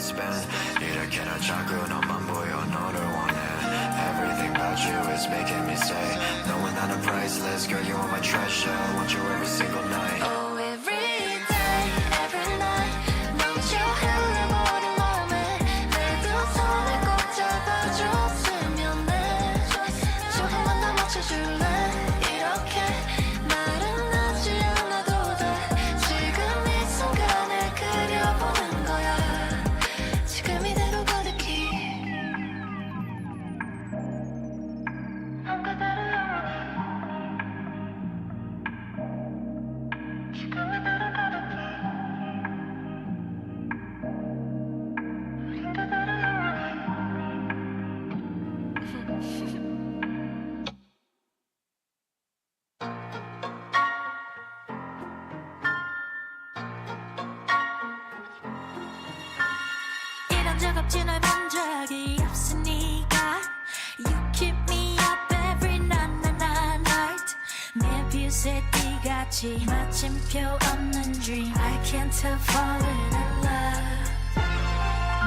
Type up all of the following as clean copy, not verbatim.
spend 이렇게나 자꾸 너만 보여 너를 원해 Everything about you is making me say knowing that I'm priceless girl you are my treasure want you every single night Oh every day every night 넘쳐 흘러버린 맘에 내 두 손을 꼭 잡아줬으면 해 조금만 더 맞춰줄래 이렇게 말은 하지 않아도 돼 지금 이 순간을 그려보는 거야 지금 이대로 가득히 한 그대로 영원히 지금 이대로 가득히 우린 그대로 영원히 이런 적 없지 널 본 적이 없으니까 You keep me up every night 내 빛의 띠같이 마침표 없는 dream I can't help falling in love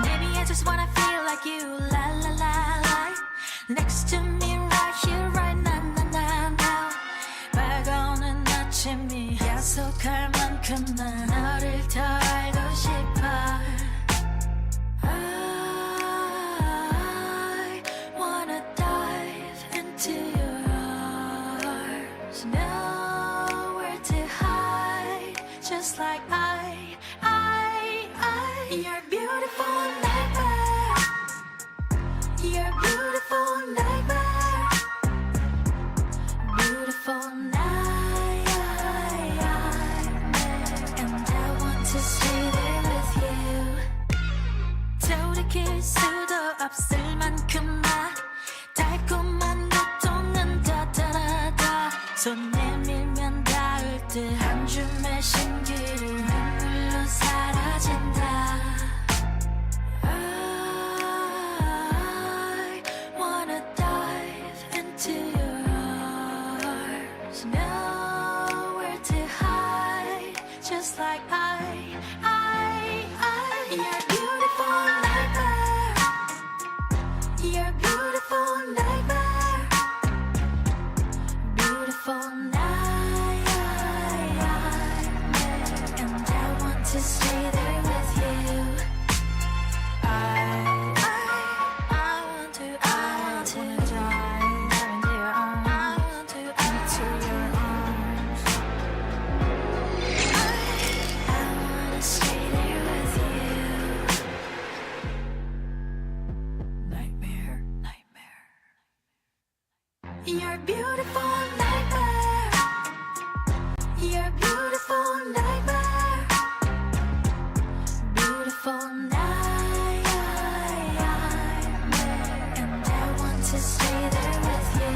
Maybe I just wanna feel like you la la la la Next to me right here right now 밝아오는 아침이 약속할 만큼 난 너를 더 알고 싶어 I wanna dive into your arms Nowhere to hide Just like You're beautiful nightmare You're beautiful nightmare Beautiful nightmare And I want to stay there with you 돌이킬 수도 없을 만큼 나 달콤한 고통은 다다라다 손 내밀면 닿을 듯 한 줌의 신기루 눈물로 사라진다 I wanna dive into your arms Nowhere to hide Just like You're beautiful nightmare You're beautiful nightmare Beautiful nightmare And I want to stay there with you I want to dive into your arms I want to into your arms I wanna stay there with you Nightmare, nightmare You're beautiful nightmare You're beautiful nightmare Beautiful nightmare And I want to stay there with you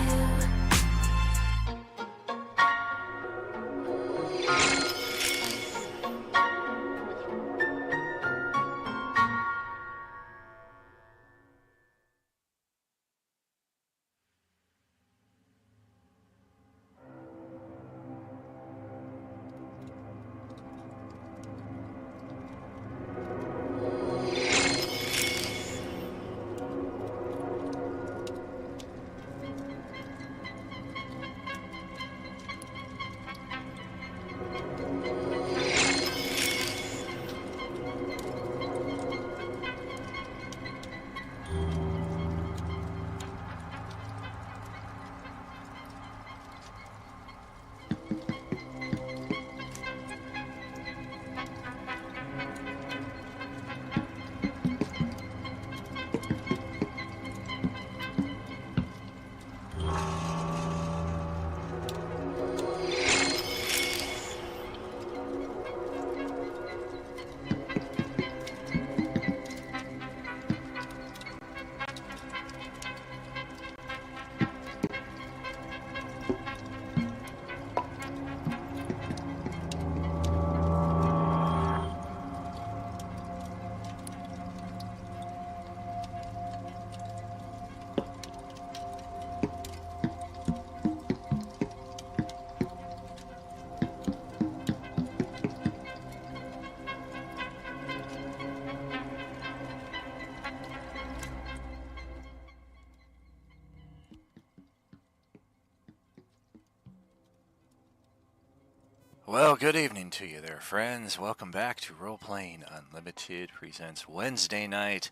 Well, good evening to you there, friends. Welcome back to Role Playing Unlimited presents Wednesday night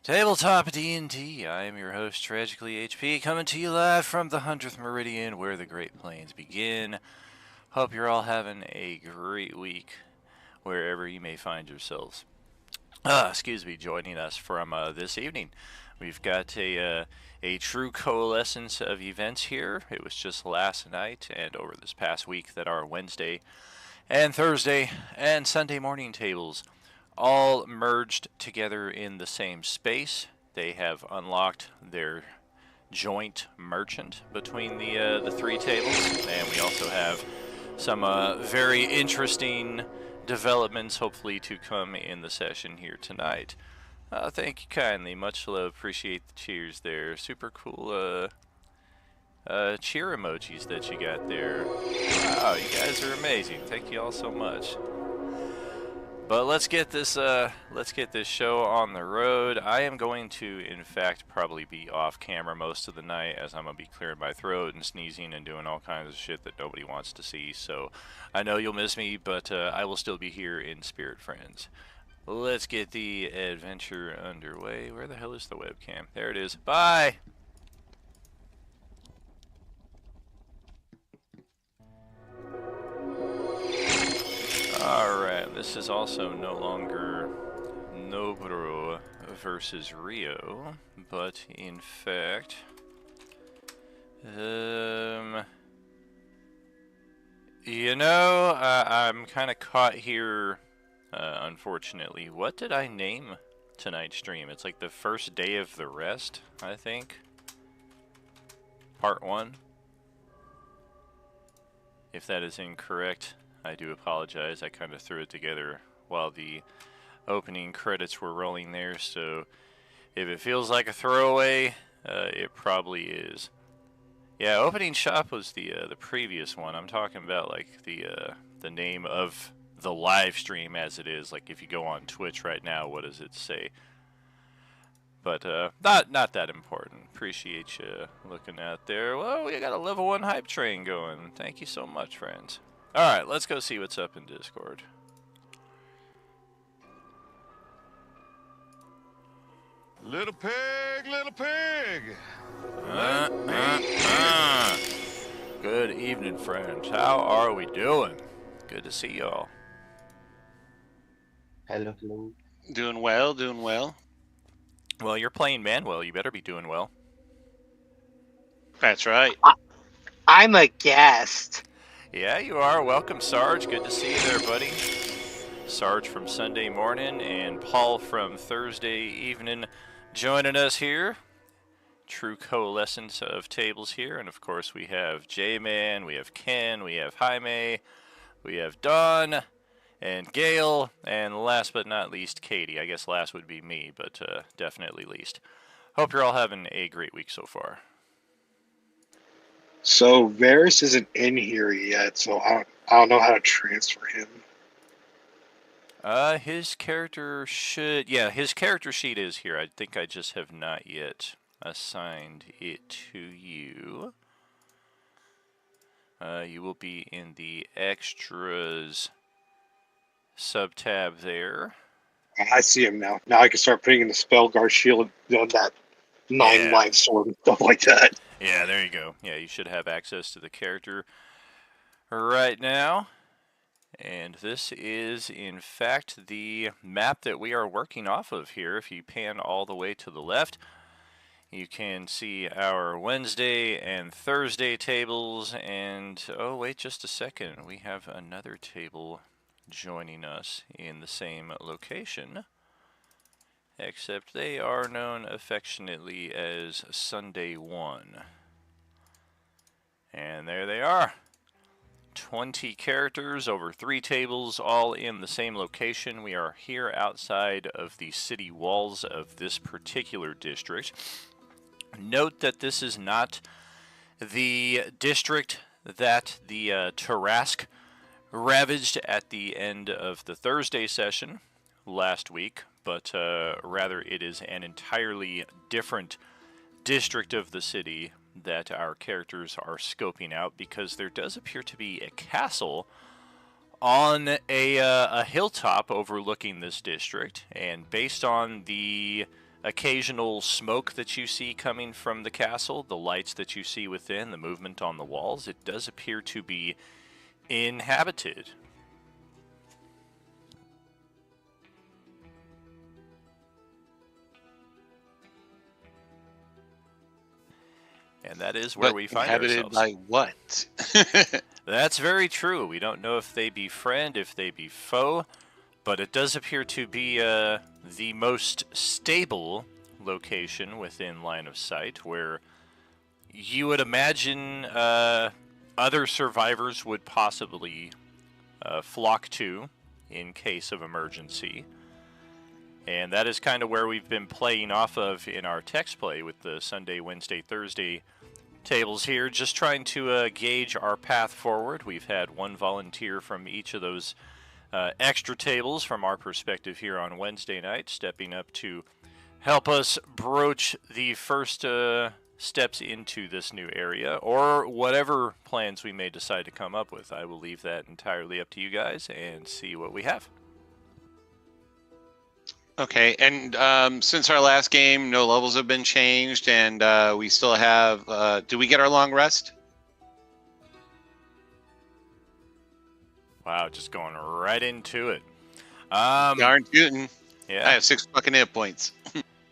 Tabletop D&D. I am your host, Tragically HP, coming to you live from the 100th Meridian, where the Great Plains begin. Hope you're all having a great week, wherever you may find yourselves. Joining us from this evening. We've got a true coalescence of events here. It was just last night and over this past week that our Wednesday and Thursday and Sunday morning tables all merged together in the same space. They have unlocked their joint merchant between the three tables, and we also have some very interesting developments hopefully to come in the session here tonight. Thank you kindly. Much love. Appreciate the cheers there. Super cool cheer emojis that you got there. Wow, you guys are amazing. Thank you all so much. But let's get this show on the road. I am going to, in fact, probably be off camera most of the night, as I'm going to be clearing my throat and sneezing and doing all kinds of shit that nobody wants to see. So I know you'll miss me, but I will still be here in spirit, friends. Let's get the adventure underway. Where the hell is the webcam? There it is. Bye! Alright, this is also no longer Nobro versus Rio, but in fact, I'm kind of caught here, unfortunately. What did I name tonight's stream? It's like the first day of the rest, I think. Part 1. If that is incorrect, I do apologize. I kind of threw it together while the opening credits were rolling there, so if it feels like a throwaway, it probably is. Yeah, opening shop was the previous one. I'm talking about like the name of the live stream as it is. Like if you go on Twitch right now, what does it say? But not that important. Appreciate you looking out there. Well, we got a level 1 hype train going. Thank you so much, friends. Alright, let's go see what's up in Discord. Little pig, little pig. Good evening, friends. How are we doing? Good to see y'all. Hello, hello. Doing well, doing well. Well, you're playing Manuel. You better be doing well. That's right. I'm a guest. Yeah, you are. Welcome, Sarge. Good to see you there, buddy. Sarge from Sunday morning and Paul from Thursday evening joining us here. True coalescence of tables here. And, of course, we have J-Man, we have Ken, we have Jaime, we have Dawn, and Gail, and last but not least, Katie. I guess last would be me, but definitely least. Hope you're all having a great week so far. So Varys isn't in here yet, so I don't know how to transfer him. His character should... Yeah, his character sheet is here. I think I just have not yet assigned it to you. You will be in the extras sub-tab there. I see him now. Now I can start putting in the Spellguard shield, that 9-line sword and stuff like that. Yeah, there you go. Yeah, you should have access to the character right now. And this is, in fact, the map that we are working off of here. If you pan all the way to the left, you can see our Wednesday and Thursday tables. And, oh, wait just a second. We have another table joining us in the same location. Except they are known affectionately as Sunday 1. And there they are. 20 characters over 3 tables, all in the same location. We are here outside of the city walls of this particular district. Note that this is not the district that the Tarrasque ravaged at the end of the Thursday session last week, but rather it is an entirely different district of the city that our characters are scoping out, because there does appear to be a castle on a hilltop overlooking this district, and based on the occasional smoke that you see coming from the castle, the lights that you see within, the movement on the walls, it does appear to be inhabited. And that is where But we find inhabited ourselves. by what? That's very true. We don't know if they be friend, if they be foe, but it does appear to be the most stable location within line of sight, where you would imagine other survivors would possibly flock to in case of emergency. And that is kind of where we've been playing off of in our text play with the Sunday, Wednesday, Thursday tables here, just trying to gauge our path forward. We've had one volunteer from each of those extra tables from our perspective here on Wednesday night, stepping up to help us broach the first steps into this new area, or whatever plans we may decide to come up with. I will leave that entirely up to you guys and see what we have. Okay, and since our last game, no levels have been changed, and we still have. Do we get our long rest? Wow, just going right into it. Darn tootin'. Yeah. I have 6 fucking hit points.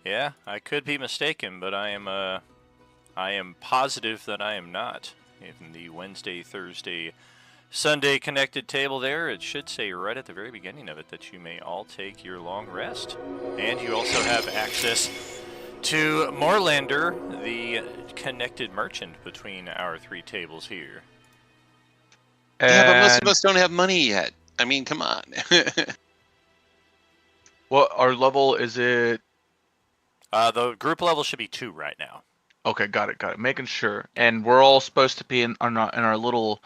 Yeah, I could be mistaken, but I am positive that I am not. In the Wednesday, Thursday, Sunday connected table there, it should say right at the very beginning of it that you may all take your long rest. And you also have access to Morlander, the connected merchant between our 3 tables here. Yeah, but most of us don't have money yet. I mean, come on. What our level is it? The group level should be 2 right now. Okay, got it. Making sure. And we're all supposed to be in our little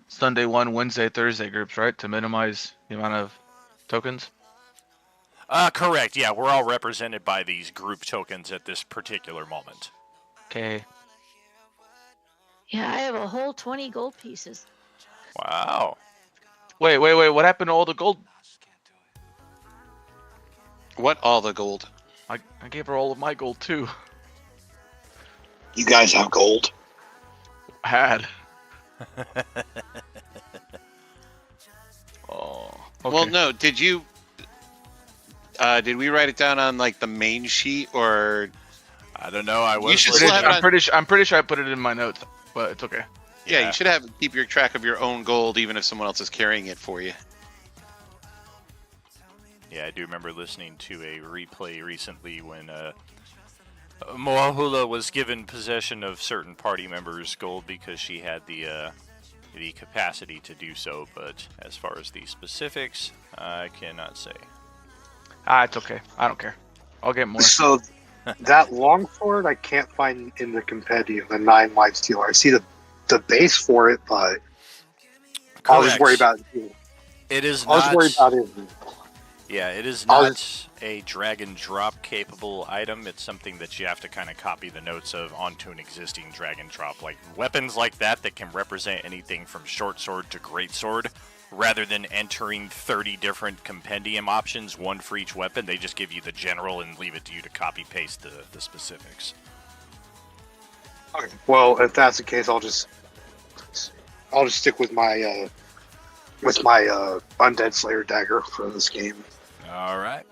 Sunday 1, Wednesday, Thursday groups, right? To minimize the amount of tokens? Correct, yeah, we're all represented by these group tokens at this particular moment. Okay. Yeah, I have a whole 20 gold pieces. Wow. Wait. What happened to all the gold? What all the gold? I gave her all of my gold too. You guys have gold. Had. Oh. Okay. Well, no. Did you? Did we write it down on like the main sheet, or? I don't know. I was. You should still have it on- I'm pretty sure I put it in my notes, but it's okay. Yeah, you should keep your track of your own gold, even if someone else is carrying it for you. Yeah, I do remember listening to a replay recently when Moahula was given possession of certain party members' gold because she had the capacity to do so. But as far as the specifics, I cannot say. It's okay. I don't care. I'll get more. So that longsword I can't find in the compendium, the 9 light stealer. I see the base for it, but I was worried about it. It is I was worried about it. Yeah, it is not a drag and drop capable item. It's something that you have to kind of copy the notes of onto an existing drag and drop. Like weapons like that can represent anything from short sword to great sword, rather than entering 30 different compendium options, one for each weapon, they just give you the general and leave it to you to copy paste the specifics. Okay. Well, if that's the case, I'll just stick with my Undead Slayer dagger for this game. All right.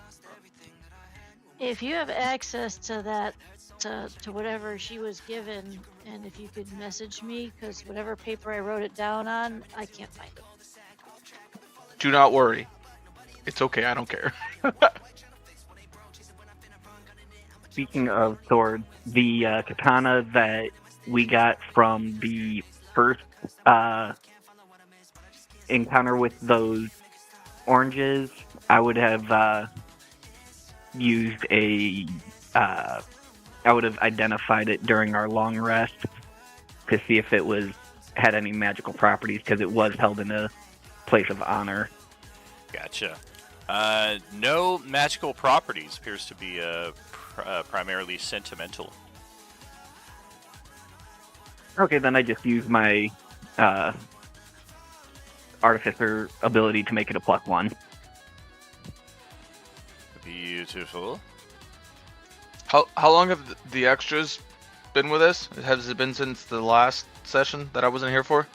If you have access to that, to whatever she was given, and if you could message me, because whatever paper I wrote it down on, I can't find it. Do not worry. It's okay. I don't care. Speaking of swords, the katana that we got from the first encounter with those oranges, I would have used I would have identified it during our long rest to see if it had any magical properties, because it was held in a place of honor. Gotcha. No magical properties. Appears to be primarily sentimental. Okay, then I just use my artificer ability to make it a +1. Beautiful. How long have the extras been with us? Has it been since the last session that I wasn't here for?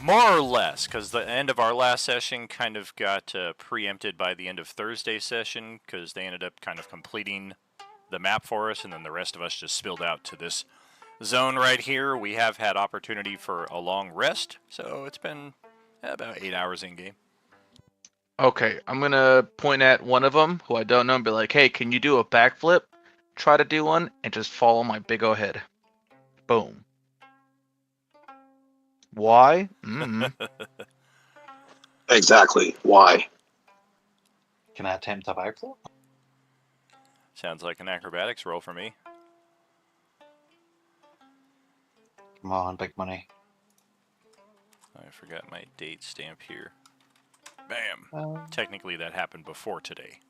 More or less, because the end of our last session kind of got preempted by the end of Thursday's session, because they ended up kind of completing the map for us, and then the rest of us just spilled out to this zone right here. We have had opportunity for a long rest, so it's been about 8 hours in game. Okay, I'm gonna point at one of them who I don't know and be like, "Hey, can you do a backflip? Try to do one and just follow my big O head." Boom. Why? Exactly. Why? Can I attempt a backflip? Sounds like an acrobatics roll for me. Come on, big money. I forgot my date stamp here. Bam! Technically, that happened before today.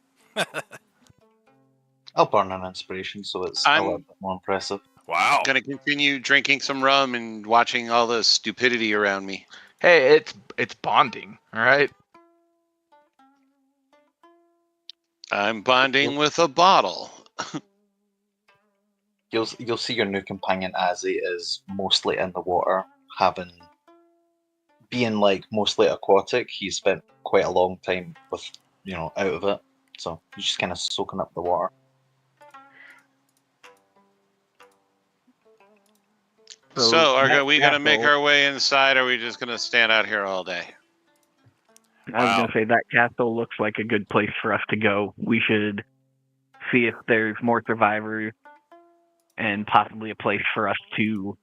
I'll burn an inspiration so it's a little bit more impressive. Wow. Gonna continue drinking some rum and watching all the stupidity around me. Hey, it's bonding, all right? I'm bonding with a bottle. You'll see your new companion Azzy is mostly in the water, being like mostly aquatic. He spent quite a long time with out of it, so he's just kind of soaking up the water. So, are we gonna make our way inside, or are we just gonna stand out here all day? I was going to say that castle looks like a good place for us to go. We should see if there's more survivors and possibly a place for us to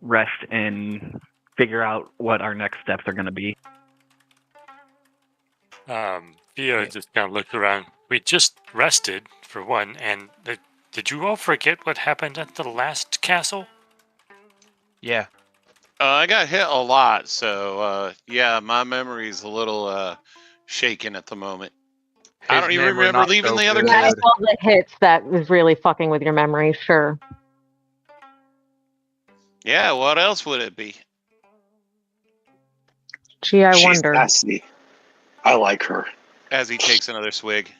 rest and figure out what our next steps are going to be. Theo just kind of looked around. We just rested, for one, and did you all forget what happened at the last castle? Yeah. I got hit a lot, so yeah, my memory's a little shaken at the moment. I don't even remember leaving the other Yeah, castle. it's all the hits that was really fucking with your memory, sure. Yeah, what else would it be? Gee, I She's wonder. nasty. I like her. As he takes another swig.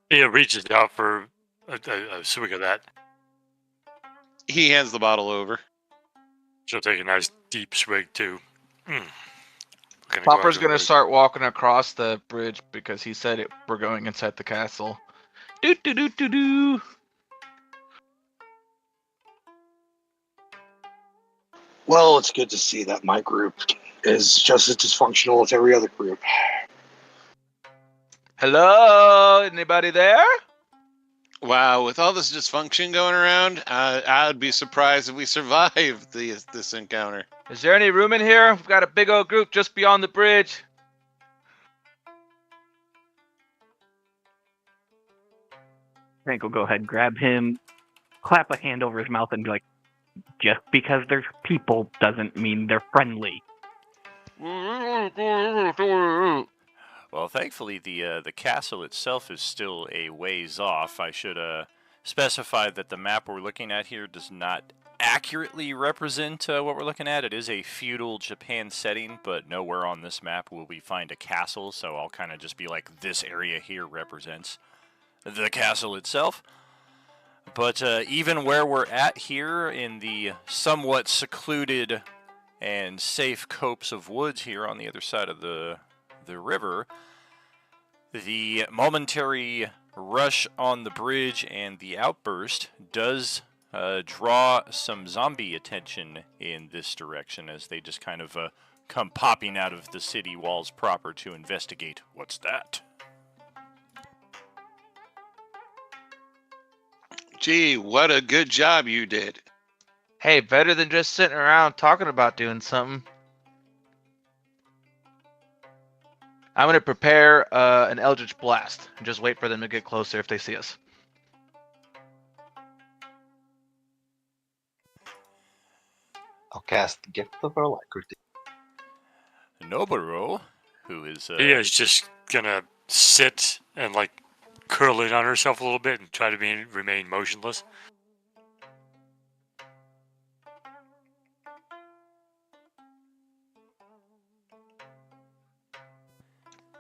Theo reaches out for a swig of that. He hands the bottle over. She'll take a nice deep swig too. Popper's gonna start walking across the bridge because he said we're going inside the castle. Do do do do do. Well, it's good to see that my group is just as dysfunctional as every other group. Hello, anybody there? Wow, with all this dysfunction going around, I would be surprised if we survived this encounter. Is there any room in here? We've got a big old group just beyond the bridge. Frank will go ahead, grab him, clap a hand over his mouth, and be like, just because there's people doesn't mean they're friendly. Well, thankfully, the castle itself is still a ways off. I should specify that the map we're looking at here does not accurately represent what we're looking at. It is a feudal Japan setting, but nowhere on this map will we find a castle, so I'll kind of just be like, this area here represents the castle itself. But even where we're at here in the somewhat secluded and safe copse of woods here on the other side of the river, the momentary rush on the bridge and the outburst does draw some zombie attention in this direction as they just kind of come popping out of the city walls proper to investigate. What's that? Gee, what a good job you did. Hey, better than just sitting around talking about doing something. I'm gonna prepare an Eldritch Blast and just wait for them to get closer if they see us. I'll cast Gift of Alacrity. Noboru, who is... Thea's just gonna sit and like curl in on herself a little bit and try to remain motionless.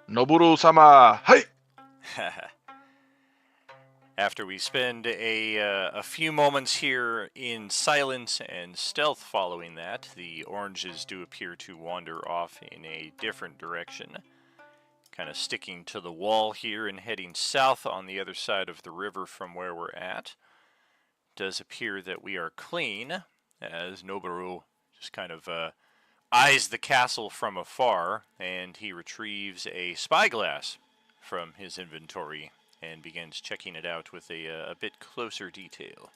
Noburu-sama, hey! After we spend a few moments here in silence and stealth following that, the oranges do appear to wander off in a different direction, kind of sticking to the wall here and heading south on the other side of the river from where we're at. Does appear that we are clean, as Noboru just kind of eyes the castle from afar, and he retrieves a spyglass from his inventory and begins checking it out with a bit closer detail.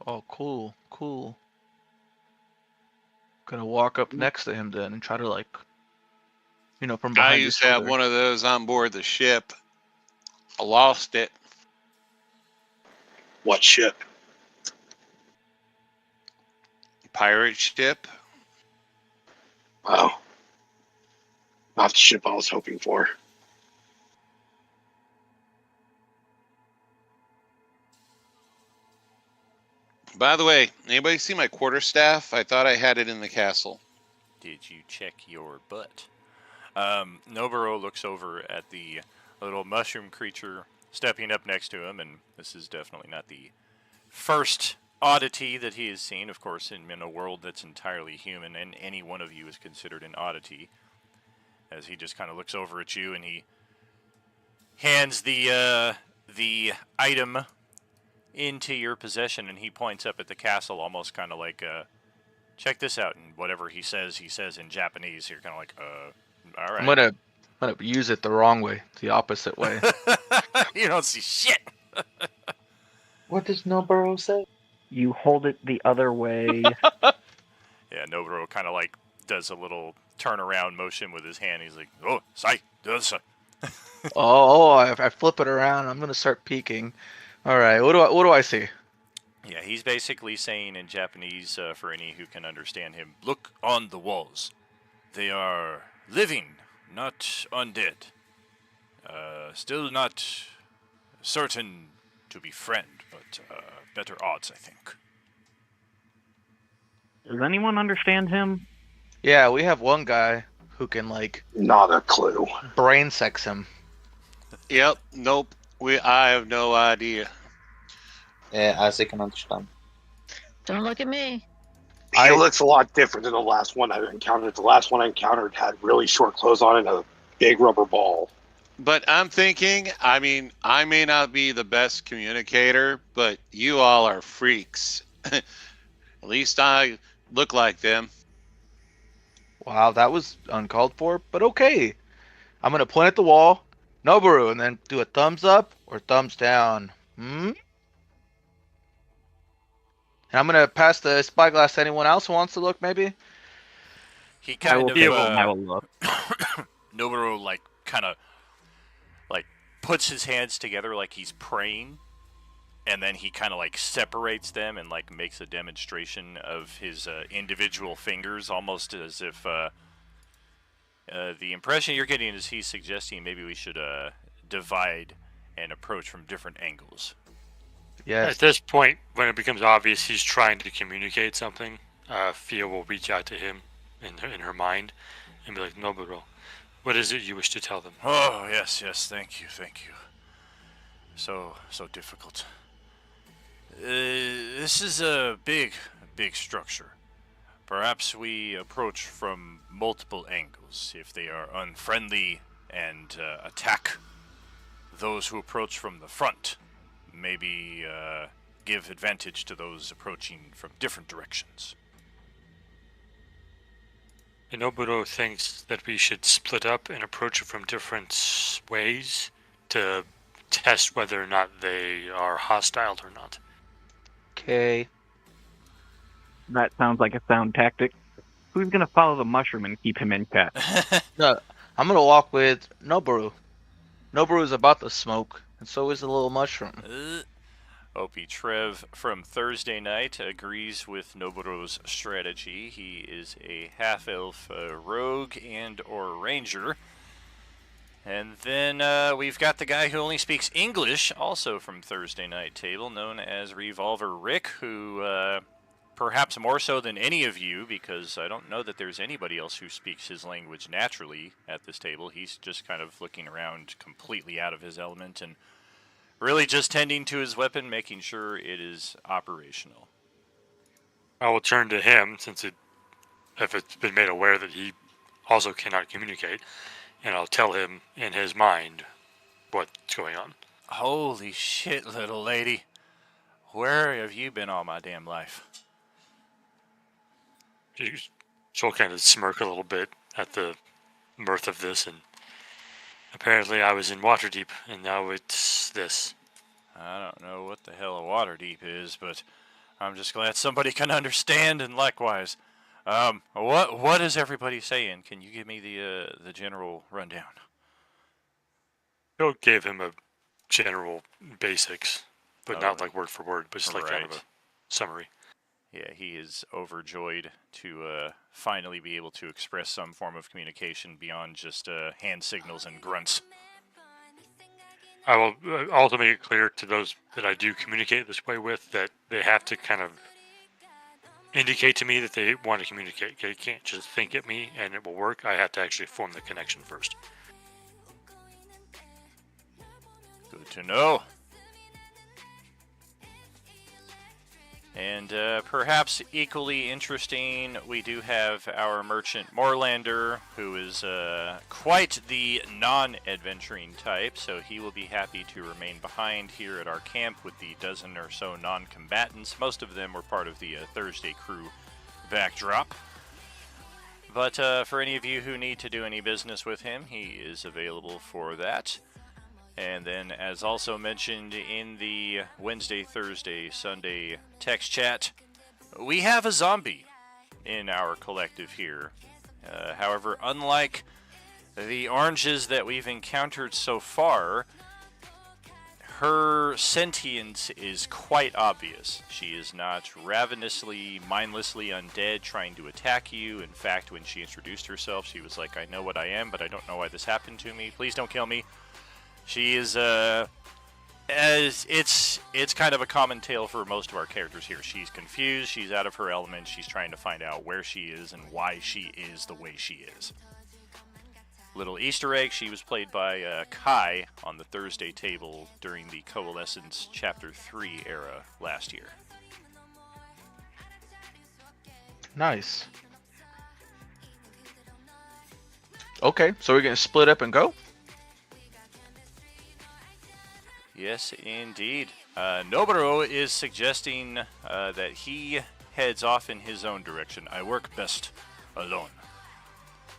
Oh, cool, cool. Gonna walk up next to him then and try to, like, from behind I his used to have shoulder. one of those on board the ship. I lost it. What ship? Pirate ship. Oh. Not the ship I was hoping for. By the way, anybody see my quarterstaff? I thought I had it in the castle. Did you check your butt? Noboru looks over at the little mushroom creature stepping up next to him, and this is definitely not the first oddity that he has seen. Of course, in a world that's entirely human, and any one of you is considered an oddity. As he just kind of looks over at you, and he hands the item into your possession, and he points up at the castle, almost kind of like, check this out. And whatever he says in Japanese. You're kind of like, all right. I'm gonna use it the wrong way, the opposite way. You don't see shit. What does Noboru say? You hold it the other way. Yeah, Noboru kind of like does a little turnaround motion with his hand. He's like, oh, sai, does. I flip it around. I'm gonna start peeking. All right, what do I see? Yeah, he's basically saying in Japanese, for any who can understand him, look on the walls. They are living, not undead. Still not certain to be friend, but better odds, I think. Does anyone understand him? Yeah, we have one guy who can, like, not a clue. Brain sex him. Yep. Nope. I have no idea. Yeah, as I can understand. Don't look at me. He looks a lot different than the last one I've encountered. The last one I encountered had really short clothes on and a big rubber ball. But I'm thinking, I mean, I may not be the best communicator, but you all are freaks. At least I look like them. Wow, that was uncalled for, but okay. I'm gonna point at the wall, Noboru, and then do a thumbs up or thumbs down. And I'm gonna pass the spyglass to anyone else who wants to look, maybe. He kind I will look. Noboru kind of puts his hands together like he's praying, and then he kind of separates them and makes a demonstration of his individual fingers, almost as if the impression you're getting is he's suggesting maybe we should divide and approach from different angles. Yes. At this point, when it becomes obvious he's trying to communicate something, Fia will reach out to him in her mind and be like, Noboru, what is it you wish to tell them? Oh, yes, thank you. So difficult. This is a big structure. Perhaps we approach from multiple angles. If they are unfriendly and attack those who approach from the front, maybe give advantage to those approaching from different directions. Noboru thinks that we should split up and approach it from different ways to test whether or not they are hostile or not. Okay. That sounds like a sound tactic. Who's gonna follow the mushroom and keep him in check? No, I'm gonna walk with Noboru. Noboru is about to smoke, and so is the little mushroom. Opie Trev from Thursday night agrees with Noboru's strategy. He is a half-elf rogue and or ranger. And then we've got the guy who only speaks English, also from Thursday night table, known as Revolver Rick, who perhaps more so than any of you, because I don't know that there's anybody else who speaks his language naturally at this table. He's just kind of looking around completely out of his element and really just tending to his weapon, making sure it is operational. I will turn to him, if it's been made aware that he also cannot communicate, and I'll tell him in his mind what's going on. Holy shit, little lady. Where have you been all my damn life? She'll kind of smirk a little bit at the mirth of this, and apparently I was in Waterdeep, and now it's this. I don't know what the hell a Waterdeep is, but I'm just glad somebody can understand, and likewise. What is everybody saying? Can you give me the general rundown? Bill gave him a general basics, but not like word for word, but just like kind of a summary. Yeah, he is overjoyed to finally be able to express some form of communication beyond just hand signals and grunts. I will also make it clear to those that I do communicate this way with that they have to kind of indicate to me that they want to communicate. They can't just think at me and it will work. I have to actually form the connection first. Good to know. And perhaps equally interesting, we do have our merchant Moorlander, who is quite the non-adventuring type, so he will be happy to remain behind here at our camp with the dozen or so non-combatants. Most of them were part of the Thursday crew backdrop. But for any of you who need to do any business with him, he is available for that. And then, as also mentioned in the Wednesday, Thursday, Sunday text chat, we have a zombie in our collective here. However, unlike the oranges that we've encountered so far, her sentience is quite obvious. She is not ravenously, mindlessly undead trying to attack you. In fact, when she introduced herself, she was like, I know what I am, but I don't know why this happened to me. Please don't kill me. She is, it's kind of a common tale for most of our characters here. She's confused, she's out of her element, she's trying to find out where she is and why she is the way she is. Little Easter egg, she was played by Kai on the Thursday table during the Coalescence Chapter 3 era last year. Nice. Okay, so we're going to split up and go? Yes, indeed. Noburo is suggesting that he heads off in his own direction. I work best alone.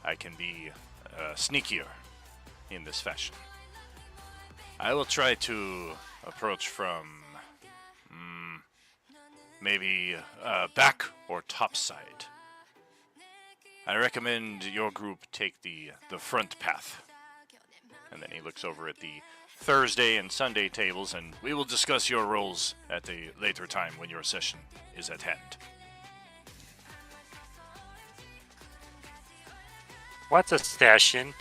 I can be sneakier in this fashion. I will try to approach from maybe back or top side. I recommend your group take the front path. And then he looks over at the Thursday and Sunday tables, and we will discuss your roles at a later time when your session is at hand. What's a session?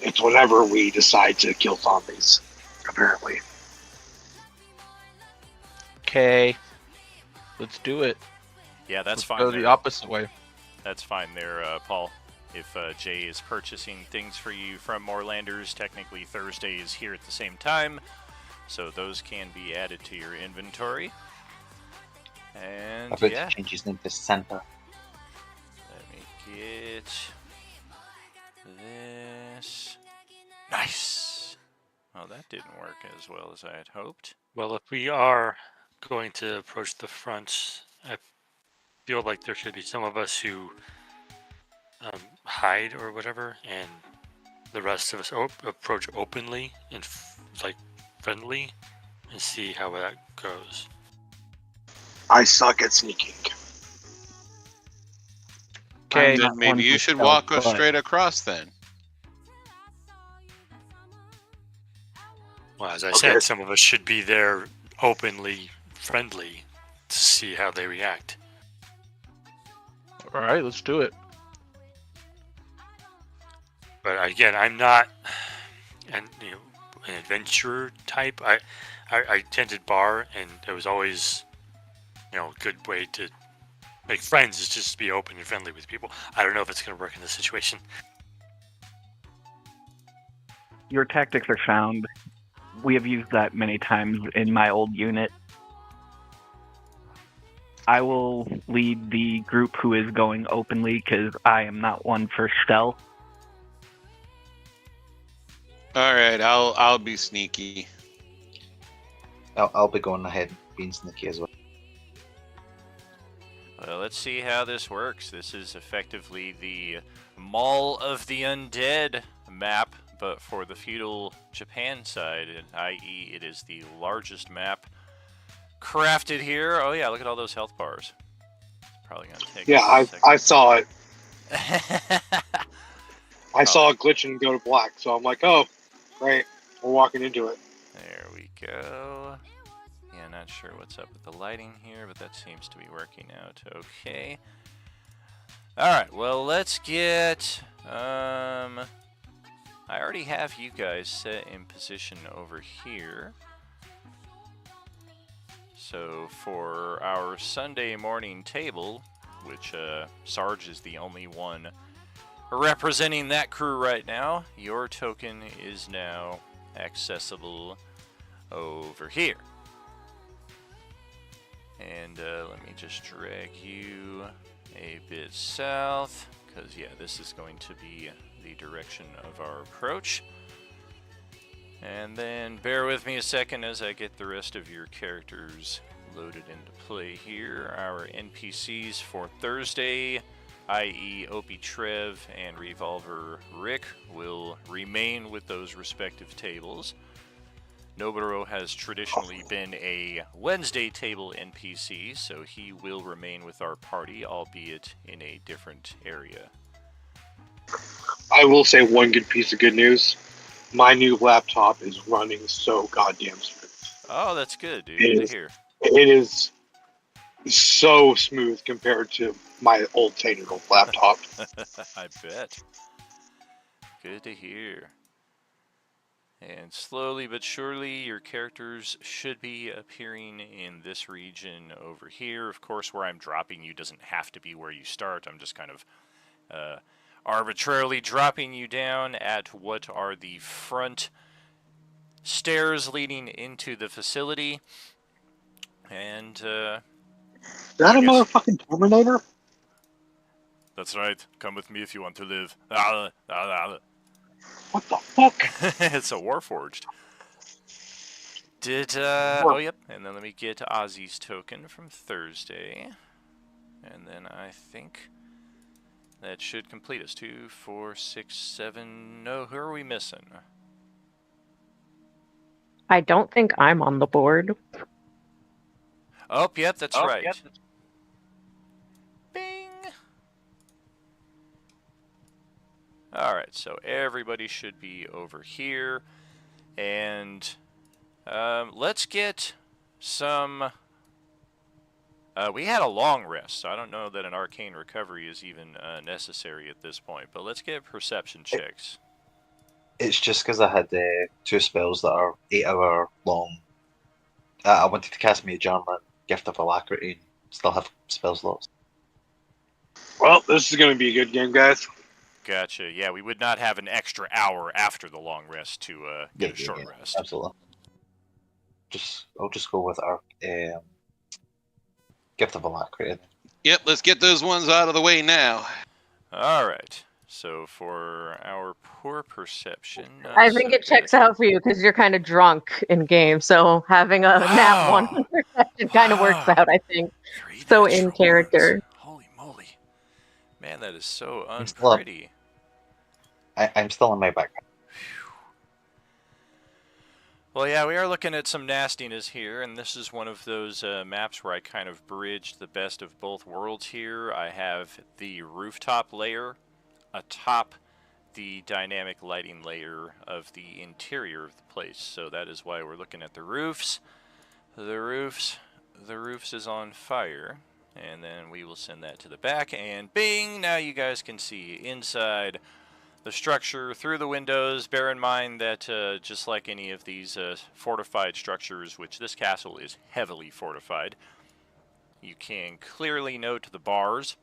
It's whenever we decide to kill zombies, apparently. Okay. Let's do it. Yeah, that's fine. Go the opposite way. That's fine there, Paul. If Jay is purchasing things for you from Moorlanders, technically Thursday is here at the same time, so those can be added to your inventory. And I'm about yeah, to change his name to Santa. let me get this. Nice. Well, that didn't work as well as I had hoped. Well, if we are going to approach the front, I feel like there should be some of us who hide or whatever, and the rest of us approach openly and friendly and see how that goes. I suck at sneaking. Okay. Then maybe you should walk us straight across then. Well, as I said, some of us should be there openly friendly to see how they react. All right, let's do it. But again, I'm not an adventurer type. I attended bar, and it was always, a good way to make friends is just to be open and friendly with people. I don't know if it's going to work in this situation. Your tactics are sound. We have used that many times in my old unit. I will lead the group who is going openly because I am not one for stealth. All right, I'll be sneaky. I'll be going ahead and being sneaky as well. Well, let's see how this works. This is effectively the Mall of the Undead map, but for the feudal Japan side, i.e. it is the largest map crafted here. Oh yeah, look at all those health bars. It's probably gonna take I saw it. I saw it glitch and go to black, so I'm like, oh, great, we're walking into it. There we go. Yeah, not sure what's up with the lighting here, but that seems to be working out okay. Alright, well, let's get... I already have you guys set in position over here. So for our Sunday morning table, which Sarge is the only one representing that crew right now, your token is now accessible over here. And let me just drag you a bit south, because yeah, this is going to be the direction of our approach. And then bear with me a second as I get the rest of your characters loaded into play here. Our NPCs for Thursday, i.e. Opie Trev and Revolver Rick, will remain with those respective tables. Noburo has traditionally been a Wednesday table NPC, so he will remain with our party, albeit in a different area. I will say one good piece of good news. My new laptop is running so goddamn smooth. Oh, that's good, dude. Good to hear. It is so smooth compared to my old technical laptop. I bet. Good to hear. And slowly but surely, your characters should be appearing in this region over here. Of course, where I'm dropping you doesn't have to be where you start. I'm just kind of arbitrarily dropping you down at what are the front stairs leading into the facility. And, Is that a motherfucking Terminator? That's right. Come with me if you want to live. What the fuck? It's a Warforged. Oh, yep. And then let me get Ozzy's token from Thursday. And then I think that should complete us. 2, 4, 6, 7. No, who are we missing? I don't think I'm on the board. Oh, yep, that's right. Yep. Bing! Alright, so everybody should be over here. And let's get some... we had a long rest, so I don't know that an arcane recovery is even necessary at this point. But let's get perception checks. It's just because I had 2 spells that are 8-hour long. I wanted to cast Mage Armor, Gift of Alacrity, and still have spell slots. Well, this is going to be a good game, guys. Gotcha. Yeah, we would not have an extra hour after the long rest to get a short rest. Absolutely. I'll just go with our Gift of Alacrity. Yep, let's get those ones out of the way now. All right. So for our poor perception, I think it checks out for you because you're kind of drunk in game, so having a nat 1 perception kind of works out, I think. So in character. Holy moly. Man, that is so unpretty. I'm still in my background. Well, yeah, we are looking at some nastiness here, and this is one of those maps where I kind of bridged the best of both worlds here. I have the rooftop layer atop the dynamic lighting layer of the interior of the place. So that is why we're looking at the roofs. The roofs is on fire. And then we will send that to the back, and bing! Now you guys can see inside the structure through the windows. Bear in mind that just like any of these fortified structures, which this castle is heavily fortified, you can clearly note the bars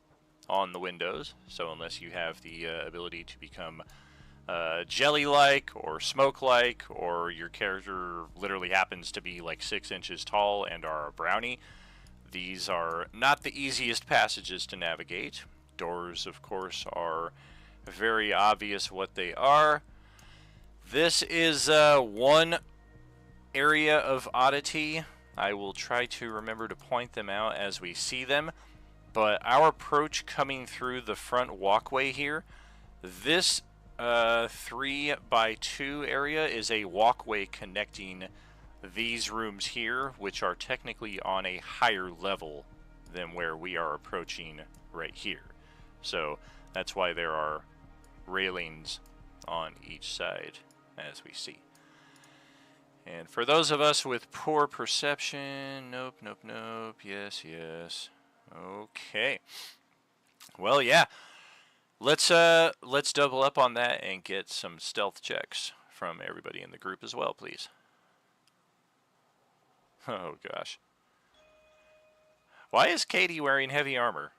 on the windows. So unless you have the ability to become jelly-like or smoke-like, or your character literally happens to be like 6 inches tall and are a brownie, these are not the easiest passages to navigate. Doors, of course, are very obvious what they are. This is one area of oddity. I will try to remember to point them out as we see them, but our approach coming through the front walkway here, this 3x2 area is a walkway connecting these rooms here, which are technically on a higher level than where we are approaching right here. So that's why there are railings on each side, as we see. And for those of us with poor perception, nope, nope, nope, yes, yes. Okay. Well, yeah. Let's double up on that and get some stealth checks from everybody in the group as well, please. Oh gosh. Why is Katie wearing heavy armor?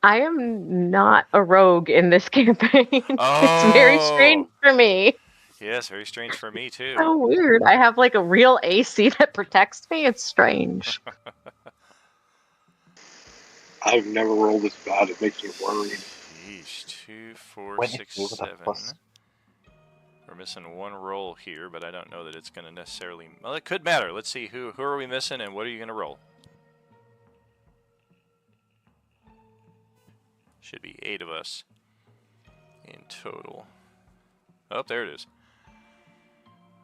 I am not a rogue in this campaign. It's very strange for me. Yes, very strange for me too. So weird. I have like a real AC that protects me. It's strange. I've never rolled this bad. It makes me worried. Yeesh, 2, 4, 6, 7. We're missing one roll here, but I don't know that it's going to necessarily... Well, it could matter. Let's see. Who are we missing, and what are you going to roll? Should be 8 of us in total. Oh, there it is.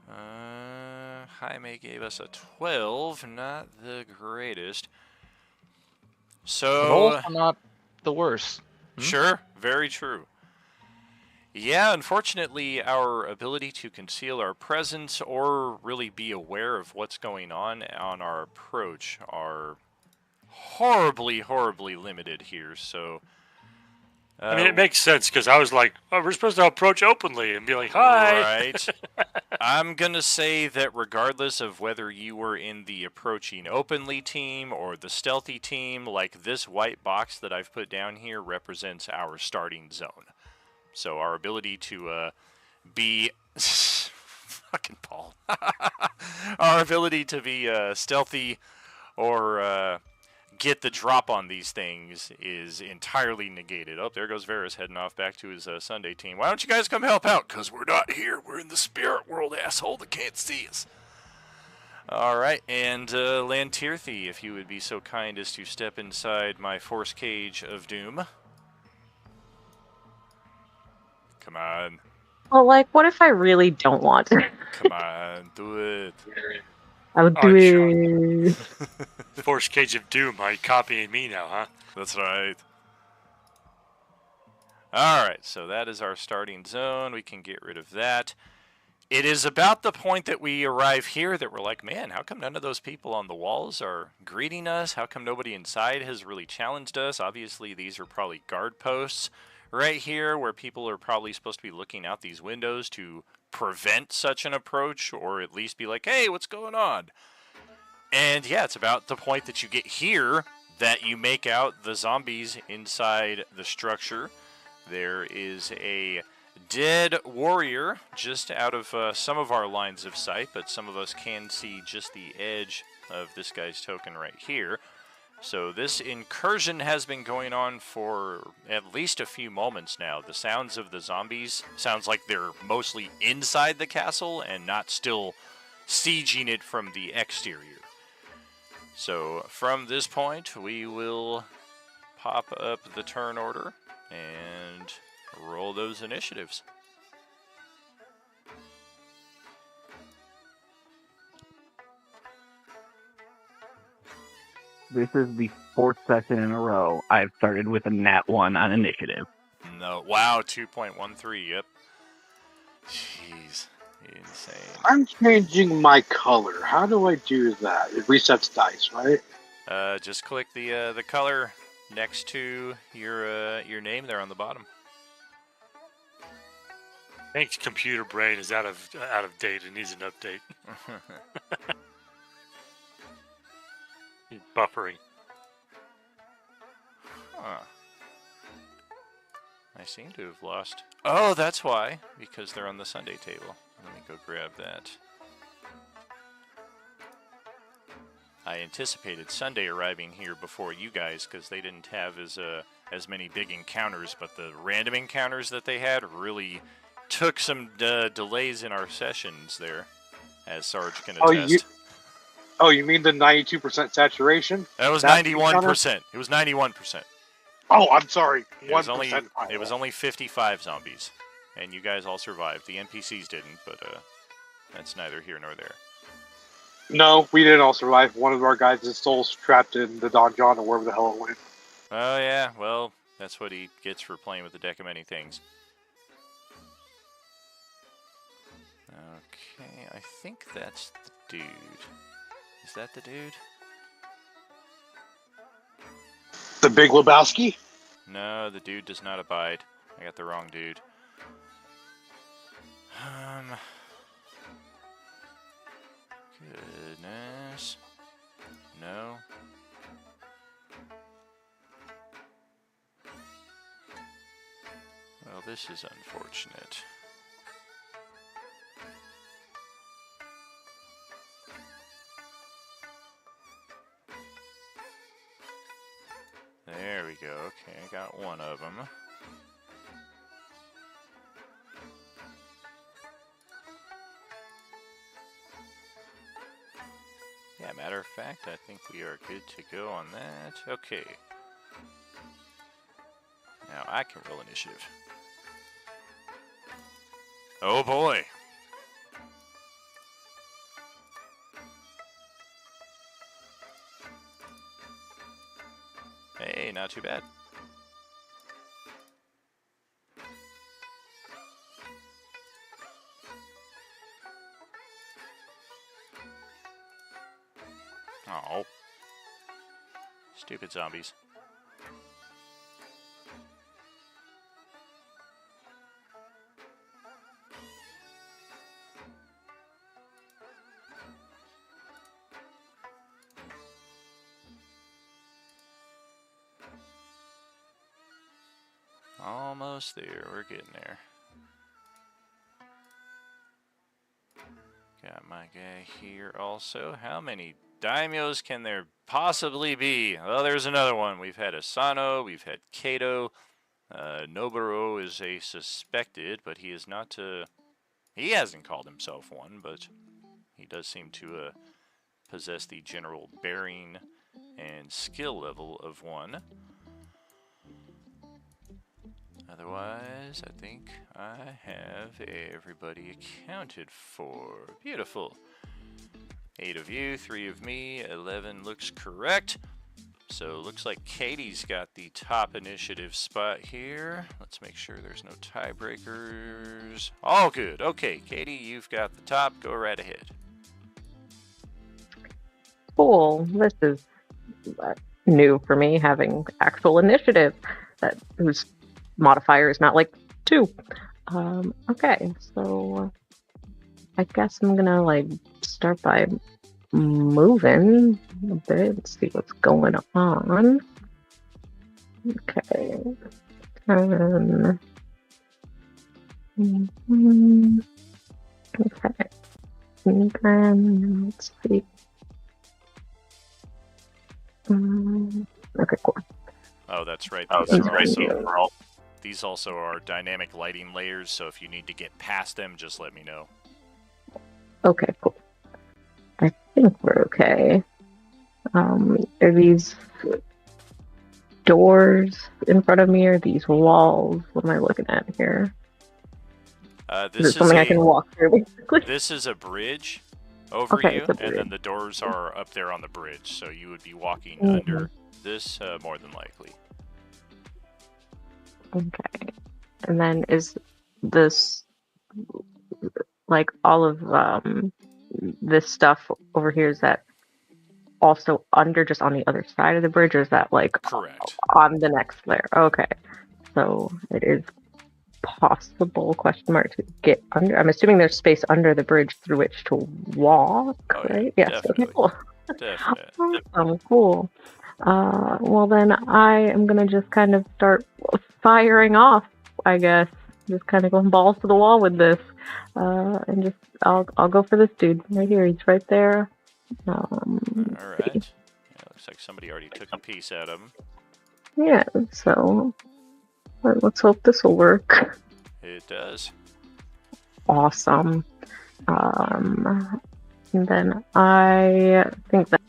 Jaime gave us a 12. Not the greatest. So... Rolls are not the worst. Sure, very true. Yeah, unfortunately, our ability to conceal our presence or really be aware of what's going on our approach are horribly, horribly limited here, so... I mean, it makes sense, because I was like, oh, we're supposed to approach openly and be like, hi! Right. I'm going to say that regardless of whether you were in the approaching openly team or the stealthy team, like this white box that I've put down here represents our starting zone. So our ability to be... Fucking Paul. Our ability to be stealthy or... get the drop on these things is entirely negated. Oh, there goes Varys heading off back to his Sunday team. Why don't you guys come help out? Because we're not here. We're in the spirit world, asshole that can't see us. All right, and Lantirthi, if you would be so kind as to step inside my force cage of doom. Come on. Well, like, what if I really don't want to? Come on, do it. I'll do it. Force Cage of Doom, are you copying me now, huh? That's right. Alright, so that is our starting zone. We can get rid of that. It is about the point that we arrive here that we're like, man, how come none of those people on the walls are greeting us? How come nobody inside has really challenged us? Obviously, these are probably guard posts right here where people are probably supposed to be looking out these windows to prevent such an approach, or at least be like, hey, what's going on? And yeah, it's about the point that you get here that you make out the zombies inside the structure. There is a dead warrior just out of some of our lines of sight, but some of us can see just the edge of this guy's token right here. So this incursion has been going on for at least a few moments now. The sounds of the zombies sounds like they're mostly inside the castle and not still sieging it from the exterior. So from this point, we will pop up the turn order and roll those initiatives. This is the 4th session in a row I've started with a nat 1 on initiative. No, wow, 2.13, yep. Jeez, insane. I'm changing my color. How do I do that? It resets dice, right? Just click the color next to your name there on the bottom. Hank's computer brain is out of date and needs an update. He's buffering. Huh. I seem to have lost. Oh, that's why. Because they're on the Sunday table. Let me go grab that. I anticipated Sunday arriving here before you guys because they didn't have as many big encounters, but the random encounters that they had really took some delays in our sessions there, as Sarge can attest. You mean the 92% saturation? That was 91%. It was 91%. Oh, I'm sorry. It was only 55 zombies, and you guys all survived. The NPCs didn't, but that's neither here nor there. No, we didn't all survive. One of our guys' soul's trapped in the donjon or wherever the hell it went. Oh yeah, well, that's what he gets for playing with the deck of many things. Okay, I think that's the dude. Is that the dude? The Big Lebowski? No, the dude does not abide. I got the wrong dude. Goodness. No. Well, this is unfortunate. There we go. Okay, I got one of them. Yeah, matter of fact, I think we are good to go on that. Okay. Now I can roll initiative. Oh boy! Hey, not too bad. Oh. Stupid zombies. Almost there. We're getting there. Got my guy here also. How many daimyos can there possibly be? Well, there's another one. We've had Asano, we've had Kato. Noboru is a suspected, but he is not he hasn't called himself one, but he does seem to possess the general bearing and skill level of one. Otherwise, I think I have everybody accounted for. Beautiful. 8 of you, 3 of me, 11 looks correct. So looks like Katie's got the top initiative spot here. Let's make sure there's no tiebreakers. All good. Okay, Katie, you've got the top. Go right ahead. Cool. This is new for me, having actual initiative whose modifier is not like 2. Okay, so I guess I'm gonna start by moving a bit and see what's going on. Okay. Okay. And then let's see. Okay, cool. Oh, that's right. These also are dynamic lighting layers, so if you need to get past them, just let me know. Okay, cool. I think we're okay. Are these doors in front of me, or these walls? What am I looking at here? This is something I can walk through, basically? This is a bridge over you, and then the doors are up there on the bridge, so you would be walking under this more than likely. Okay. And then is this all of this stuff over here, is that also under, just on the other side of the bridge, or is that like Correct. on the next layer? Okay, so it is possible question mark to get under. I'm assuming there's space under the bridge through which to walk, Oh, yeah, right? Yes. definitely. Okay. Cool. Definitely. Awesome. Cool. Well then, I am gonna just kind of start firing off. I guess just kind of going balls to the wall with this, and just I'll go for this dude right here. He's right there. All right. Yeah, looks like somebody already took a piece out of him. Yeah. So let's hope this will work. It does. Awesome. And then I think that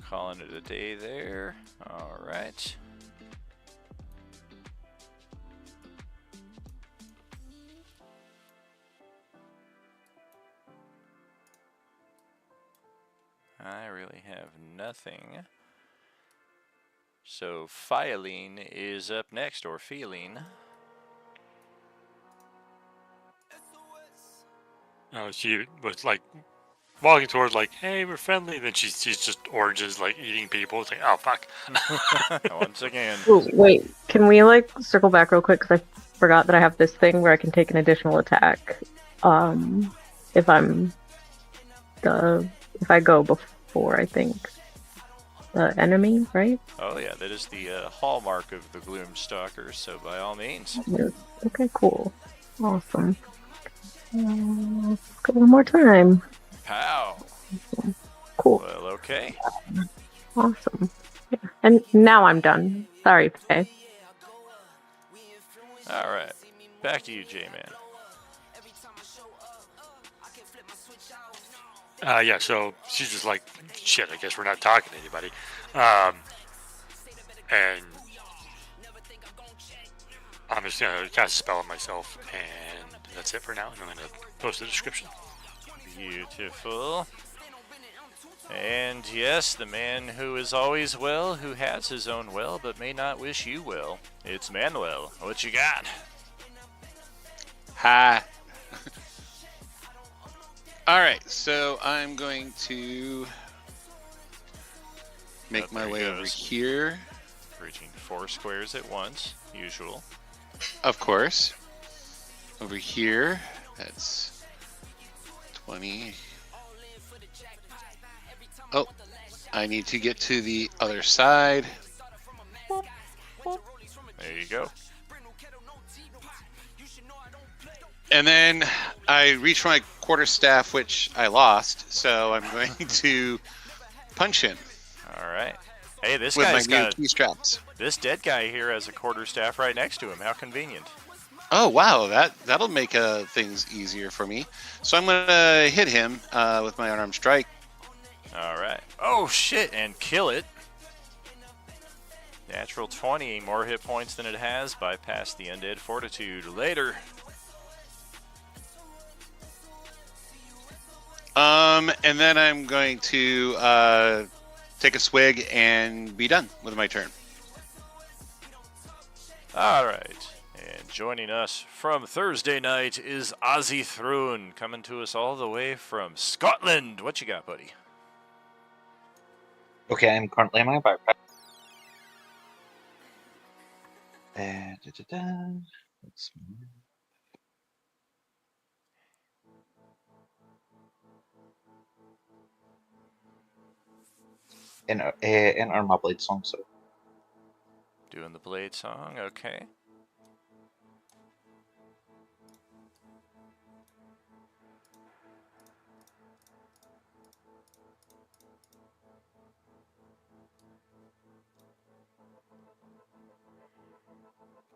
Calling it a day there. All right. I really have nothing. So Filing is up next, or Feeling. She was like walking towards, like, hey, we're friendly. Then she's just oranges, like eating people. It's like, oh fuck. Once again. Ooh, wait, can we like circle back real quick? Because I forgot that I have this thing where I can take an additional attack. If I go before, I think, the enemy, right? Oh yeah, that is the hallmark of the Gloomstalker. So by all means. Yes. Okay, cool, awesome. Let's go one more time. Pow. Cool. Well, okay. Awesome. Yeah. And now I'm done. Sorry, Faye. All right. Back to you, J-Man. Yeah, so she's just like, shit, I guess we're not talking to anybody. And I'm just going to cast a spell on myself, and that's it for now. And I'm going to post the description. Beautiful. And yes, the man who is always well, who has his own well, but may not wish you well. It's Manuel. What you got? Hi. Alright, so I'm going to make my way over here. Reaching 4 squares at once, usual. Of course. Over here, that's 20. Oh, I need to get to the other side. There you go. And then I reach for my quarterstaff, which I lost, so I'm going to punch him. All right. Hey, this with guy's my new got key straps. This dead guy here has a quarterstaff right next to him. How convenient. Oh wow, that'll make things easier for me. So I'm gonna hit him with my unarmed strike. All right. Oh shit! And kill it. Natural 20, more hit points than it has. Bypass the undead fortitude. Later. And then I'm going to take a swig and be done with my turn. All right. And joining us from Thursday night is Ozzy Thrune, coming to us all the way from Scotland. What you got, buddy? Okay, I'm currently in my backpack. Let's move. Enter my blade song, so. Doing the blade song, okay.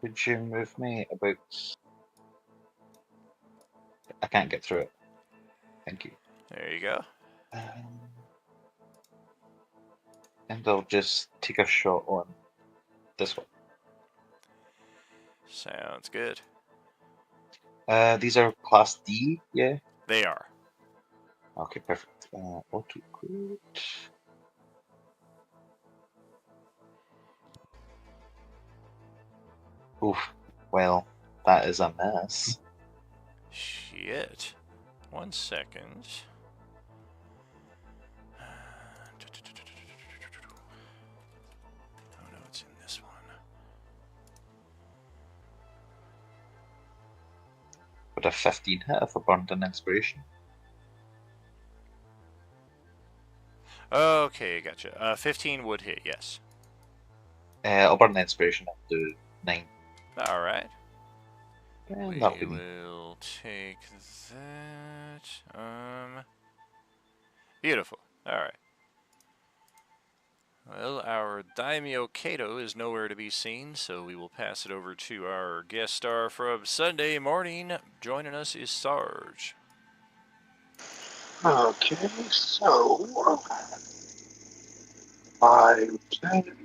Could you move me about? I can't get through it. Thank you. There you go. And I'll just take a shot on this one. Sounds good. These are class D, yeah? They are. Okay, perfect. Auto crit. Oof. Well, that is a mess. Shit. 1 second. Would a 15 hit if I burned an inspiration? Okay, gotcha. 15 would hit, yes. I'll burn the inspiration and do 9. All right. Yeah, We that'll be me. will take that. Beautiful. All right. Well, our Daimyo Kato is nowhere to be seen, so we will pass it over to our guest star from Sunday morning. Joining us is Sarge. Okay, so 5, 10,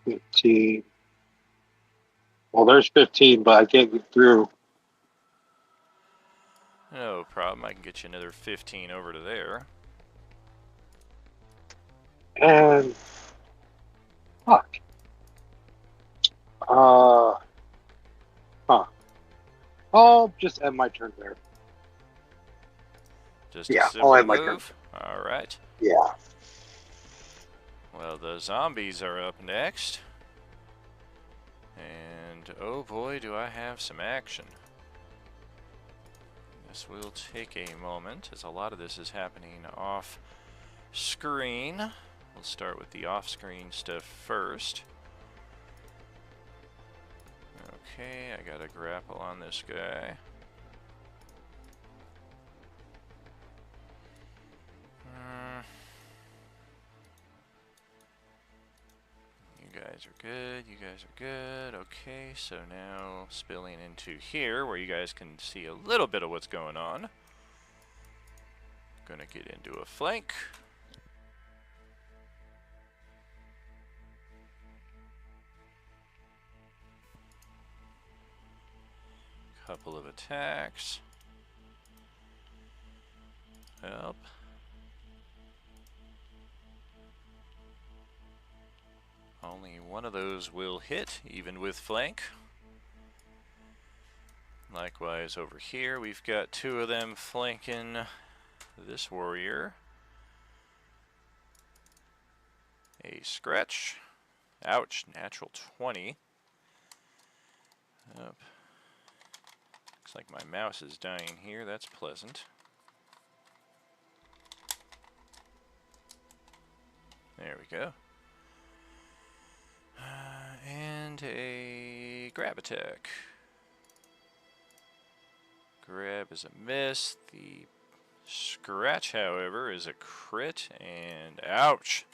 15. Well, there's 15, but I can't get through. No problem. I can get you another 15 over to there. And fuck. I'll just end my turn there. Just Yeah, a I'll simple end my turn. move. All right. Yeah. Well, the zombies are up next. And oh boy, do I have some action. This will take a moment, as a lot of this is happening off screen. We'll start with the off-screen stuff first. Okay, I got a grapple on this guy. You guys are good, you guys are good. Okay, so now spilling into here where you guys can see a little bit of what's going on. Gonna get into a flank. Couple of attacks. Help. Only one of those will hit, even with flank. Likewise over here, we've got 2 of them flanking this warrior. A scratch. Ouch, natural 20. Up. Looks like my mouse is dying here, that's pleasant. There we go. And a grab attack. Grab is a miss. The scratch, however, is a crit, and ouch!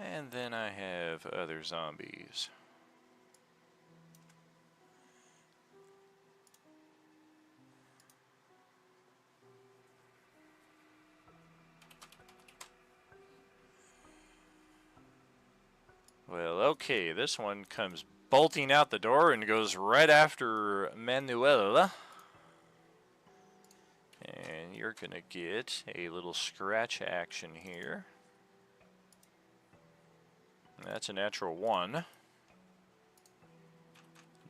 And then I have other zombies. Well, okay, this one comes bolting out the door and goes right after Manuel. And you're gonna get a little scratch action here. That's a natural 1.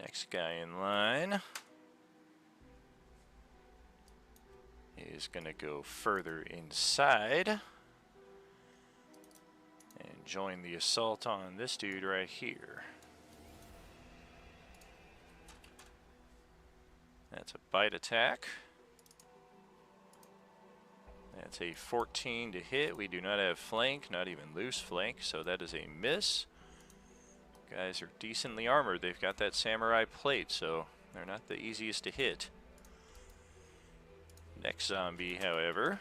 Next guy in line is gonna go further inside and join the assault on this dude right here. That's a bite attack. That's a 14 to hit. We do not have flank, not even loose flank, so that is a miss. Guys are decently armored. They've got that samurai plate, so they're not the easiest to hit. Next zombie, however,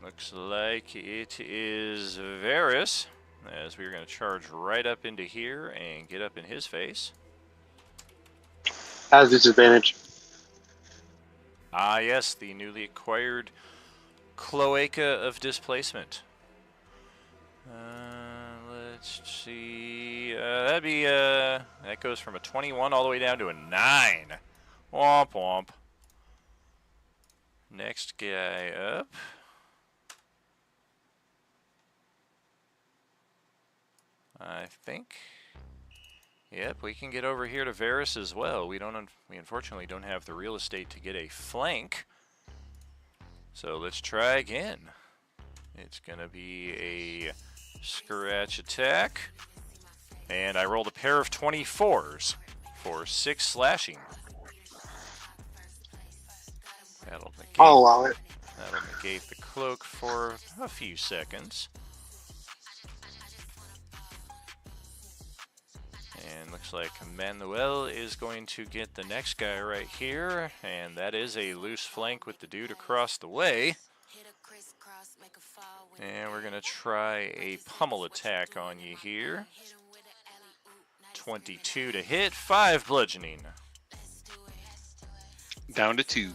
looks like it is Varys, as we're going to charge right up into here and get up in his face. Has disadvantage. Ah, yes, the newly acquired Cloaca of Displacement. Let's see. That'd be that goes from a 21 all the way down to a 9. Womp womp. Next guy up. I think. Yep, we can get over here to Varys as well. We unfortunately don't have the real estate to get a flank. So let's try again. It's gonna be a scratch attack. And I rolled a pair of 24s for 6 slashing. That'll negate, I'll allow it. that'll negate the cloak for a few seconds. And looks like Manuel is going to get the next guy right here, and that is a loose flank with the dude across the way. And we're going to try a pummel attack on you here. 22 to hit, 5 bludgeoning. Down to 2.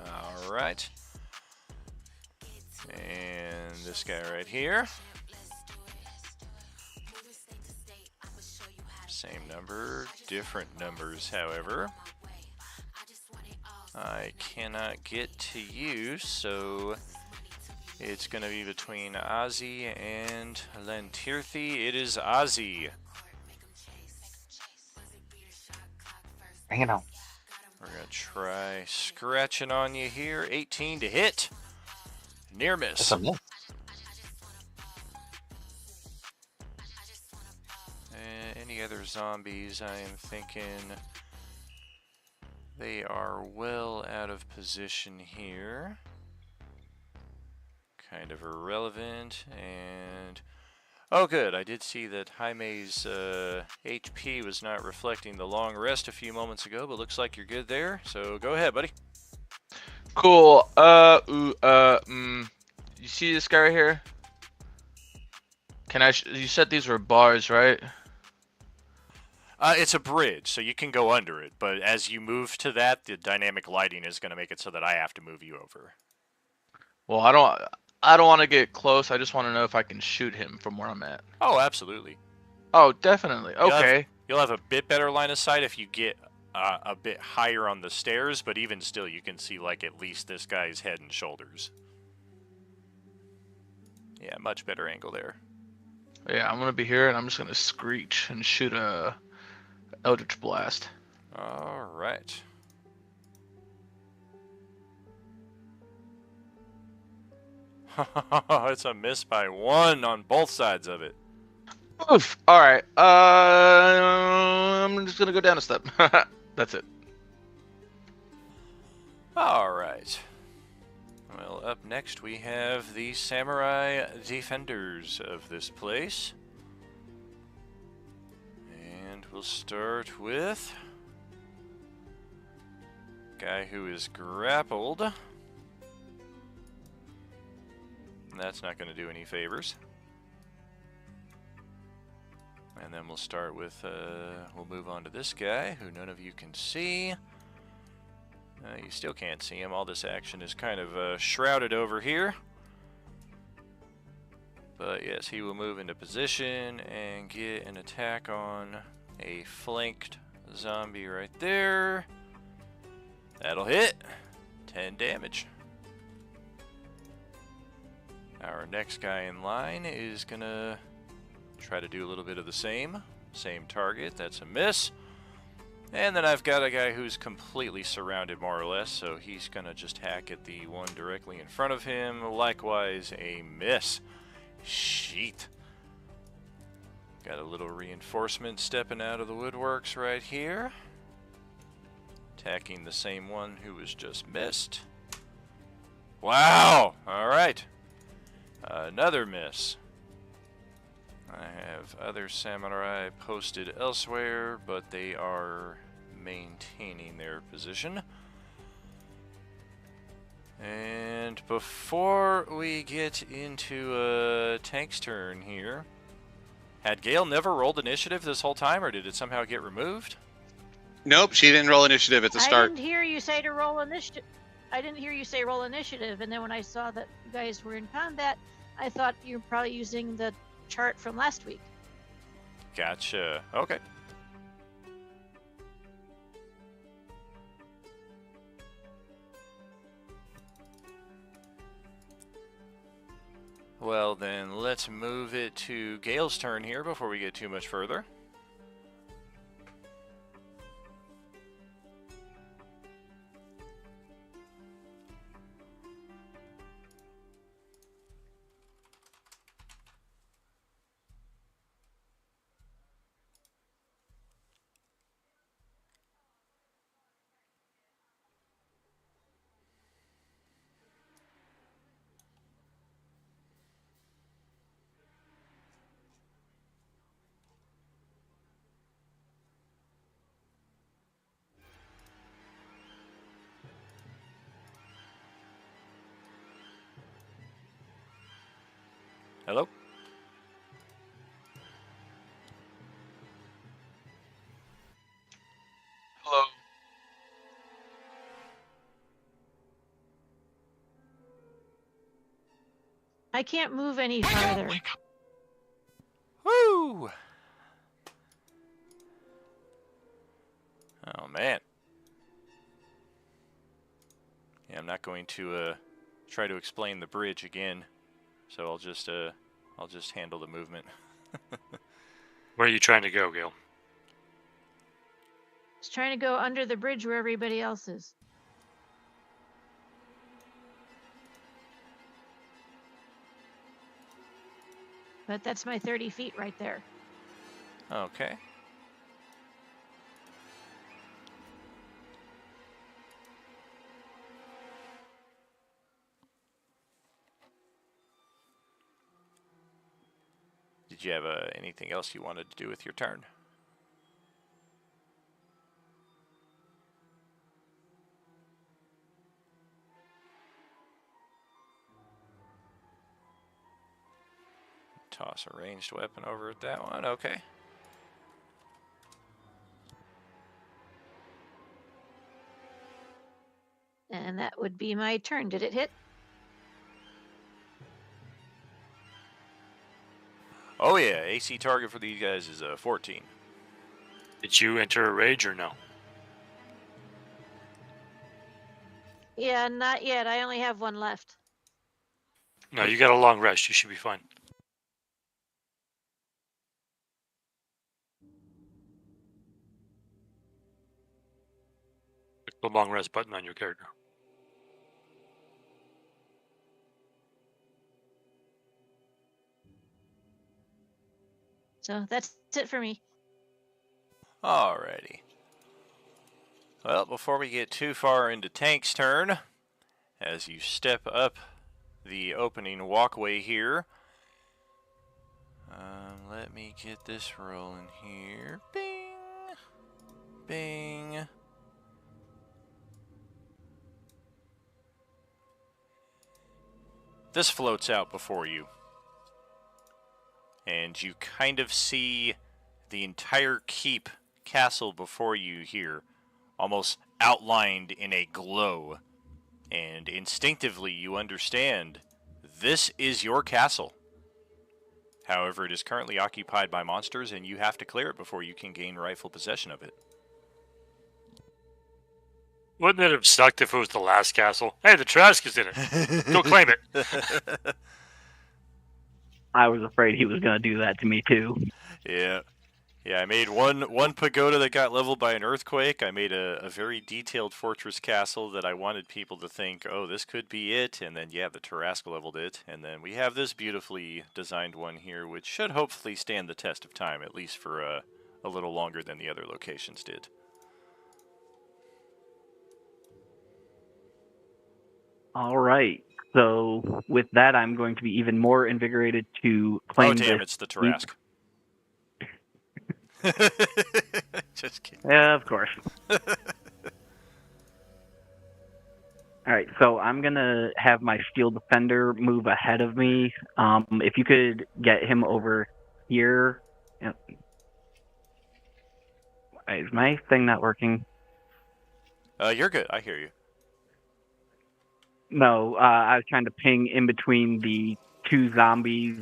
All right. And this guy right here. Same number, different numbers, however. I cannot get to you, so it's going to be between Ozzy and Lentirthi. It is Ozzy. You know. We're going to try scratching on you here. 18 to hit. Near miss. That's a miss. Any other zombies, I am thinking they are well out of position here. Kind of irrelevant. And oh good, I did see that Jaime's HP was not reflecting the long rest a few moments ago, but looks like you're good there, so go ahead, buddy. Cool. You see this guy right here? Can I? You said these were bars, right? It's a bridge, so you can go under it, but as you move to that, the dynamic lighting is going to make it so that I have to move you over. Well, I don't want to get close. I just want to know if I can shoot him from where I'm at. Oh, absolutely. Oh, definitely. Okay. You'll have a bit better line of sight if you get a bit higher on the stairs, but even still, you can see like at least this guy's head and shoulders. Yeah, much better angle there. Yeah, I'm gonna be here, and I'm just gonna screech and shoot a Eldritch Blast. All right. It's a miss by 1 on both sides of it. Oof. All right. I'm just gonna go down a step. That's it. All right. Well, up next we have the Samurai Defenders of this place. And we'll start with guy who is grappled. And that's not going to do any favors. And then we'll start with, we'll move on to this guy who none of you can see. You still can't see him. All this action is kind of shrouded over here. But yes, he will move into position and get an attack on a flanked zombie right there. That'll hit. 10 damage. Our next guy in line is gonna try to do a little bit of the same target. That's a miss. And then I've got a guy who's completely surrounded more or less, so he's gonna just hack at the one directly in front of him. Likewise a miss. Sheet. Got a little reinforcement stepping out of the woodworks right here. Attacking the same one who was just missed. Wow! Alright. Another miss. I have other samurai posted elsewhere, but they are maintaining their position. And before we get into Tank's turn here, had Gale never rolled initiative this whole time, or did it somehow get removed? Nope, she didn't roll initiative at the start. I didn't hear you say to roll initiative. I didn't hear you say roll initiative, and then when I saw that you guys were in combat, I thought you were probably using the chart from last week. Gotcha. Okay. Well then, let's move it to Gale's turn here before we get too much further. Hello? Hello. I can't move any farther. Woo! Oh man. Yeah, I'm not going to try to explain the bridge again, so I'll just handle the movement. Where are you trying to go, Gil? It's trying to go under the bridge where everybody else is. But that's my 30 feet right there. Okay. Did you have anything else you wanted to do with your turn? Toss a ranged weapon over at that one. Okay. And that would be my turn. Did it hit? Oh yeah, AC target for these guys is 14. Did you enter a rage or no? Yeah, not yet. I only have one left. No, you got a long rest. You should be fine. Click the long rest button on your character. So that's it for me. Alrighty. Well, before we get too far into Tank's turn, as you step up the opening walkway here, let me get this rolling here. Bing! Bing! This floats out before you, and you kind of see the entire keep castle before you here, almost outlined in a glow, and instinctively you understand this is your castle. However, it is currently occupied by monsters, and you have to clear it before you can gain rightful possession of it. Wouldn't it have sucked if it was the last castle? Hey, the Trask is in it. Go claim it. I was afraid he was going to do that to me too. Yeah. Yeah, I made one pagoda that got leveled by an earthquake. I made a very detailed fortress castle that I wanted people to think, oh, this could be it. And then, yeah, the Tarrasque leveled it. And then we have this beautifully designed one here, which should hopefully stand the test of time, at least for a little longer than the other locations did. All right. So with that, I'm going to be even more invigorated to claim Oh, damn, this it's the Tarrasque. Just kidding. Yeah, of course. All right, so I'm going to have my Steel Defender move ahead of me. If you could get him over here. Yep. Is my thing not working? You're good. I hear you. No, I was trying to ping in between the two zombies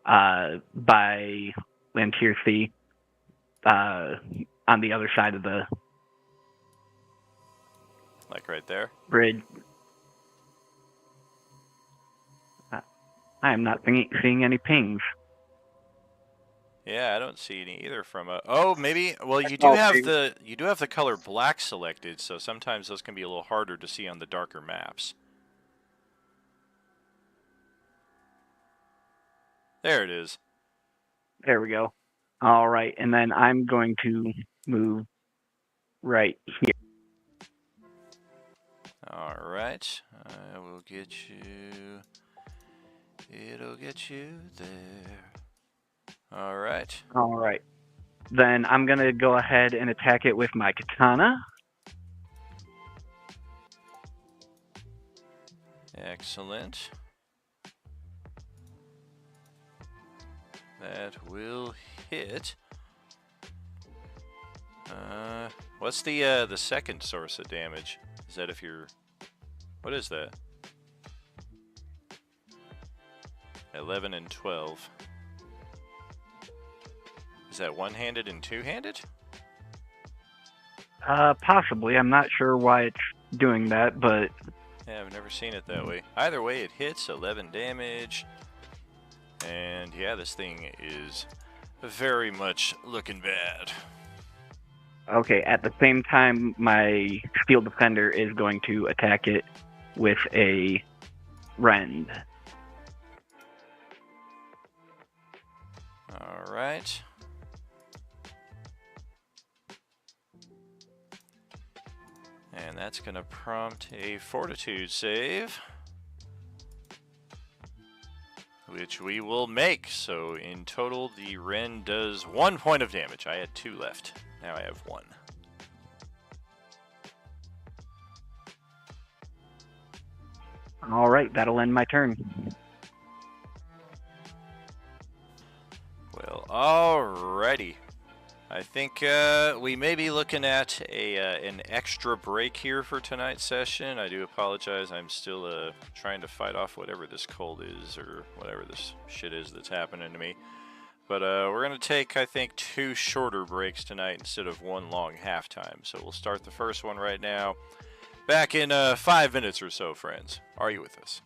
by Lantier C on the other side of the Like right there? bridge. I am not seeing any pings. Yeah, I don't see any either from oh, maybe. Well, you do have the color black selected, so sometimes those can be a little harder to see on the darker maps. There it is. There we go. All right, and then I'm going to move right here. All right, I will get you. It'll get you there. All right. All right. Then I'm going to go ahead and attack it with my katana. Excellent. That will hit. What's the second source of damage? Is that if you're... What is that? 11 and 12. Is that one-handed and two-handed? Possibly. I'm not sure why it's doing that, but... Yeah, I've never seen it that way. Either way, it hits 11 damage. And yeah, this thing is very much looking bad. Okay, at the same time, my Steel Defender is going to attack it with a Rend. Alright. And that's going to prompt a Fortitude save, which we will make. So in total, the Rend does 1 point of damage. I had 2 left. Now I have 1. Alright, that'll end my turn. Well, alrighty. I think we may be looking at an extra break here for tonight's session. I do apologize. I'm still trying to fight off whatever this cold is or whatever this shit is that's happening to me. But we're going to take, I think, 2 shorter breaks tonight instead of 1 long halftime. So we'll start the first one right now. Back in 5 minutes or so, friends. Are you with us?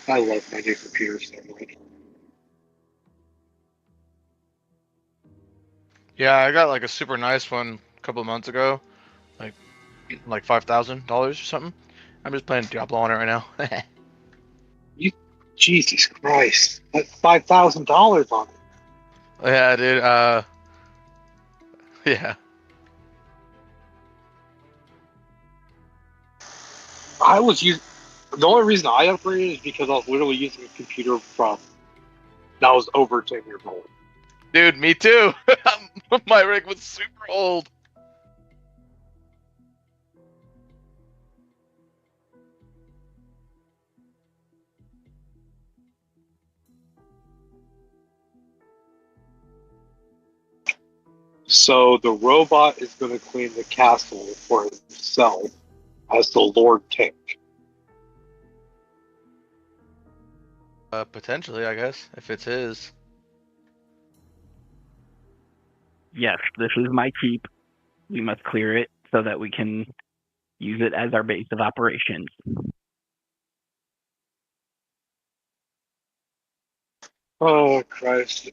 I love my new computer so much. Yeah, I got like a super nice one a couple of months ago, like $5,000 or something. I'm just playing Diablo on it right now. Jesus Christ, that's $5,000 on it. Yeah, dude. Yeah. I was using the only reason I upgraded is because I was literally using a computer from that was over 10 years old. Dude, me too. My rig was super old. So the robot is going to clean the castle for himself as the Lord Tank. Potentially, I guess, if it's his. Yes, this is my keep. We must clear it so that we can use it as our base of operations. Oh, Christ.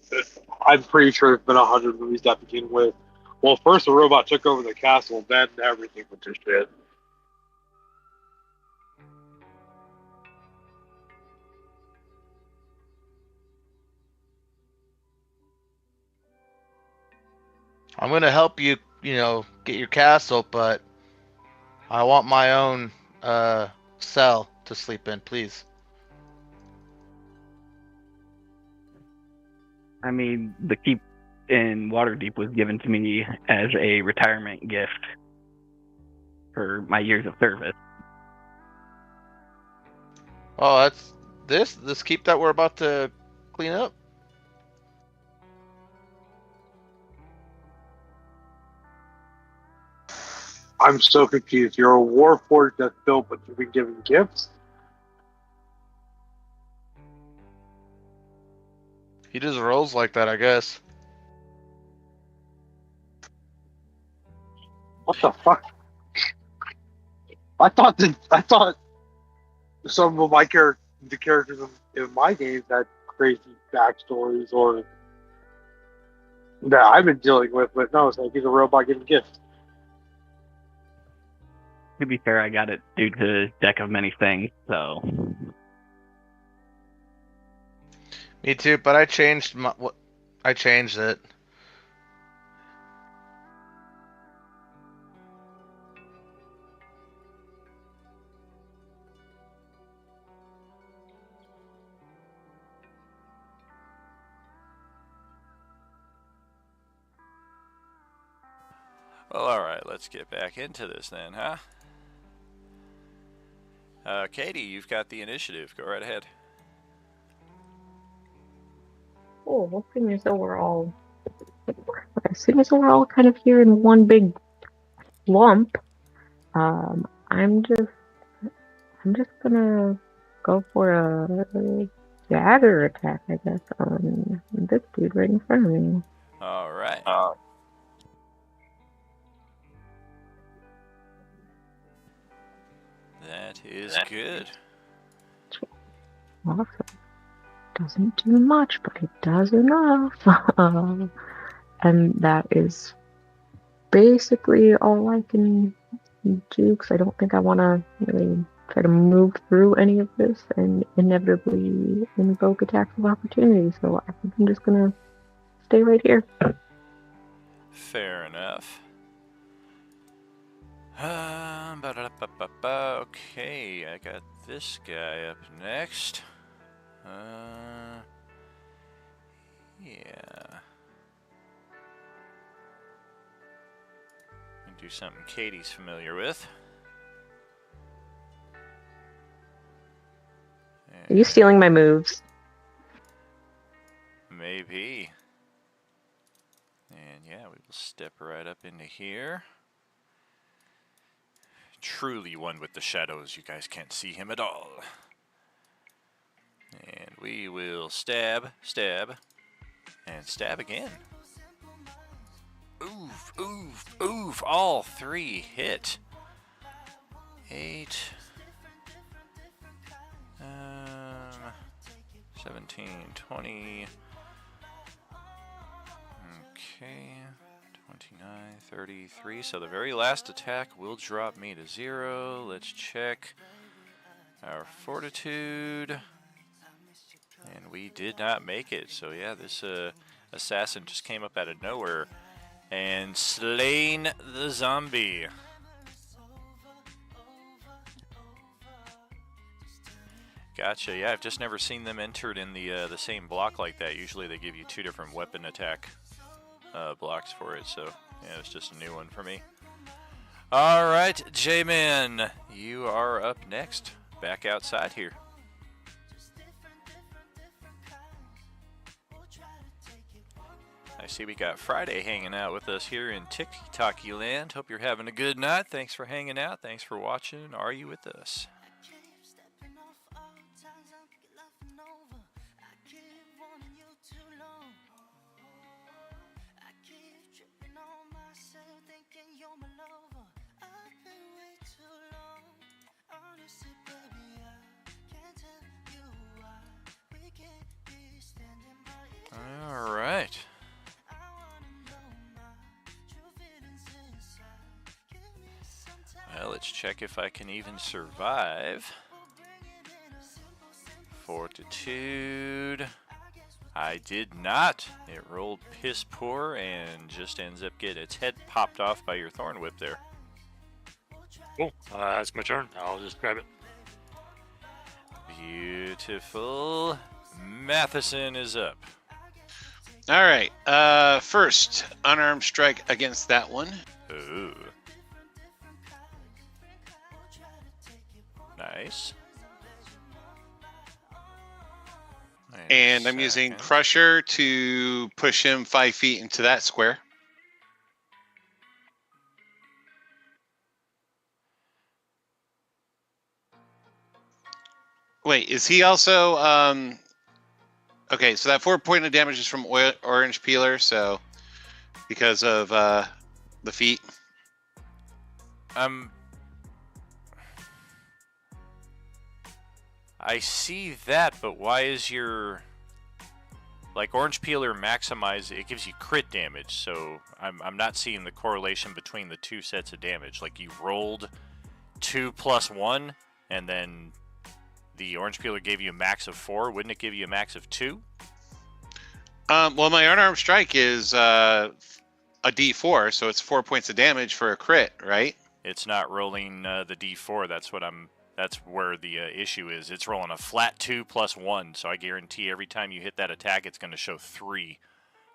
I'm pretty sure it's been 100 movies that begin with, well, first the robot took over the castle, then everything went to shit. I'm gonna help you, get your castle, but I want my own cell to sleep in, please. I mean, the keep in Waterdeep was given to me as a retirement gift for my years of service. Oh, that's this keep that we're about to clean up. I'm so confused. You're a warforged that's built, but you've been given gifts? He just rolls like that, I guess. What the fuck? I thought some of the characters in my games had crazy backstories or that I've been dealing with, but no, it's like he's a robot getting gifts. To be fair, I got it due to Deck of Many Things, so. Me too, but I changed I changed it. Well, alright, let's get back into this then, huh? Katie, you've got the initiative. Go right ahead. Oh, well, seeing as though we're all kind of here in one big lump, I'm just gonna go for a dagger attack, I guess, on this dude right in front of me. Alright. That is good. Awesome. Doesn't do much, but it does enough. And that is basically all I can do, because I don't think I want to really try to move through any of this and inevitably invoke attacks of opportunity. So I think I'm just gonna stay right here. Fair enough. Okay, I got this guy up next. Yeah. Do something Katie's familiar with. Are you stealing my moves? Maybe. And yeah, we will step right up into here. Truly one with the shadows. You guys can't see him at all. And we will stab, stab, and stab again. Oof, oof, oof. All three hit. 8. 17, 20. Okay. 29, 33. So the very last attack will drop me to 0. Let's check our fortitude. And we did not make it. So yeah, this assassin just came up out of nowhere and slain the zombie. Gotcha. Yeah, I've just never seen them entered in the same block like that. Usually they give you 2 different weapon attack blocks for it. So yeah, it's just a new one for me. All right, J-Man, you are up next. Back outside here. I see we got Friday hanging out with us here in Tiki-Taki Land. Hope you're having a good night. Thanks for hanging out. Thanks for watching. Are you with us? All right. Well, let's check if I can even survive. Fortitude. I did not. It rolled piss poor and just ends up getting its head popped off by your thorn whip there. Cool. That's my turn. I'll just grab it. Beautiful. Matheson is up. All right. First, unarmed strike against that one. Ooh. Nice. And I'm using Crusher to push him 5 feet into that square. Wait, is he also okay, so that 4 point of damage is from Orange Peeler, so because of the feet. I see that, but why is your like Orange Peeler maximize? It gives you crit damage, so I'm not seeing the correlation between the two sets of damage. Like you rolled 2 + 1, and then the Orange Peeler gave you a max of 4. Wouldn't it give you a max of 2? Well, my unarmed strike is a D4, so it's 4 points of damage for a crit, right? It's not rolling the D4. That's where the issue is. It's rolling a flat 2 + 1, so I guarantee every time you hit that attack, it's going to show 3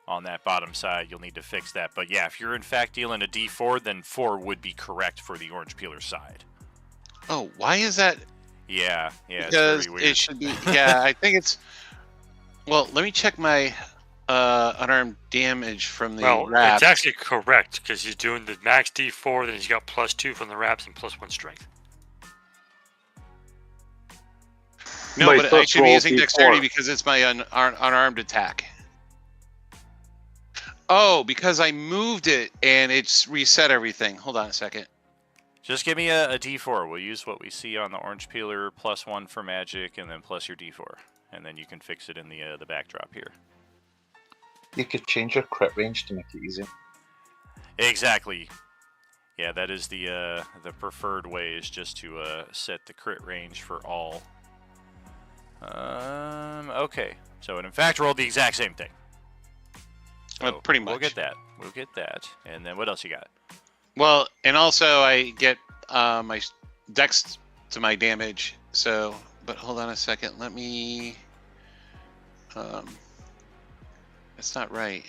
on that bottom side. You'll need to fix that. But yeah, if you're in fact dealing a D4, then 4 would be correct for the Orange Peeler side. Oh, why is that? Yeah, Because it's very weird. it should be. Yeah, I think it's. Well, let me check my unarmed damage from the wraps. It's actually correct because he's doing the max D4, then he's got +2 from the wraps and +1 strength. No, But but it's I supposed should to be roll using D4. dexterity because it's my unarmed attack. Oh, because I moved it and it's reset everything. Hold on a second. Just give me a D4. We'll use what we see on the Orange Peeler, +1 for magic, and then plus your D4. And then you can fix it in the backdrop here. You could change your crit range to make it easy. Exactly. Yeah, that is the preferred way, is just to set the crit range for all. Okay. So it in fact rolled the exact same thing. So Pretty much. We'll get that. We'll get that. And then what else you got? Well, and also I get my dex to my damage. So, but hold on a second. Let me. That's not right.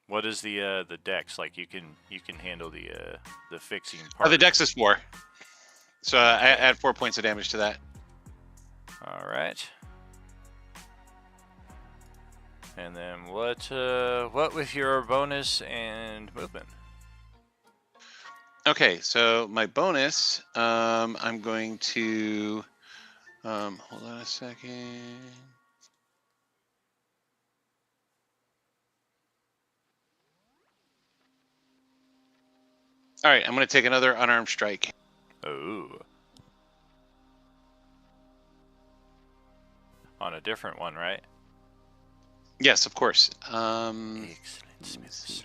What is the dex like? You can handle the fixing part. Oh, the dex is 4. So I add 4 points of damage to that. All right. And then what with your bonus and movement? Okay, so my bonus, I'm going to, hold on a second. All right, I'm going to take another unarmed strike. Oh. On a different one, right? Yes, of course. Excellent, Smiths.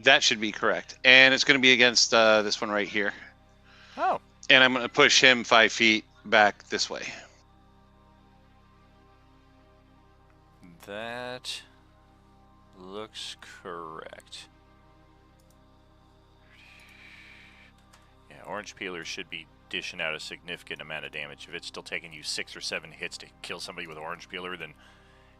That should be correct. And it's going to be against this one right here. Oh. And I'm going to push him 5 feet back this way. That looks correct. Yeah, Orange Peeler should be dishing out a significant amount of damage. If it's still taking you 6 or 7 hits to kill somebody with Orange Peeler, then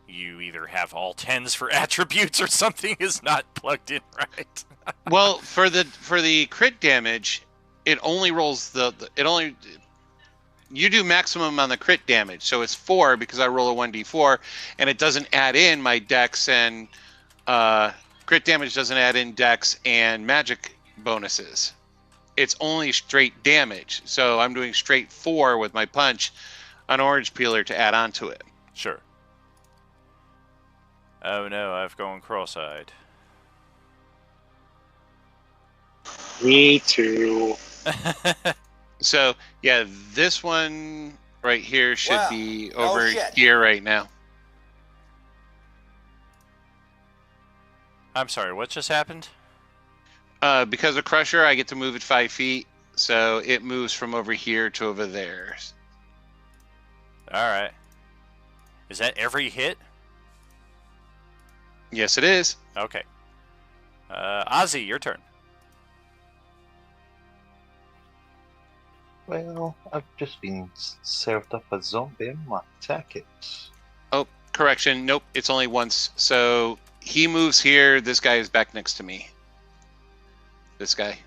you either have all 10s for attributes or something is not plugged in right. Well, for the crit damage, it only rolls you do maximum on the crit damage, so it's 4 because I roll a 1d4, and it doesn't add in my dex and crit damage doesn't add in dex and magic bonuses. It's only straight damage, so I'm doing straight 4 with my punch on Orange Peeler to add on to it. Sure. Oh no, I've gone cross-eyed. Me too. So, yeah, this one right here should Wow. be Oh, over shit. here right now. I'm sorry, what just happened? Because of Crusher, I get to move it 5 feet, so it moves from over here to over there. Alright. Is that every hit? Yes, it is. Okay. Ozzy, your turn. Well, I've just been served up a zombie. I'm gonna attack it. Oh, Correction. Nope. It's only once. So he moves here. This guy is back next to me. This guy.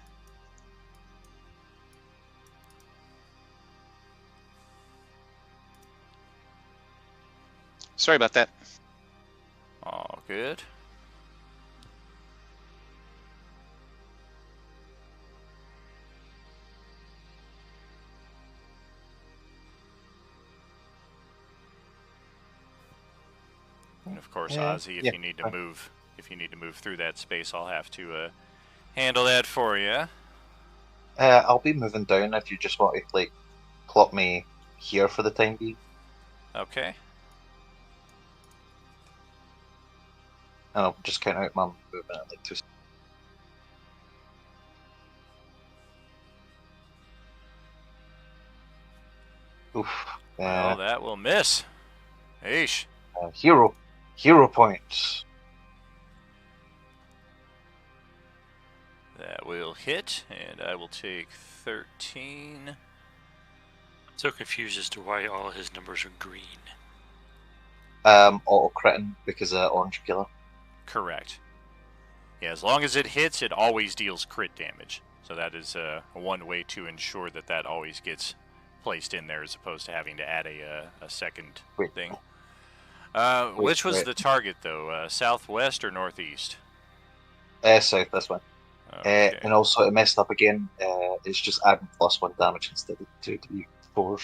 Sorry about that. All good. And of course, Ozzy, if you need to move, through that space, I'll have to handle that for you. I'll be moving down if you just want to like plot me here for the time being. Okay. And I'll just count out my movement at like 2. Oof. Well, that will miss. Eesh. Hero points. That will hit, and I will take 13. So confused as to why all his numbers are green. Auto critting because orange killer. Correct. Yeah, as long as it hits, it always deals crit damage. So that is one way to ensure that that always gets placed in there, as opposed to having to add a second thing. Which was the target, though? Southwest or northeast? South, this one. Okay. And also, it messed up again. It's just adding +1 damage instead of 2 to be 4.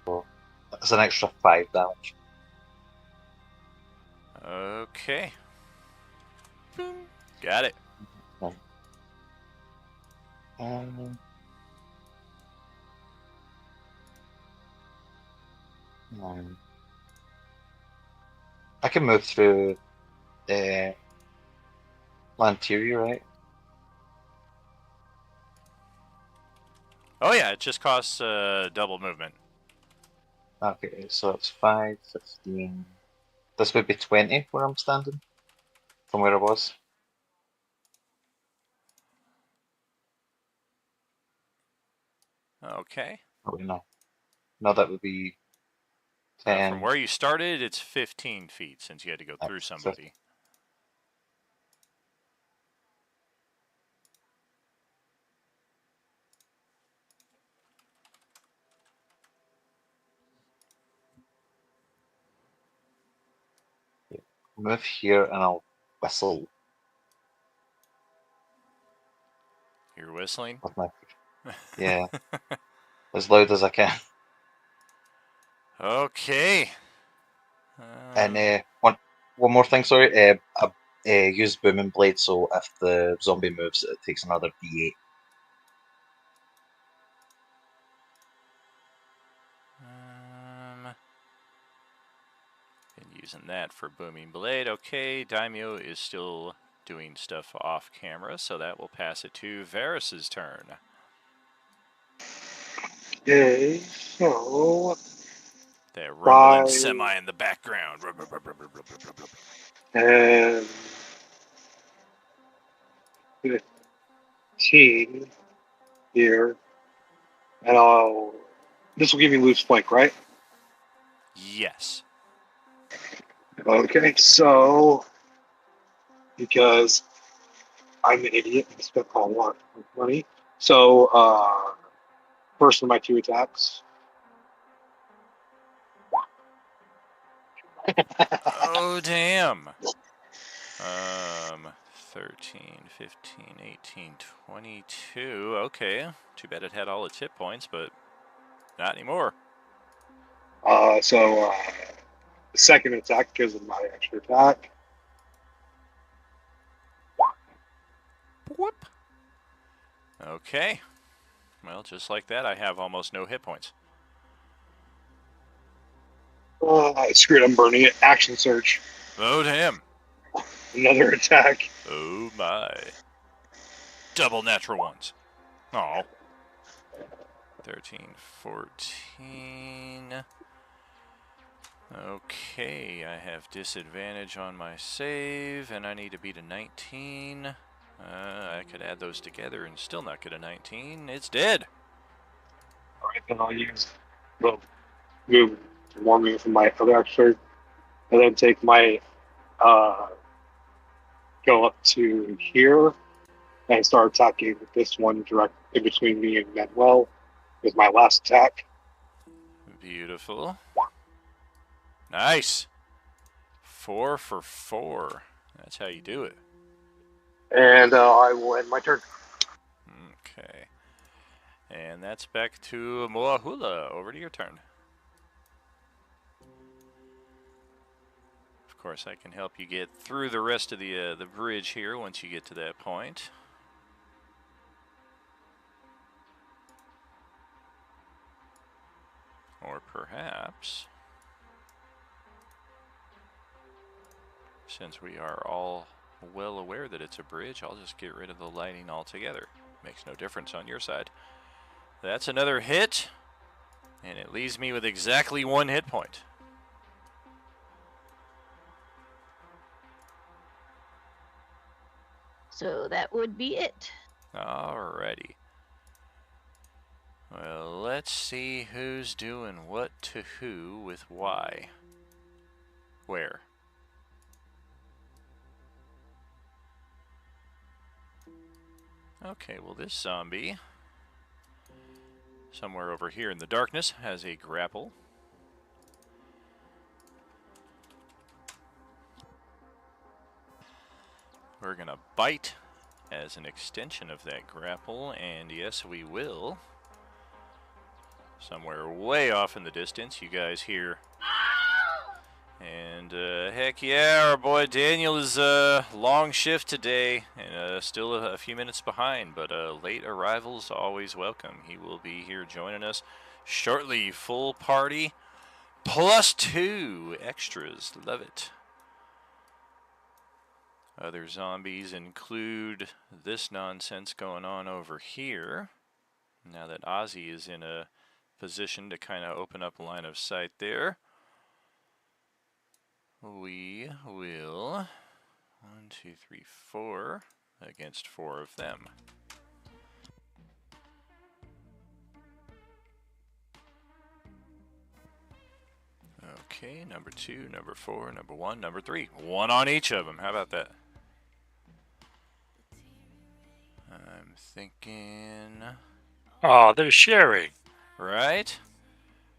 So that's an extra 5 damage. Okay. Boom. Got it. I can move through Lanteria, right? Oh yeah, it just costs double movement. Okay, so it's 5, 15. This would be 20 where I'm standing from where I was. Okay. Oh, no. No, that would be 10. From where you started, it's 15 feet since you had to go through somebody. Move here and I'll whistle. You're whistling? With my, yeah. As loud as I can. Okay. And one more thing, sorry. I use Booming Blade, so if the zombie moves, it takes another D8. Been using that for Booming Blade. Okay, Daimyo is still doing stuff off camera, so that will pass it to Varys's turn. Okay, so That rumbling semi in the background. And 15 here, and this will give me loose flank, right? Yes. Okay, so because I'm an idiot and spent a lot of money, so first of my 2 attacks. Oh, damn. 13, 15, 18, 22. Okay. Too bad it had all its hit points, but not anymore. So second attack because of my extra attack. Whoop. Okay. Well, just like that, I have almost no hit points. Screw it, I'm burning it. Action surge. Oh, damn. Another attack. Oh, my. Double natural ones. Oh. 13, 14. Okay, I have disadvantage on my save, and I need to beat a 19. I could add those together and still not get a 19. It's dead. Alright, then I'll use the move warm me from my other extra, and then take my go up to here and start attacking this one direct in between me and Manuel with my last attack. Beautiful. Nice. 4 for 4. That's how you do it. And I will end my turn. Okay. And that's back to Moahula. Over to your turn. Of course, I can help you get through the rest of the bridge here once you get to that point. Or perhaps, since we are all well aware that it's a bridge, I'll just get rid of the lighting altogether. Makes no difference on your side. That's another hit, and it leaves me with exactly 1 hit point. So that would be it. Alrighty. Well, let's see who's doing what to who with why. Where? Okay, well this zombie, somewhere over here in the darkness, has a grapple. We're gonna bite as an extension of that grapple, and yes, we will. Somewhere way off in the distance, you guys hear. And heck yeah, our boy Daniel is long shift today, and still a few minutes behind, but late arrivals always welcome. He will be here joining us shortly. Full party, +2 extras. Love it. Other zombies include this nonsense going on over here. Now that Ozzy is in a position to kind of open up a line of sight there, we will 1, 2, 3, 4 against 4 of them. Okay, number 2, number 4, number 1, number 3. 1 on each of them. How about that? I'm thinking... Oh, they're sharing. Right?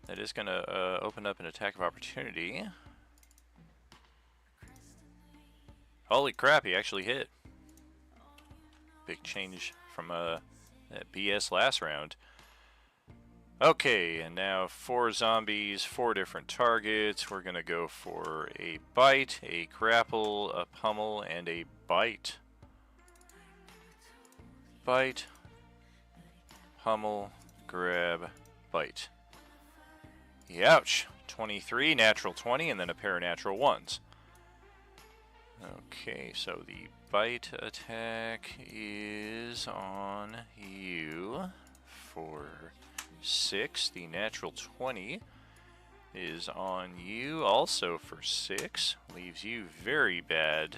That is going to open up an attack of opportunity. Holy crap, he actually hit. Big change from that BS last round. Okay, and now 4 zombies, 4 different targets. We're going to go for a bite, a grapple, a pummel, and a bite. Bite, pummel, grab, bite. Ouch. 23, natural 20, and then a pair of natural 1s. Okay, so the bite attack is on you for 6. The natural 20 is on you also for 6. Leaves you very bad.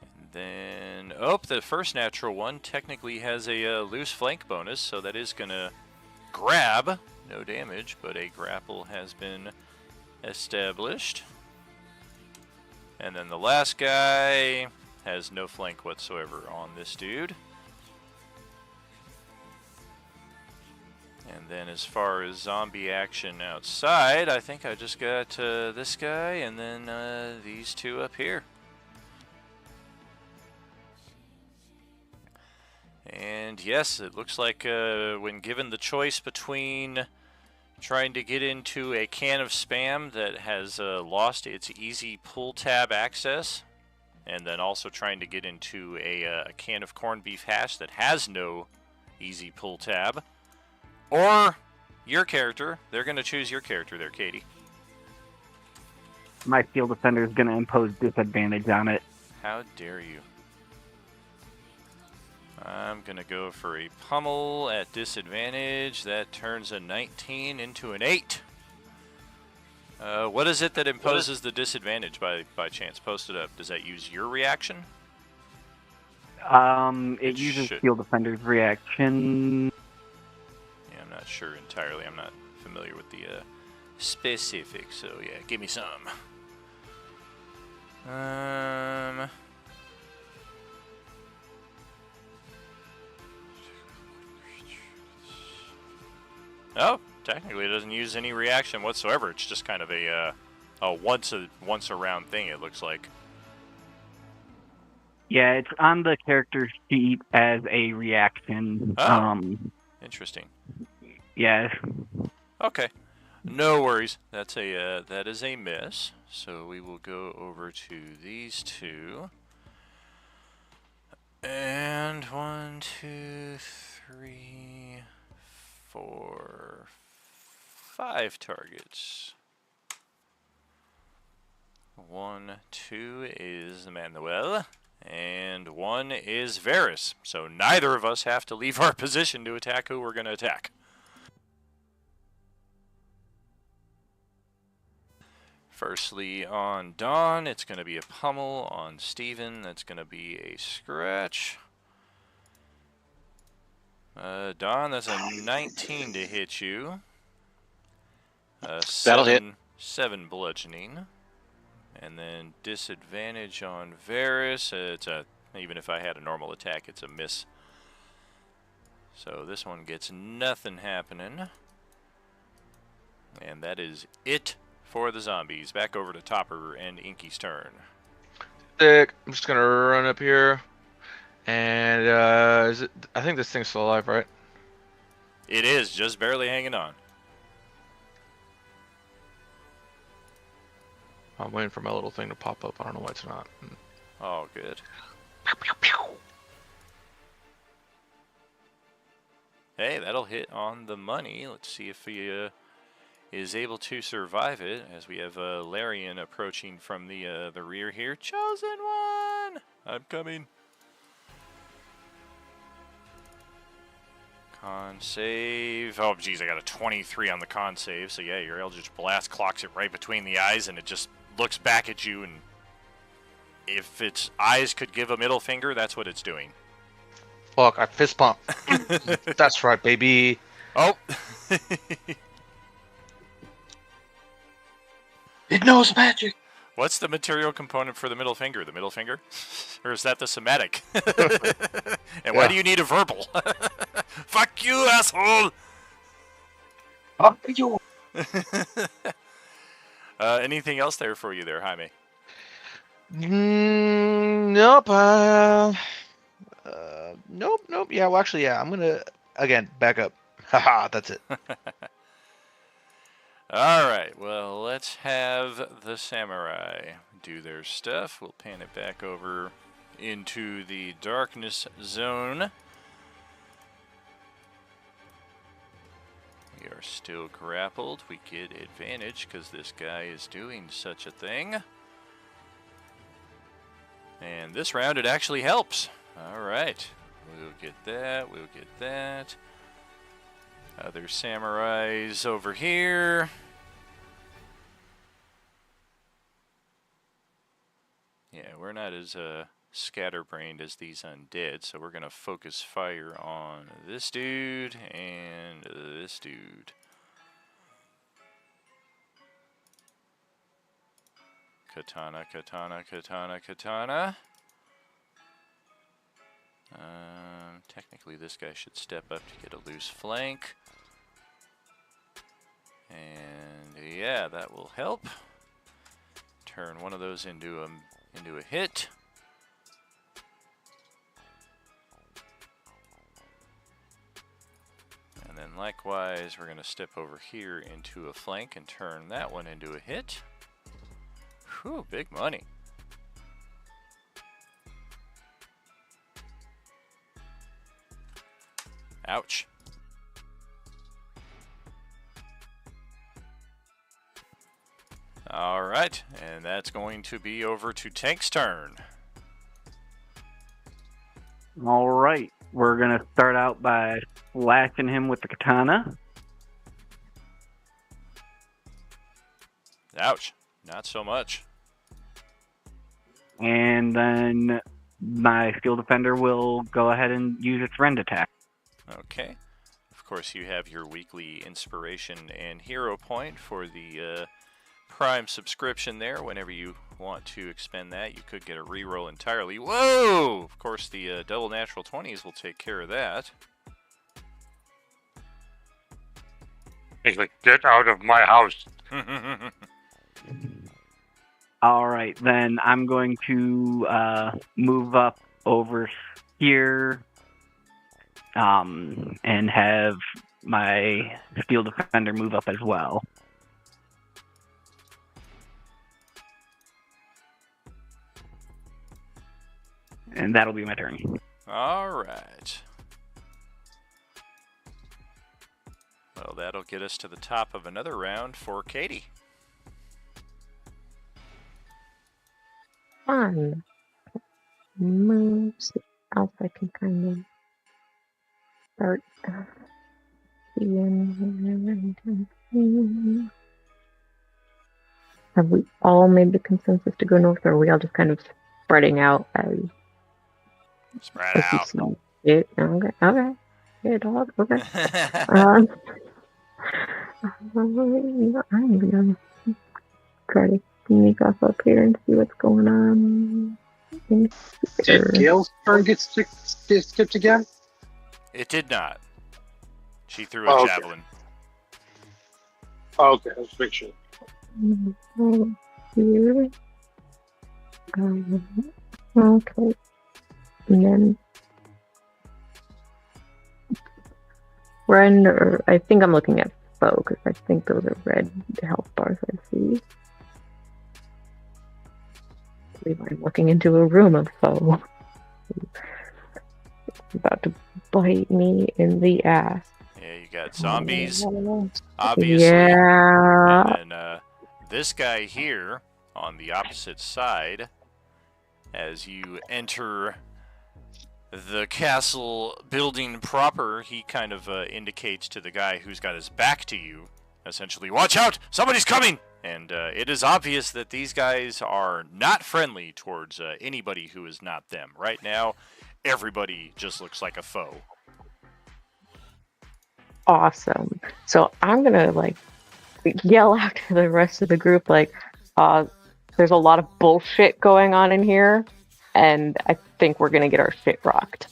And then, oh, the first natural 1 technically has a loose flank bonus, so that is going to grab. No damage, but a grapple has been established. And then the last guy has no flank whatsoever on this dude. And then as far as zombie action outside, I think I just got this guy and then these 2 up here. And yes, it looks like when given the choice between trying to get into a can of Spam that has lost its easy pull tab access, and then also trying to get into a can of corned beef hash that has no easy pull tab, or your character, they're going to choose your character there, Katie. My field defender is going to impose disadvantage on it. How dare you? I'm going to go for a pummel at disadvantage. That turns a 19 into an 8. What is it that imposes the disadvantage by chance? Post it up. Does that use your reaction? It uses field defender's reaction. Yeah, I'm not sure entirely. I'm not familiar with the specific. So yeah, give me some. Oh, technically it doesn't use any reaction whatsoever. It's just kind of a once around thing, it looks like. Yeah, it's on the character sheet as a reaction. Oh. Interesting. Yeah. Okay. No worries. That is a miss. So we will go over to these two. And 1, 2, 3, 4, 5 targets. 1, 2 is Manuel, and 1 is Varys. So neither of us have to leave our position to attack who we're going to attack. Firstly, on Dawn, it's going to be a pummel. On Steven, that's going to be a scratch. Dawn, that's a 19 to hit you. That'll hit. 7 bludgeoning. And then disadvantage on Varys. Even if I had a normal attack, it's a miss. So this one gets nothing happening. And that is it for the zombies. Back over to Topper and Inky's turn. Sick. I'm just gonna run up here, and I think this thing's still alive, right? It is, just barely hanging on. I'm waiting for my little thing to pop up. I don't know why it's not. Oh, good. Hey, that'll hit on the money. Let's see if he is able to survive it, as we have Larian approaching from the rear here. Chosen one! I'm coming. Con save. Oh, geez, I got a 23 on the con save. So, yeah, your Eldritch Blast clocks it right between the eyes, and it just looks back at you, and if its eyes could give a middle finger, that's what it's doing. Fuck, I fist pump. That's right, baby. Oh. It knows magic. What's the material component for the middle finger? The middle finger? Or is that the somatic? And why do you need a verbal? Fuck you, asshole! Fuck you. Anything else there for you there, Jaime? Nope. Nope. Yeah, well, actually, yeah. I'm gonna, again, back up. Haha, that's it. Alright, well, let's have the samurai do their stuff. We'll pan it back over into the darkness zone. We are still grappled. We get advantage because this guy is doing such a thing. And this round it actually helps. Alright, we'll get that, we'll get that. Other samurais over here. Yeah, we're not as scatterbrained as these undead, so we're going to focus fire on this dude and this dude. Katana, katana, katana, katana. Technically this guy should step up to get a loose flank. And yeah, that will help. Turn one of those into a hit. And then likewise, we're going to step over here into a flank and turn that one into a hit. Whew, big money. Ouch. Alright, and that's going to be over to Tank's turn. All right, we're gonna start out by slashing him with the katana. Ouch, not so much. And then my Steel Defender will go ahead and use its rend attack. Okay. Of course, you have your weekly inspiration and hero point for the Prime subscription there. Whenever you want to expend that, you could get a reroll entirely. Whoa! Of course, the double natural 20s will take care of that. He's like, get out of my house. All right, then I'm going to move up over here and have my Steel Defender move up as well. And that'll be my turn. All right. Well, that'll get us to the top of another round for Katie. Fun. Moves else I can kind of start seeing. Have we all made the consensus to go north, or are we all just kind of spreading out as Spread out. It? Okay. Okay. Yeah, dog. Okay. I'm gonna try to sneak off up here and see what's going on. Did Gail's turn get skipped again? It did not. She threw a javelin. Oh, okay, let's make sure. Here. Okay. And then friend, or I think I'm looking at foe because I think those are red health bars I see. I believe I'm looking into a room of foe. It's about to bite me in the ass. Yeah, you got zombies, obviously. Yeah. And then this guy here on the opposite side, as you enter the castle building proper, he kind of indicates to the guy who's got his back to you, essentially, watch out, somebody's coming! And it is obvious that these guys are not friendly towards anybody who is not them. Right now, everybody just looks like a foe. Awesome. So I'm gonna like yell out to the rest of the group like, there's a lot of bullshit going on in here, and I think we're gonna get our shit rocked.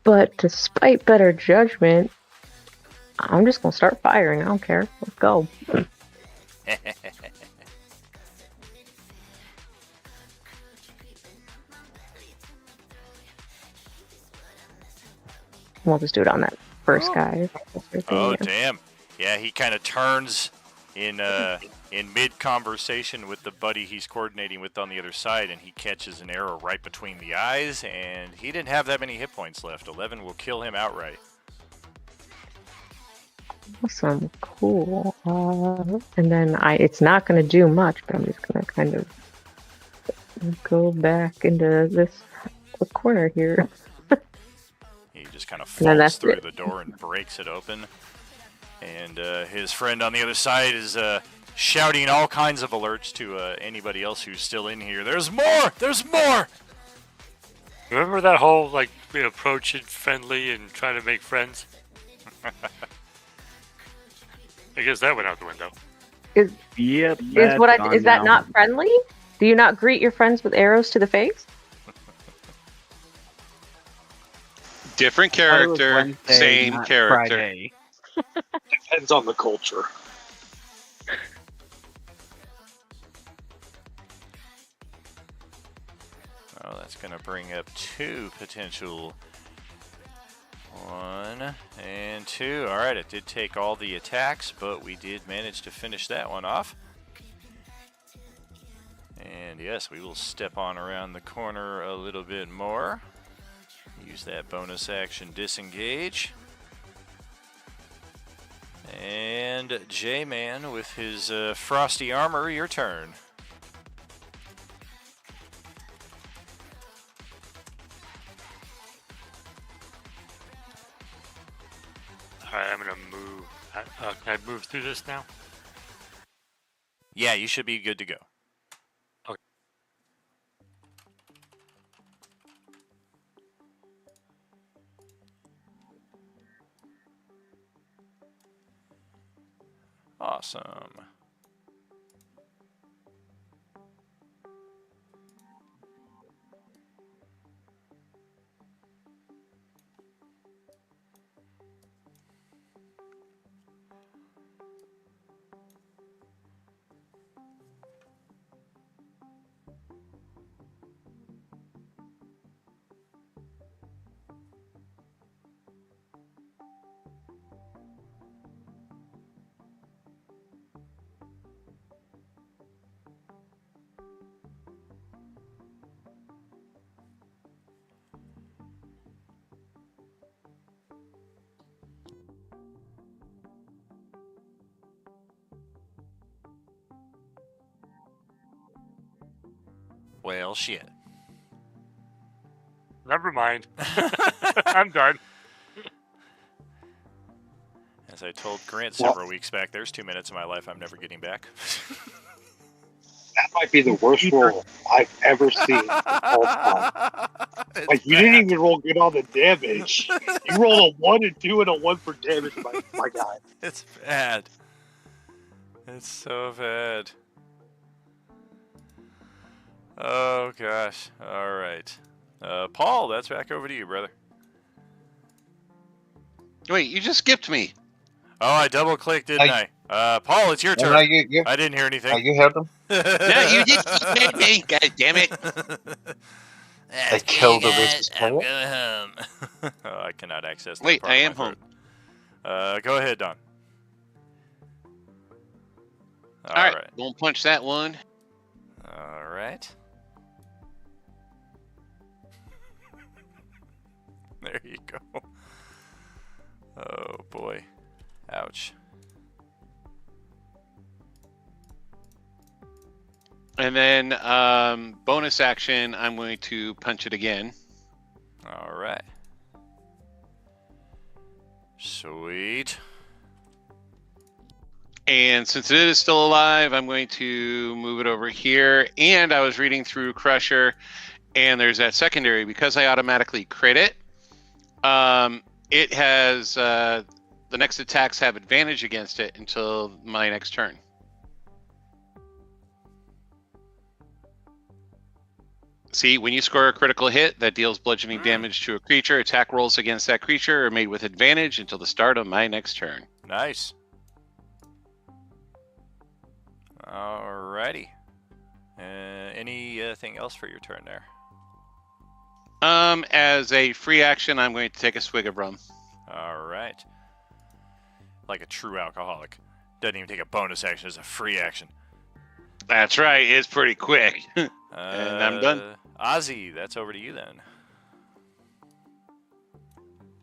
But despite better judgment, I'm just gonna start firing. I don't care. Let's go. We'll just do it on that first guy. Oh, damn. Yeah, he kind of turns in mid-conversation with the buddy he's coordinating with on the other side, and he catches an arrow right between the eyes, and he didn't have that many hit points left. 11 will kill him outright. Awesome. Cool. And then it's not going to do much, but I'm just going to kind of go back into this corner here. He just kind of falls through the door and breaks it open. And his friend on the other side is shouting all kinds of alerts to anybody else who's still in here. There's more! There's more! Remember that whole, like, approach it friendly and try to make friends? I guess that went out the window. Is Yep. that not friendly? Do you not greet your friends with arrows to the face? Different character, Wednesday, same not character. Friday. Depends on the culture. Oh, that's going to bring up two potential. 1 and 2. All right, it did take all the attacks, but we did manage to finish that one off. And yes, we will step on around the corner a little bit more. Use that bonus action disengage. And J-Man with his frosty armor, your turn. Alright, I'm gonna move. Can I move through this now? Yeah, you should be good to go. Okay. Awesome. Well, shit. Never mind. I'm done. As I told Grant several weeks back, there's 2 minutes of my life I'm never getting back. That might be the worst roll I've ever seen in all time. Like, you didn't even roll good on the damage. You rolled a 1 and 2 and a 1 for damage, my guy. It's bad. It's so bad. Oh, gosh. All right. Paul, that's back over to you, brother. Wait, you just skipped me. Oh, I double-clicked, didn't I? Paul, it's your turn. No, I didn't hear anything. you heard them? No, you just made me. God damn it. I killed the racist I'm player. going home. Oh, I cannot access that Wait, part I of am my home. throat. Go ahead, Don. All right, don't punch that one. All right. There you go. Oh, boy. Ouch. And then bonus action, I'm going to punch it again. All right. Sweet. And since it is still alive, I'm going to move it over here. And I was reading through Crusher, and there's that secondary. Because I automatically crit it, it has the next attacks have advantage against it until my next turn. See, when you score a critical hit that deals bludgeoning damage to a creature, attack rolls against that creature are made with advantage until the start of my next turn. Nice. Alrighty. Anything else for your turn there? As a free action, I'm going to take a swig of rum. All right. Like a true alcoholic. Doesn't even take a bonus action as a free action. That's right. It's pretty quick. And I'm done. Ozzy, that's over to you then.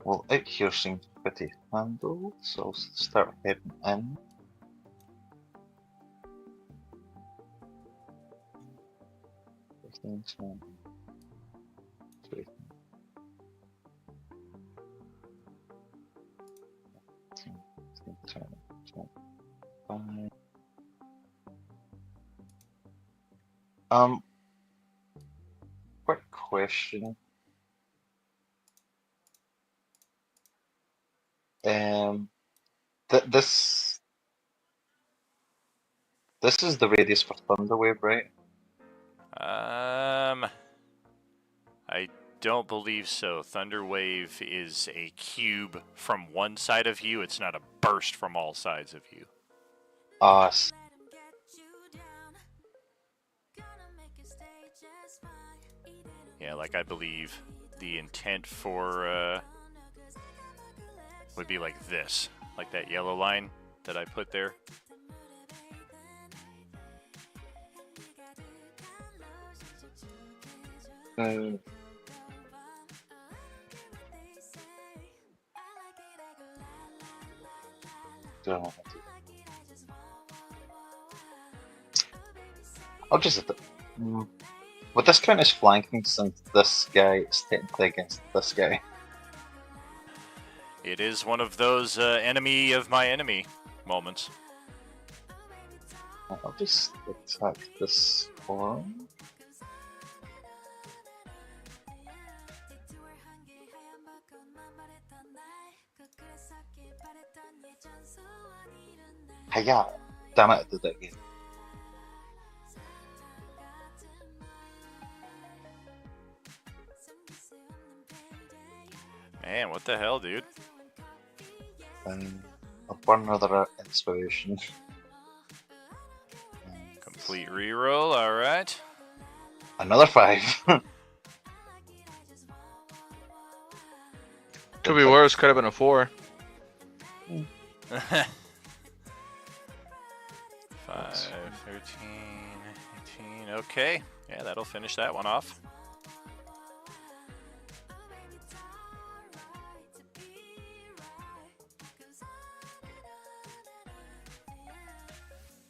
Well, out here seems pretty handled, so I'll start heading in. Quick question. This is the radius for Thunderwave, right? I don't believe so. Thunderwave is a cube from one side of you. It's not a burst from all sides of you. Yeah, like I believe the intent for would be like this, like that yellow line that I put there. I'll just would this count as flanking since this guy is technically against this guy? It is one of those enemy of my enemy moments. I'll just attack this one. Hiya! Damn it, I did that again. Man, what the hell, dude? I'll burn another inspiration. Complete reroll, alright. Another 5. Could be worse. Could have been a 4. 5, 13, 18. Okay. Yeah, that'll finish that one off.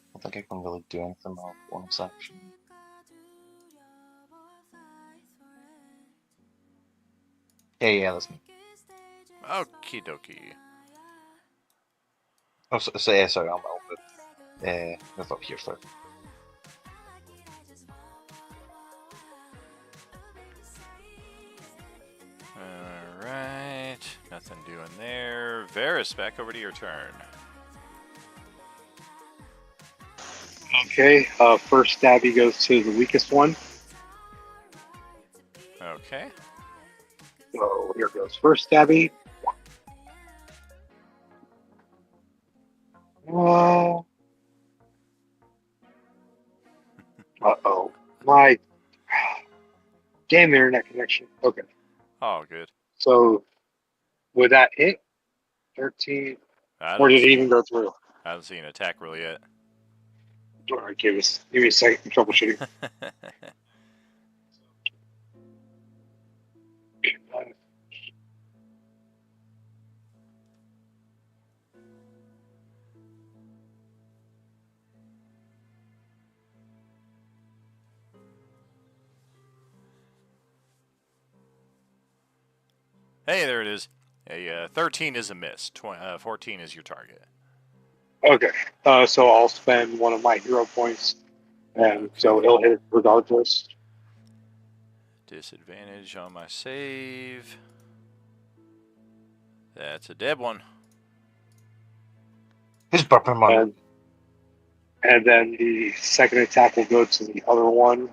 I don't think I can really do anything with bonus action. Yeah, that's me. Okie dokie. Oh, yeah, sorry, I'm that's up here, sorry. Alright. Nothing doing there. Varus, back over to your turn. Okay, first stabby goes to the weakest one. Okay. So here goes first stabby. Uh-oh. My game internet connection. Okay. Oh, good. So would that hit? 13. Or did it even go through? I haven't seen an attack roll yet. All right, give me a second. I'm troubleshooting. Hey, there it is. A 13 is a miss. 14 is your target. Okay. So I'll spend one of my hero points, and so it'll hit regardless. Disadvantage on my save. That's a dead one. Who's burping one? And then the second attack will go to the other one.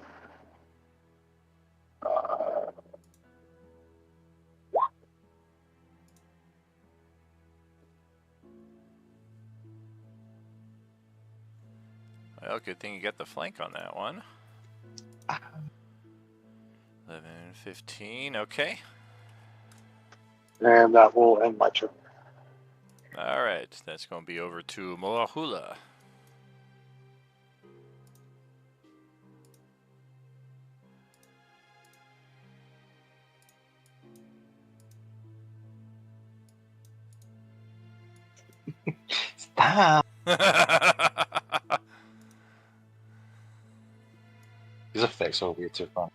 Well, good thing you got the flank on that one. 11, 15, okay. And that will end my turn. Alright, that's going to be over to Moahula. Stop! These effects are weird too fun.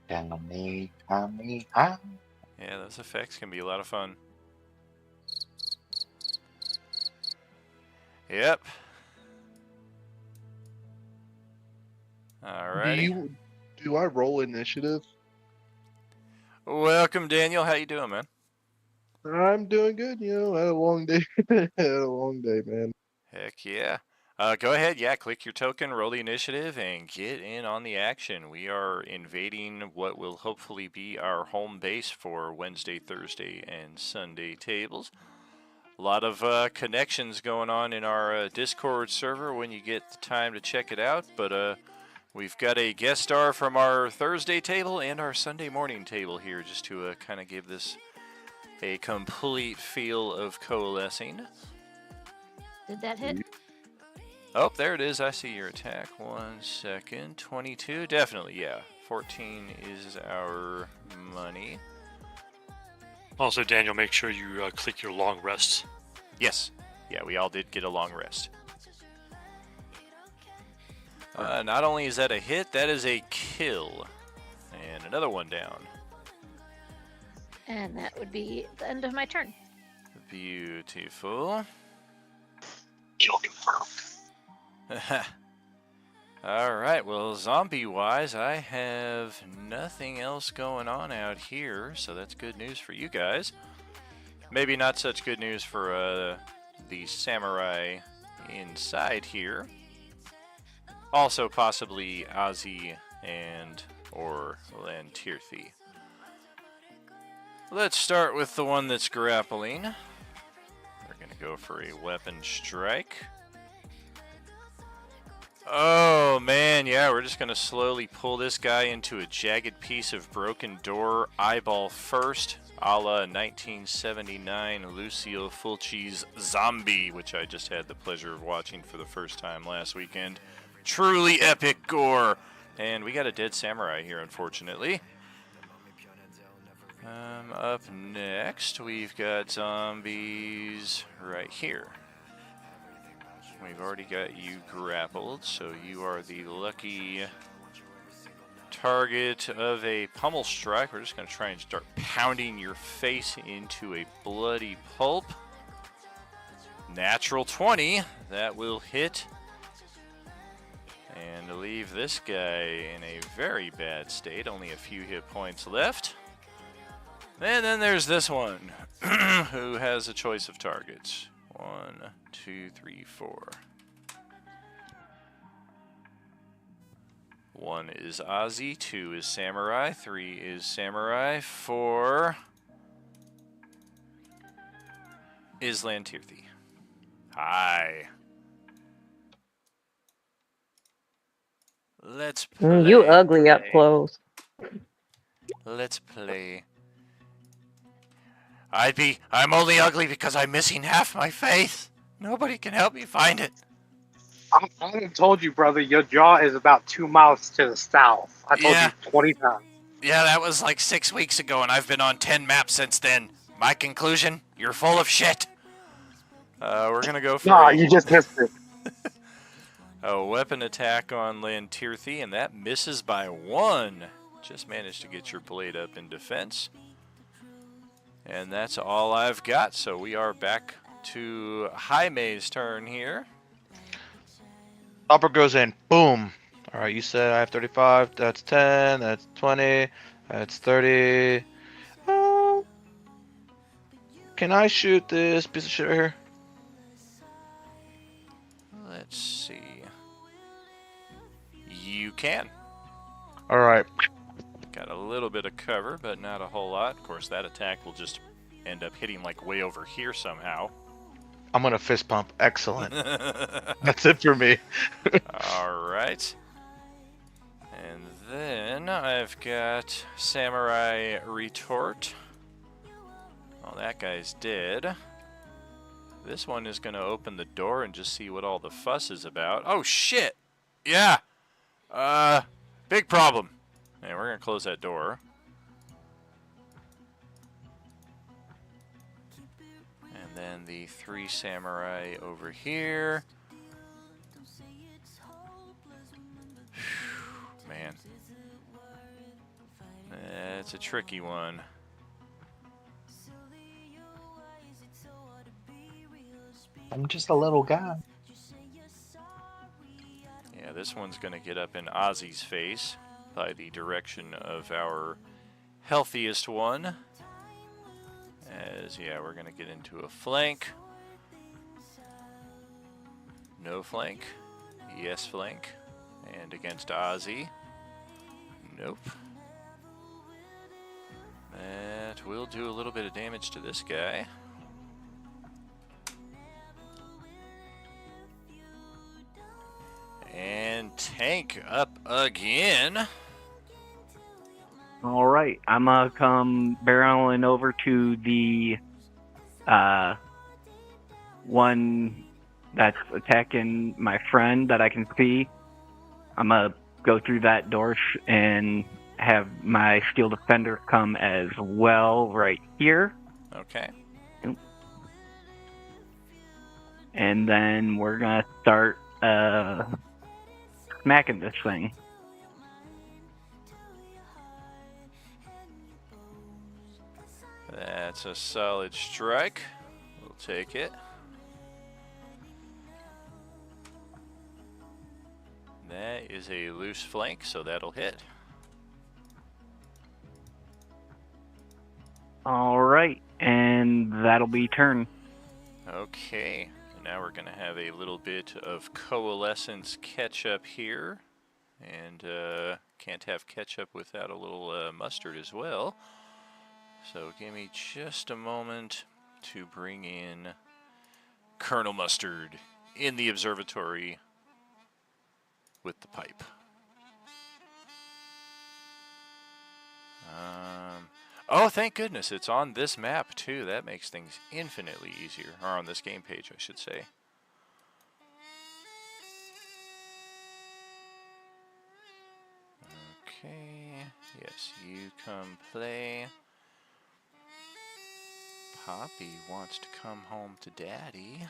Yeah, those effects can be a lot of fun. Yep. Alrighty. Do I roll initiative? Welcome, Daniel. How you doing, man? I'm doing good. I had a long day. Had a long day, man. Heck yeah. Go ahead, click your token, roll the initiative, and get in on the action. We are invading what will hopefully be our home base for Wednesday, Thursday, and Sunday tables. A lot of connections going on in our Discord server when you get the time to check it out, but we've got a guest star from our Thursday table and our Sunday morning table here just to kind of give this a complete feel of coalescing. Did that hit? Oh, there it is. I see your attack. 1 second. 22. Definitely, yeah. 14 is our money. Also, Daniel, make sure you click your long rests. Yes. Yeah, we all did get a long rest. Not only is that a hit, that is a kill. And another one down. And that would be the end of my turn. Beautiful. Kill confirmed. Alright, well, zombie-wise, I have nothing else going on out here, so that's good news for you guys. maybe not such good news for the samurai inside here. Also, possibly Ozzy and or Lantirthi. Let's start with the one that's grappling. We're going to go for a weapon strike. Oh man, yeah, we're just going to slowly pull this guy into a jagged piece of broken door, eyeball first, a la 1979 Lucio Fulci's Zombie, which I just had the pleasure of watching for the first time last weekend. Truly epic gore. And we got a dead samurai here, unfortunately. Up next, we've got zombies right here. We've already got you grappled, so you are the lucky target of a pummel strike. We're just going to try and start pounding your face into a bloody pulp. Natural 20, that will hit. And leave this guy in a very bad state, only a few hit points left. And then there's this one, who has a choice of targets. 1, 2, 3, 4. 1 is Ozzy, 2 is Samurai, 3 is Samurai, 4 is Lantirthi. Hi. Let's play. You ugly up close. Let's play. I'm only ugly because I'm missing half my face. Nobody can help me find it. I haven't told you, brother, your jaw is about 2 miles to the south. I told you 20 times. Yeah, that was like 6 weeks ago, and I've been on 10 maps since then. My conclusion, you're full of shit. We're gonna go for Nah, you just missed it. a weapon attack on Lantirthi, and that misses by 1. Just managed to get your blade up in defense. And that's all I've got, so we are back to Jaime's turn here. Stopper goes in. Boom. All right, you said I have 35. That's 10. That's 20. That's 30. Can I shoot this piece of shit right here? Let's see. You can. All right. Got a little bit of cover, but not a whole lot. Of course, that attack will just end up hitting like way over here somehow. I'm gonna fist pump. Excellent. That's it for me. All right. And then I've got Samurai Retort. Oh, that guy's dead. This one is going to open the door and just see what all the fuss is about. Oh, shit! Yeah! Big problem. And we're going to close that door. And then the 3 samurai over here. Whew, man. It's a tricky one. I'm just a little guy. Yeah, this one's going to get up in Ozzy's face by the direction of our healthiest one. As, yeah, we're going to get into a flank. No flank. Yes flank. And against Ozzy. Nope. That will do a little bit of damage to this guy. And tank up again. All right, I'm gonna come barreling over to the one that's attacking my friend that I can see. I'm gonna go through that door and have my steel defender come as well right here. Okay. And then we're gonna start smacking this thing. That's a solid strike. We'll take it. That is a loose flank, so that'll hit. All right. And that'll be turn. Okay, now we're going to have a little bit of coalescence ketchup here. And can't have ketchup without a little mustard as well. So give me just a moment to bring in Colonel Mustard in the observatory with the pipe. Oh, thank goodness, it's on this map too. That makes things infinitely easier. Or on this game page, I should say. Okay, yes, you come play. Poppy wants to come home to Daddy.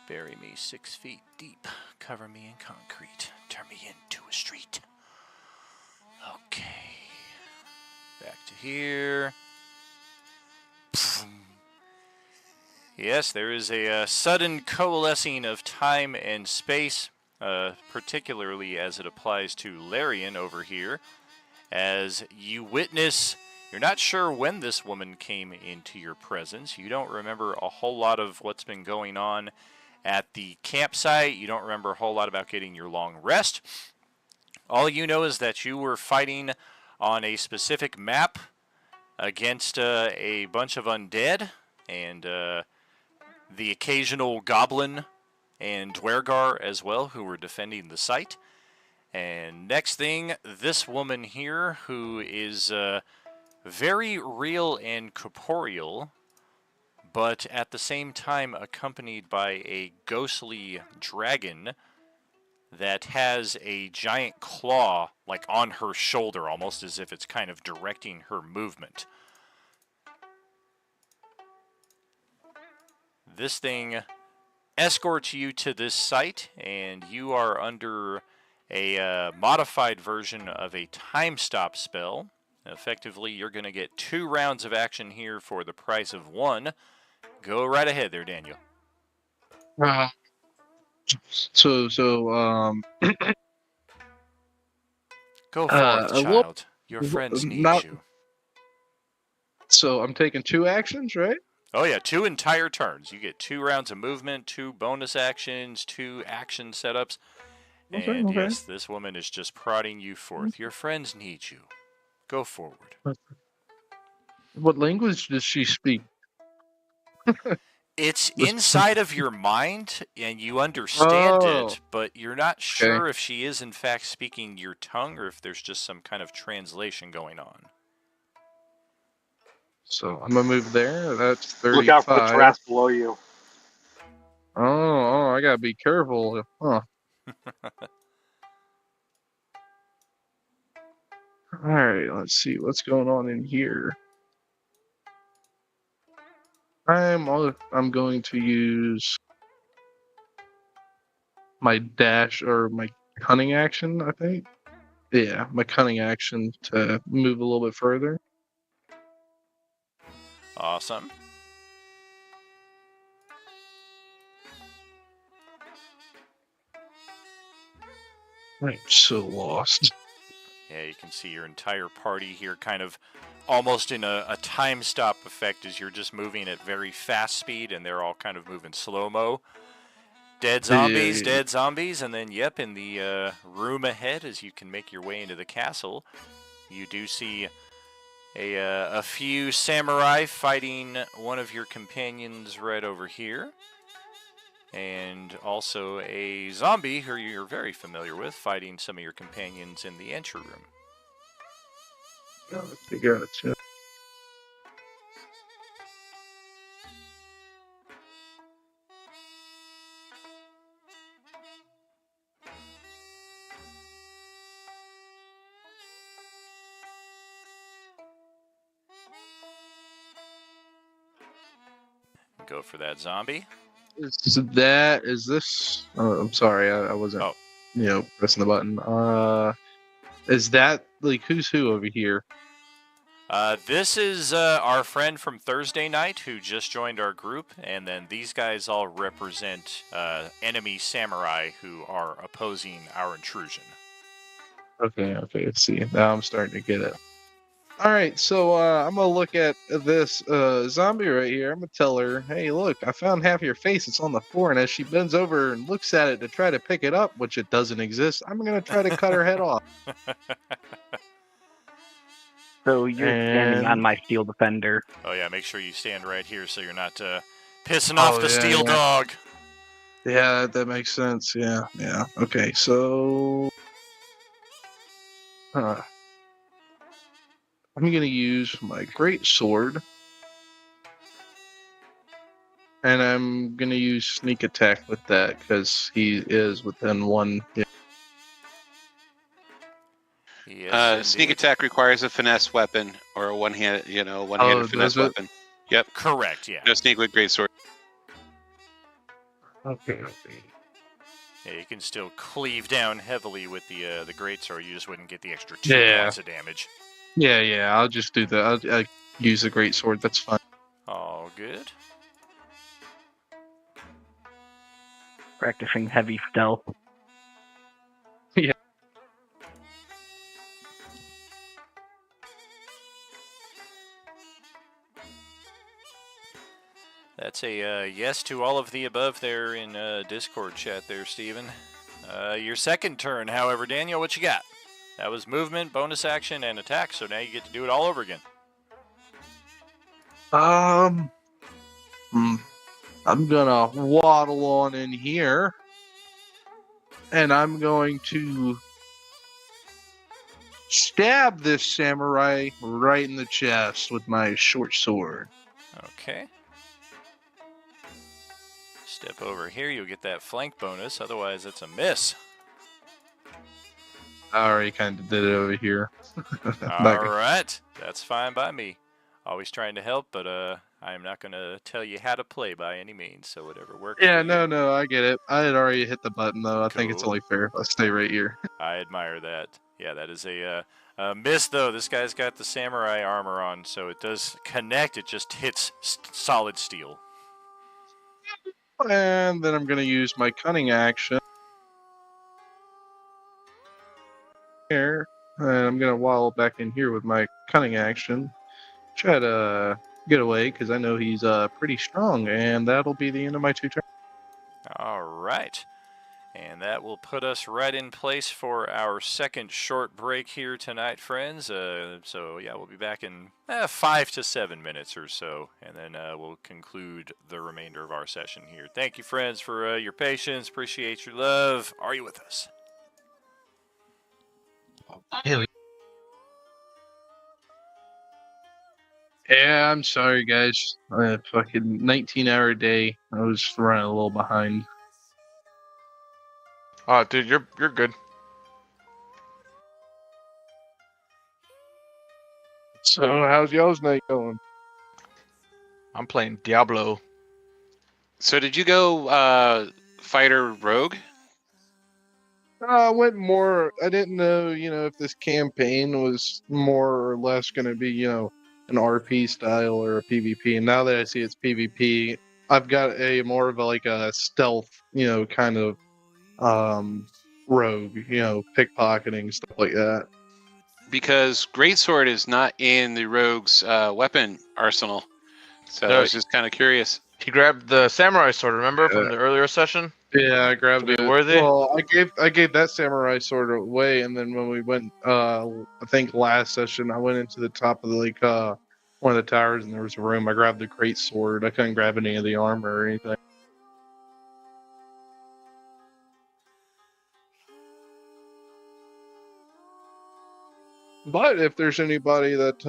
Bury me 6 feet deep, cover me in concrete, turn me into a street. Okay, back to here. Yes, there is a sudden coalescing of time and space, particularly as it applies to Larian over here, as you witness. You're not sure when this woman came into your presence. You don't remember a whole lot of what's been going on at the campsite. You don't remember a whole lot about getting your long rest. All you know is that you were fighting on a specific map against a bunch of undead and the occasional goblin and Dwergar as well, who were defending the site. And next thing, this woman here, who is very real and corporeal, but at the same time accompanied by a ghostly dragon that has a giant claw, like on her shoulder, almost as if it's kind of directing her movement. This thing escorts you to this site, and you are under a modified version of a time stop spell. Effectively, you're going to get 2 rounds of action here for the price of 1. Go right ahead there, Daniel. Go forth, child. Your friends need you. So I'm taking 2 actions, right? Oh yeah, 2 entire turns. You get 2 rounds of movement, 2 bonus actions, 2 action setups. Okay, And okay. yes, this woman is just prodding you forth. Your friends need you. Go forward. What language does she speak? It's inside of your mind, and you understand it, but you're not sure if she is in fact speaking your tongue or if there's just some kind of translation going on. So I'm gonna move there. That's 35. Look out for the traps below you. Oh, I gotta be careful. Huh. All right, let's see what's going on in here. I'm going to use my dash or my cunning action, I think. Yeah, my cunning action to move a little bit further. Awesome. I'm so lost. Yeah, you can see your entire party here kind of almost in a time stop effect as you're just moving at very fast speed and they're all kind of moving slow-mo. Dead zombies, and then, yep, in the room ahead as you can make your way into the castle, you do see a few samurai fighting one of your companions right over here. And also a zombie who you're very familiar with fighting some of your companions in the entry room. Gotcha. Go for that zombie. Is this? Oh, I'm sorry, I wasn't. Pressing the button. Is that like who's who over here? This is our friend from Thursday night who just joined our group, and then these guys all represent enemy samurai who are opposing our intrusion. Okay, let's see. Now I'm starting to get it. All right, so I'm gonna look at this zombie right here. I'm gonna tell her, "Hey, look, I found half your face. It's on the floor." And as she bends over and looks at it to try to pick it up, which it doesn't exist, I'm gonna try to cut her head off. So you're standing on And- my steel defender. Oh yeah, make sure you stand right here so you're not pissing off the yeah, steel yeah. dog. Yeah, that makes sense. Yeah. Okay, so I'm gonna use my great sword, and I'm gonna use sneak attack with that because he is within one. Yeah. Sneak attack requires a finesse weapon or a one-handed finesse does it? weapon. Yep. Correct. Yeah. No sneak with great sword. Okay. Yeah, you can still cleave down heavily with the greatsword. You just wouldn't get the extra 2 Yeah. points of damage. Yeah. I'll just do that. I'll use the great sword. That's fine. All good. Practicing heavy stealth. Yeah. That's a yes to all of the above there in Discord chat there, Steven. Your second turn, however, Daniel, what you got? That was movement, bonus action, and attack, so now you get to do it all over again. I'm gonna waddle on in here, and I'm going to stab this samurai right in the chest with my short sword. Okay. Step over here, you'll get that flank bonus, otherwise it's a miss. I already kind of did it over here. Alright, that's fine by me. Always trying to help, but I am not going to tell you how to play by any means, so whatever works. Yeah, for you. no, I get it. I had already hit the button, though. I think it's Cool. only fair if I stay right here. I admire that. Yeah, that is a miss, though. This guy's got the samurai armor on, so it does connect. It just hits solid steel. And then I'm going to use my cunning action. Here. And I'm going to waddle back in here with my cunning action. Try to get away, because I know he's pretty strong. And that'll be the end of my 2 turns. All right. And that will put us right in place for our second short break here tonight, friends. So, yeah, we'll be back in 5 to 7 minutes or so, and then we'll conclude the remainder of our session here. Thank you, friends, for your patience. Appreciate your love. Are you with us? Yeah, I'm sorry, guys. A fucking 19-hour day. I was running a little behind. Oh, dude, you're good. So, how's y'all's night going? I'm playing Diablo. So did you go fighter rogue? I went more. I didn't know, if this campaign was more or less going to be, an RP style or a PvP. And now that I see it's PvP, I've got a more of a stealth, kind of rogue, pickpocketing, stuff like that. Because greatsword is not in the rogue's weapon arsenal. So No, I was just kind of curious. He grabbed the samurai sword, remember, from the earlier session? Yeah, I grabbed To it. be worthy? Well, I gave that samurai sword away, and then when we went, I think last session, I went into the top of one of the towers, and there was a room. I grabbed the great sword. I couldn't grab any of the armor or anything. But if there's anybody that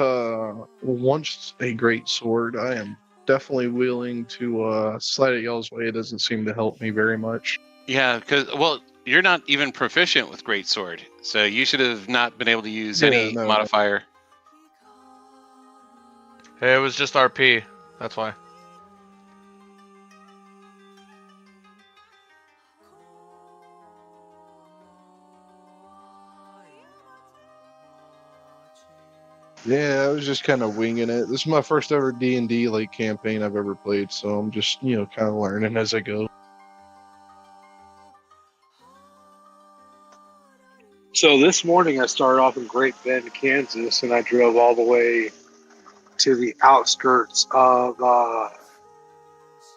wants a great sword, I am definitely willing to slide it y'all's way. It doesn't seem to help me very much. Yeah, because you're not even proficient with greatsword, so you should have not been able to use any no. modifier. Hey, it was just RP. That's why. Yeah, I was just kind of winging it. This is my first ever D&D like campaign I've ever played, so I'm just kind of learning as I go. So this morning I started off in Great Bend, Kansas, and I drove all the way to the outskirts of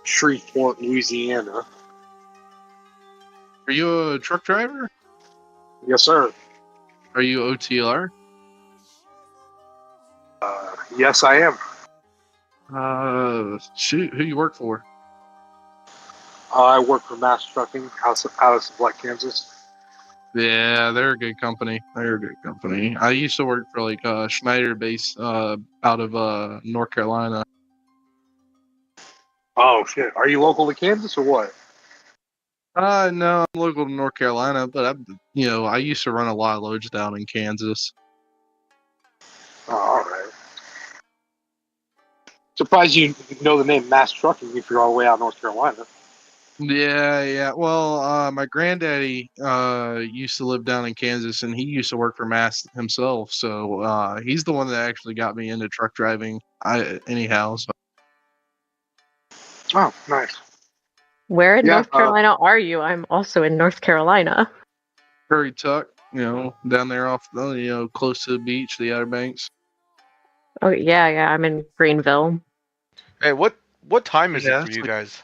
Shreveport, Louisiana. Are you a truck driver? Yes, sir. Are you OTR? Yes, I am. Shoot, who you work for? I work for Mass Trucking out of Black, Kansas. Yeah, they're a good company. They're a good company. I used to work for like Schneider base out of North Carolina. Oh shit! Are you local to Kansas or what? No, I'm local to North Carolina, but I used to run a lot of loads down in Kansas. Oh, all right. Surprised you know the name Mass Trucking if you're all the way out in North Carolina. Yeah. Well, my granddaddy used to live down in Kansas, and he used to work for Mass himself. So he's the one that actually got me into truck driving. Anyhow. So. Oh, nice. Where in North Carolina are you? I'm also in North Carolina. Currituck, down there off, close to the beach, the Outer Banks. Oh yeah, I'm in Greenville. Hey, what time is it for you guys?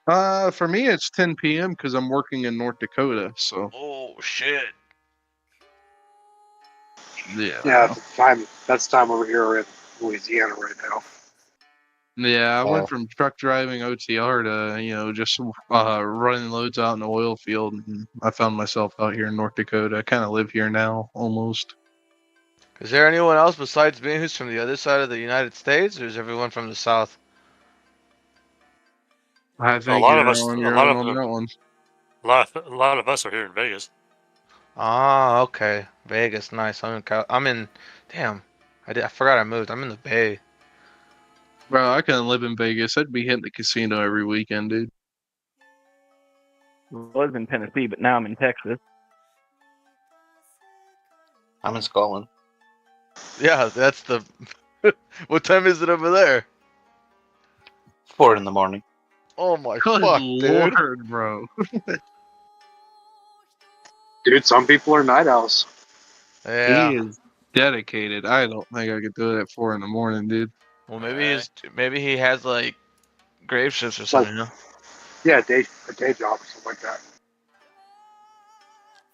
For me, it's 10 p.m. because I'm working in North Dakota. So. Oh shit. Yeah. Yeah, that's time over here in Louisiana right now. Yeah, I went from truck driving OTR to just running loads out in the oil field, and I found myself out here in North Dakota. I kind of live here now, almost. Is there anyone else besides me who's from the other side of the United States, or is everyone from the South? I think a lot of us are here in Vegas. Ah, okay. Vegas, nice. I'm in. Damn, I forgot I moved. I'm in the Bay. Bro, I couldn't live in Vegas. I'd be hitting the casino every weekend, dude. I was in Tennessee, but now I'm in Texas. I'm in Scotland. Yeah, that's the. What time is it over there? 4 in the morning. Oh my Good fuck, Lord, dude. bro. Dude, some people are night owls. Yeah. He is dedicated. I don't think I could do it at 4 in the morning, dude. Well, maybe he has like grave shifts or something. Yeah, a day job or something like that.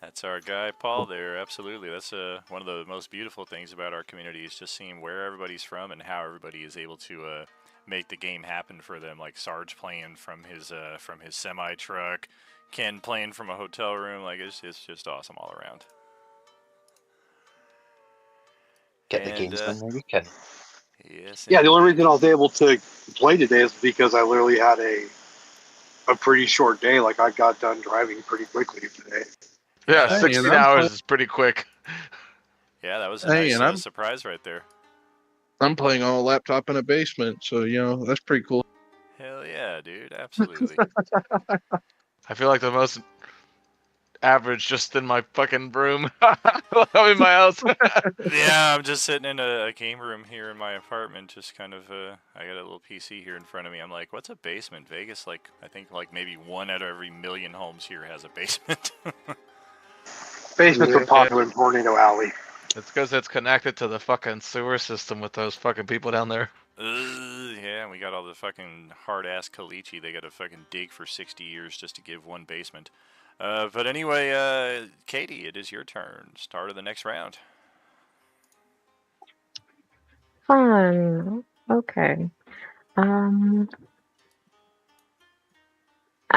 That's our guy, Paul, there. Absolutely. That's one of the most beautiful things about our community is just seeing where everybody's from and how everybody is able to make the game happen for them. Like Sarge playing from his semi truck, Ken playing from a hotel room. Like it's just awesome all around. Get the games done when we can. Yes. Yeah, the only reason I was able to play today is because I literally had a pretty short day. Like I got done driving pretty quickly today. Yeah, 16 hours is pretty quick. Yeah, that was a nice surprise right there. I'm playing on a laptop in a basement, so that's pretty cool. Hell yeah, dude! Absolutely. I feel like the most average just in my fucking room. I'm in my house. Yeah, I'm just sitting in a game room here in my apartment. Just kind of, I got a little PC here in front of me. I'm like, what's a basement? Vegas, I think maybe 1 out of every million homes here has a basement. Basements are popular in Tornado Alley. It's because it's connected to the fucking sewer system with those fucking people down there. Yeah, and we got all the fucking hard-ass caliche. They got to fucking dig for 60 years just to give one basement. But anyway, Katie, it is your turn. Start of the next round. Fun. Okay. I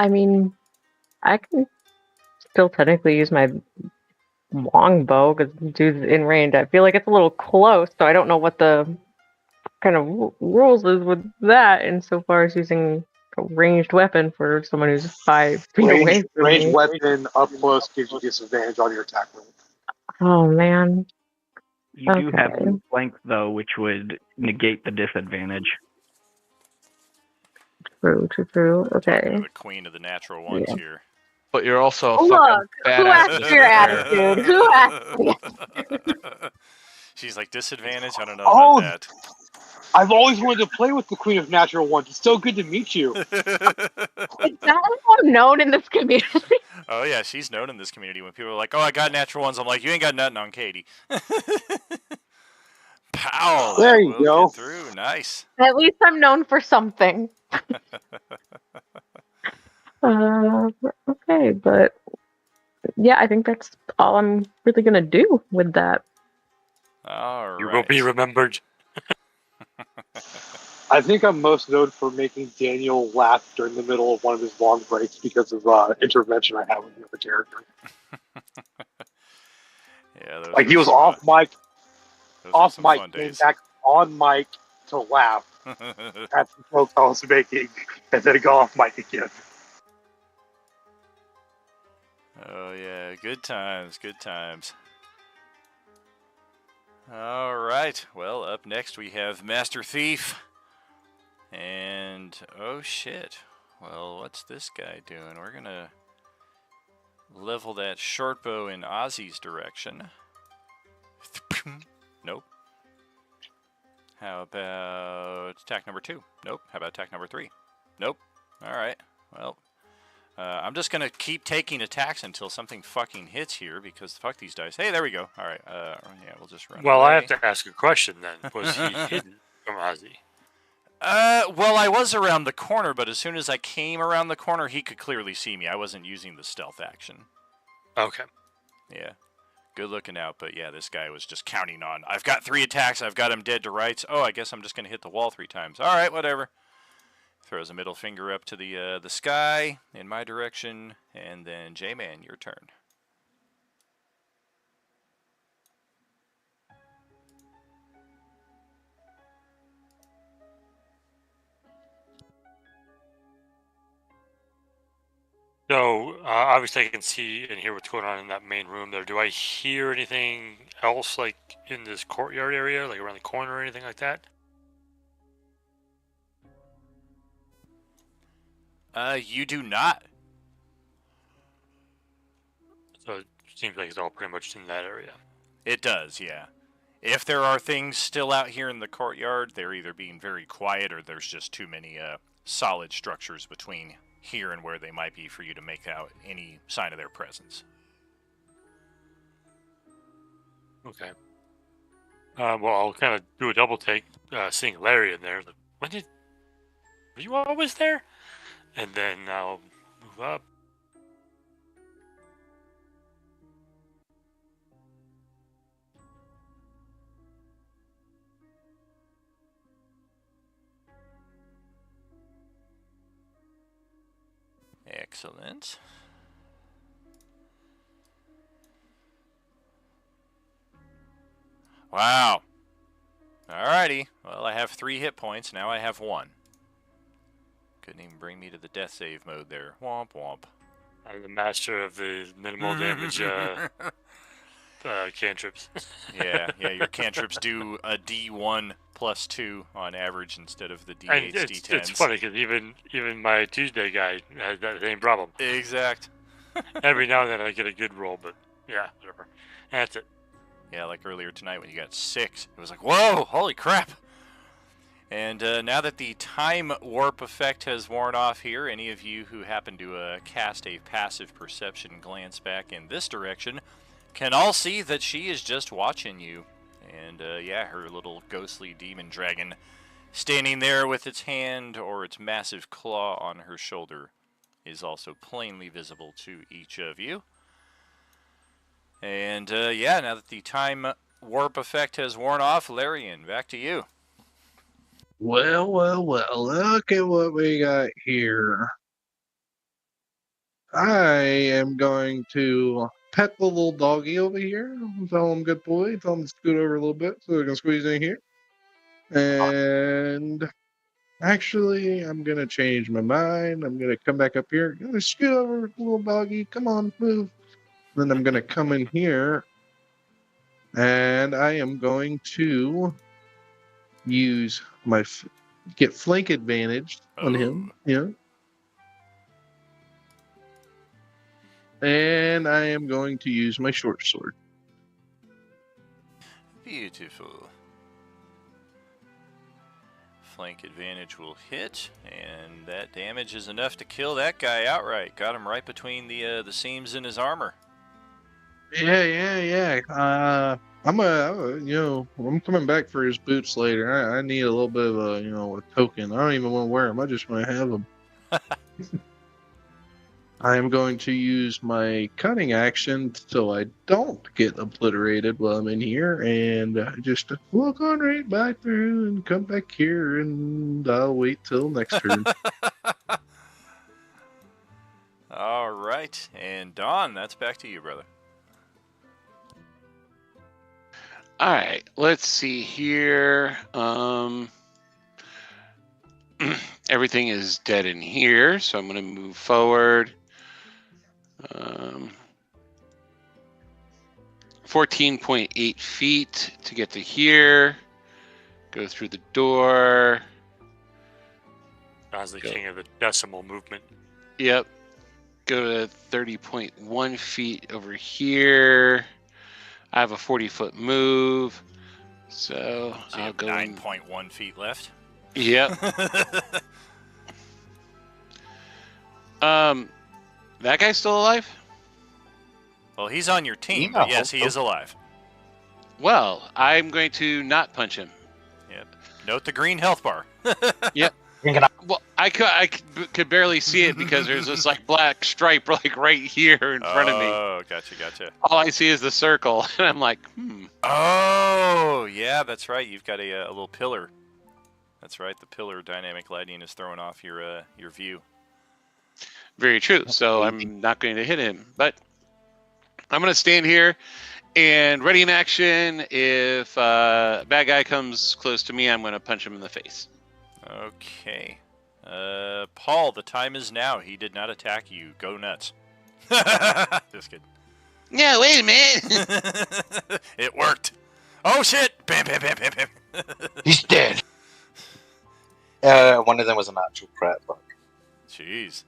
mean, I can still technically use my longbow because dude's in range. I feel like it's a little close, so I don't know what the kind of rules is with that insofar as using a ranged weapon for someone who's 5 feet away from Ranged me. weapon up close gives you disadvantage on your attack roll. Oh man. You do have flank though, which would negate the disadvantage. True. Okay. The queen of the natural ones here. But you're also a Look, fucking who badass. asked your attitude? Who asked you? She's like, disadvantage? I don't know Oh, about that. I've always wanted to play with the Queen of Natural Ones. It's so good to meet you. Is that how I'm known in this community? Oh, yeah, she's known in this community. When people are like, oh, I got natural ones, I'm like, you ain't got nothing on Katie. Pow! There That you will go. get through. Nice. At least I'm known for something. Okay, but yeah, I think that's all I'm really gonna do with that. All right. You will be remembered. I think I'm most known for making Daniel laugh during the middle of one of his long breaks because of intervention I had with the other character. Yeah, those Like were he was some, off mic, those were some fun came days. back on mic to laugh at the jokes I was making, and then go off mic again. Oh, yeah, good times, good times. All right, well, up next we have Master Thief. And, oh shit, well, what's this guy doing? We're gonna level that short bow in Ozzy's direction. Nope. How about attack number 2? Nope. How about attack number 3? Nope. Alright, well, I'm just gonna keep taking attacks until something fucking hits here, because fuck these dice. Hey, there we go. Alright, yeah, we'll just run Well, away. I have to ask a question then. Was he hidden from Ozzy? Well, I was around the corner, but as soon as I came around the corner, he could clearly see me. I wasn't using the stealth action. Okay. Yeah. Good looking out, but yeah, this guy was just counting on, I've got 3 attacks, I've got him dead to rights. Oh, I guess I'm just going to hit the wall 3 times. All right, whatever. Throws a middle finger up to the sky in my direction, and then J-Man, your turn. So, obviously I can see and hear what's going on in that main room there. Do I hear anything else, like, in this courtyard area, like around the corner or anything like that? You do not. So, it seems like it's all pretty much in that area. It does, yeah. If there are things still out here in the courtyard, they're either being very quiet or there's just too many solid structures between here and where they might be for you to make out any sign of their presence. Okay. Well, I'll kind of do a double take, seeing Larry in there. Like, were you always there? And then I'll move up. Excellent. Wow. Alrighty. Well, I have 3 hit points. Now I have 1. Couldn't even bring me to the death save mode there. Womp womp. I'm the master of the minimal damage cantrips. yeah, your cantrips do a D1 plus 2 on average instead of the D8s, D10s. It's funny because even my Tuesday guy has that same problem. Exact. Every now and then I get a good roll, but yeah, whatever. That's it. Yeah, like earlier tonight when you got 6, it was like, whoa, holy crap. And now that the time warp effect has worn off here, any of you who happen to cast a passive perception glance back in this direction can all see that she is just watching you. And yeah, her little ghostly demon dragon standing there with its hand or its massive claw on her shoulder is also plainly visible to each of you. And yeah, now that the time warp effect has worn off, Larian, back to you. Well, look at what we got here. I am going to pet the little doggy over here. Tell him good boy. Tell him to scoot over a little bit so we can squeeze in here. And actually, I'm going to change my mind. I'm going to come back up here. I'm going to scoot over, little doggy. Come on, move. Then I'm going to come in here. And I am going to use my get flank advantage on him. Yeah. And I am going to use my short sword. Beauty. Beautiful. Flank advantage will hit, and that damage is enough to kill that guy outright. Got him right between the seams in his armor. Yeah. I'm coming back for his boots later. I need a little bit of a token. I don't even want to wear them. I just want to have them. I am going to use my cunning action so I don't get obliterated while I'm in here, and just walk on right back through and come back here, and I'll wait till next turn. All right, and Don, that's back to you, brother. All right, let's see here. Everything is dead in here, so I'm going to move forward. 14.8 feet to get to here. Go through the door. Don's the king of the decimal movement. Yep. Go to 30.1 feet over here. I have a 40-foot move, so I'll go 9.1 feet left. Yep. That guy's still alive? Well, he's on your team, but yes, he is alive. Well, I'm going to not punch him. Yep. Note the green health bar. Yep. Well, I could barely see it because there's this like black stripe like right here in front of me. Oh, gotcha. All I see is the circle, and I'm like, Oh, yeah, that's right. You've got a little pillar. That's right. The pillar dynamic lighting is throwing off your view. Very true. So I'm not going to hit him, but I'm going to stand here and ready in action. If a bad guy comes close to me, I'm going to punch him in the face. Okay. Paul, the time is now. He did not attack you. Go nuts. Just kidding. Yeah, wait a minute. It worked. Oh, shit. Bam. He's dead. One of them was an actual crit, but... Jeez.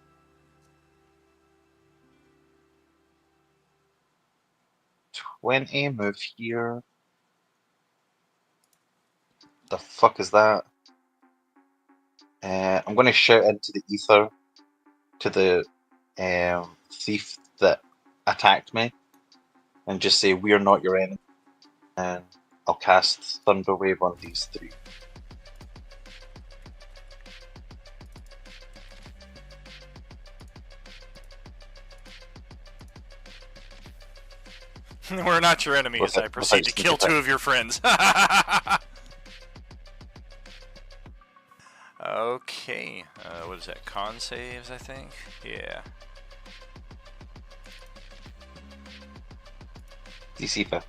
When I move here... The fuck is that? I'm going to shout into the ether to the thief that attacked me and just say, "We are not your enemy." And I'll cast Thunder Wave on these three. We're not your enemy as I proceed to kill two of your friends. Okay, what is that? Con saves, I think? Yeah. DC 5.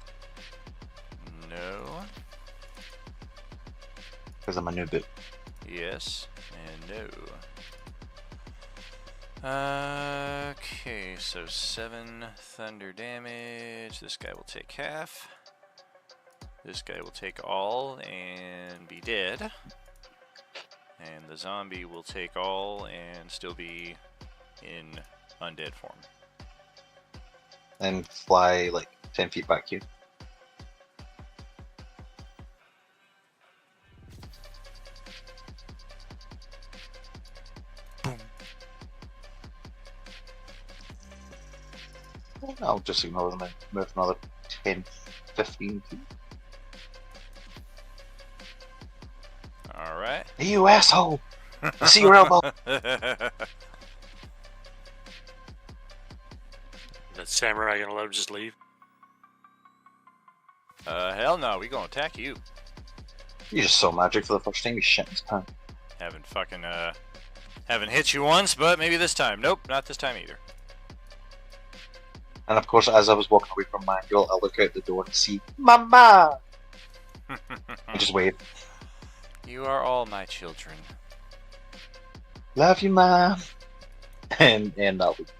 No. Because I'm a new boot. Yes, and no. Okay, so 7 thunder damage. This guy will take half. This guy will take all and be dead. And the zombie will take all and still be in undead form. And fly like 10 feet back here. I'll just ignore them and move another 10, 15 feet. Alright. Hey, you asshole! I see your elbow! That samurai gonna let him just leave? Hell no, we gonna attack you. You just saw magic for the first time, you shit in his pants. Haven't hit you once, but maybe this time. Nope, not this time either. And of course, as I was walking away from Manuel, I look out the door and see Mama! I just wave. You are all my children. Love you, Mom! And that would...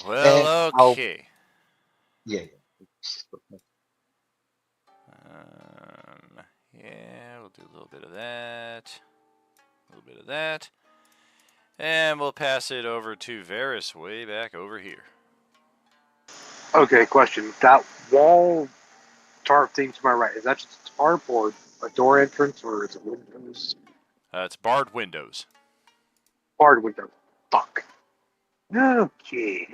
Well, okay. Yeah. Yeah, we'll do a little bit of that. A little bit of that. And we'll pass it over to Varys way back over here. Okay, question. That wall tarp thing to my right, is that just a tarp or a door entrance or is it windows? It's barred windows. Barred window. Fuck. Okay.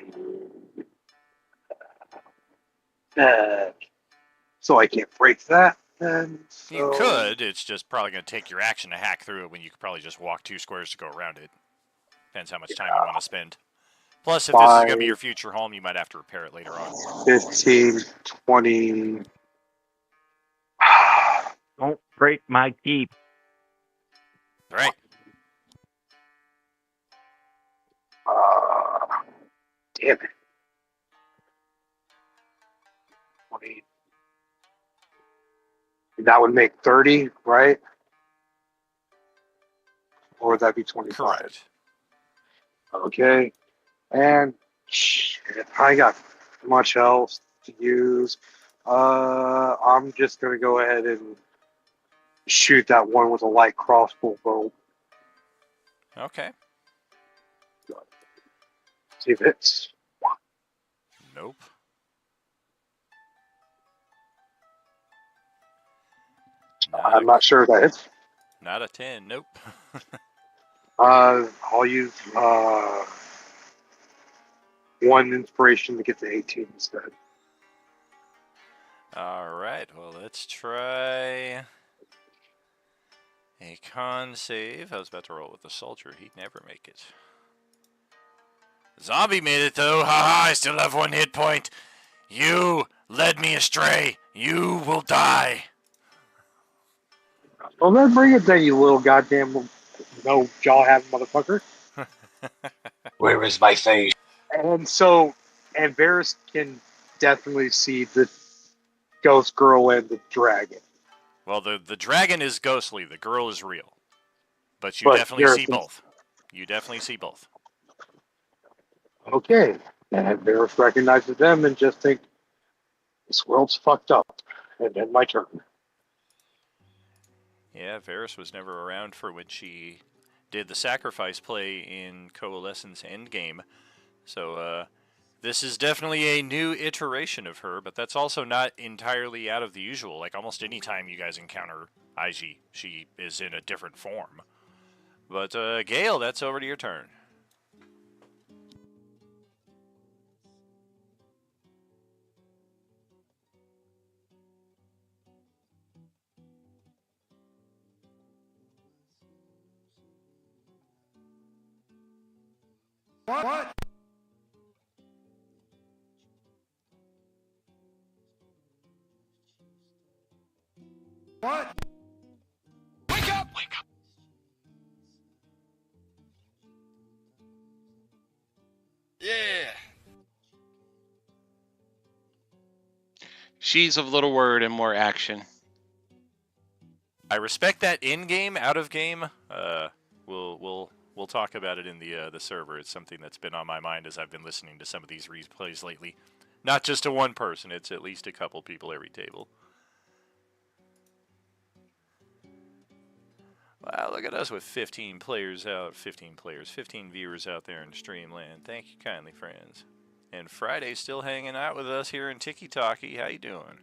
So I can't break that. Then You could. It's just probably going to take your action to hack through it when you could probably just walk 2 squares to go around it. Depends how much time you want to spend. Plus, if this is going to be your future home, you might have to repair it later on. 15, 20. Don't break my keep. All right. Damn it. 20. That would make 30, right? Or would that be 25? Correct. Okay. And shit, I got much else to use. I'm just gonna go ahead and shoot that one with a light crossbow bolt. Okay. See if it's. Nope. I'm not sure if that hits. Not a 10. Nope. I'll use 1 inspiration to get to 18 instead. All right. Well, let's try a con save. I was about to roll with the soldier. He'd never make it. Zombie made it, though. Haha, I still have 1 hit point. You led me astray. You will die. Well, then bring it then, you little goddamn no jaw having motherfucker. Where is my face? And Varys can definitely see the ghost girl and the dragon. Well, the dragon is ghostly. The girl is real. But you definitely see both. You definitely see both. Okay. And Varys recognizes them and just think, this world's fucked up. And then my turn. Yeah, Varys was never around for when she did the sacrifice play in Coalescence Endgame. So, this is definitely a new iteration of her, but that's also not entirely out of the usual. Like, almost any time you guys encounter Aiji, she is in a different form. But, Gale, that's over to your turn. What? What? Wake up! Wake up! Yeah. She's of little word and more action. I respect that in-game, out-of-game. We'll talk about it in the server. It's something that's been on my mind as I've been listening to some of these replays lately. Not just to one person, it's at least a couple people every table. Wow, look at us with 15 viewers out there in Streamland. Thank you kindly, friends. And Friday's still hanging out with us here in Tiki Talkie. How you doing?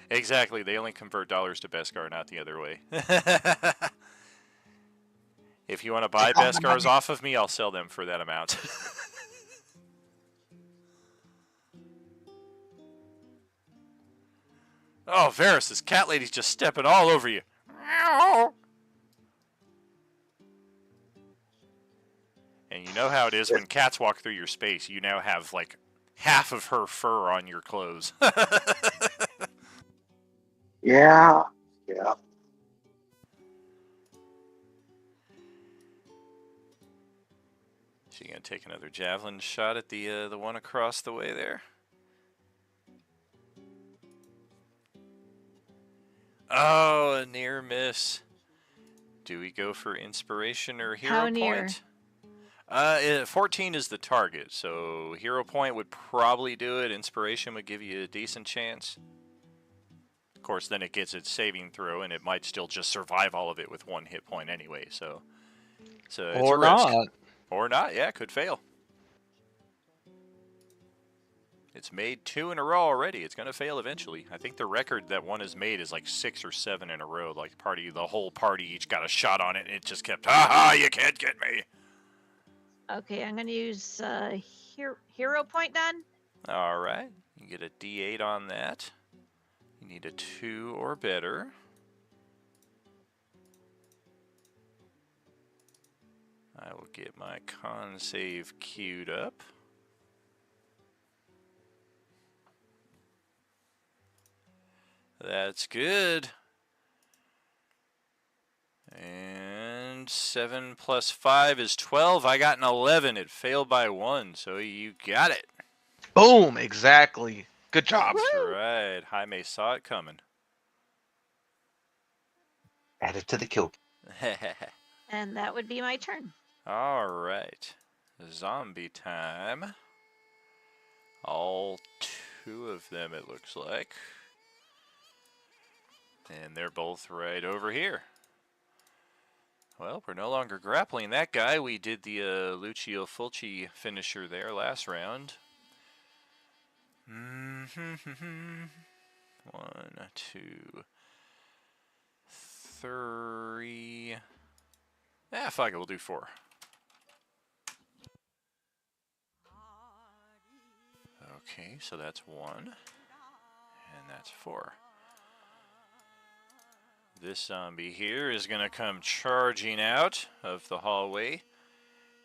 Exactly, they only convert dollars to Beskar, not the other way. If you want to buy Beskars off of me, I'll sell them for that amount. Oh, Varys, this cat lady's just stepping all over you. And you know how it is when cats walk through your space. You now have, like, half of her fur on your clothes. Yeah. She gonna take another javelin shot at the one across the way there? Oh, a near miss. Do we go for inspiration or hero How near? point? 14 is the target, so hero point would probably do it. Inspiration would give you a decent chance. Of course, then it gets its saving throw, and it might still just survive all of it with 1 hit point anyway. So it's Or a risk. not. Or not, yeah, could fail. It's made 2 in a row already. It's going to fail eventually. I think the record that one has made is like 6 or 7 in a row. Like the whole party each got a shot on it, and it just kept, ha, you can't get me. Okay, I'm gonna use hero point then. All right, you get a D8 on that. You need a 2 or better. I will get my con save queued up. That's good. And 7 plus 5 is 12. I got an 11. It failed by 1, so you got it. Boom! Exactly. Good job. That's right. Jaime saw it coming. Added to the kill. And that would be my turn. All right. Zombie time. All 2 of them, it looks like. And they're both right over here. Well, we're no longer grappling that guy. We did the Lucio Fulci finisher there last round. 1, 2, 3. Fuck it, we'll do 4. Okay, so that's 1. And that's 4. This zombie here is going to come charging out of the hallway,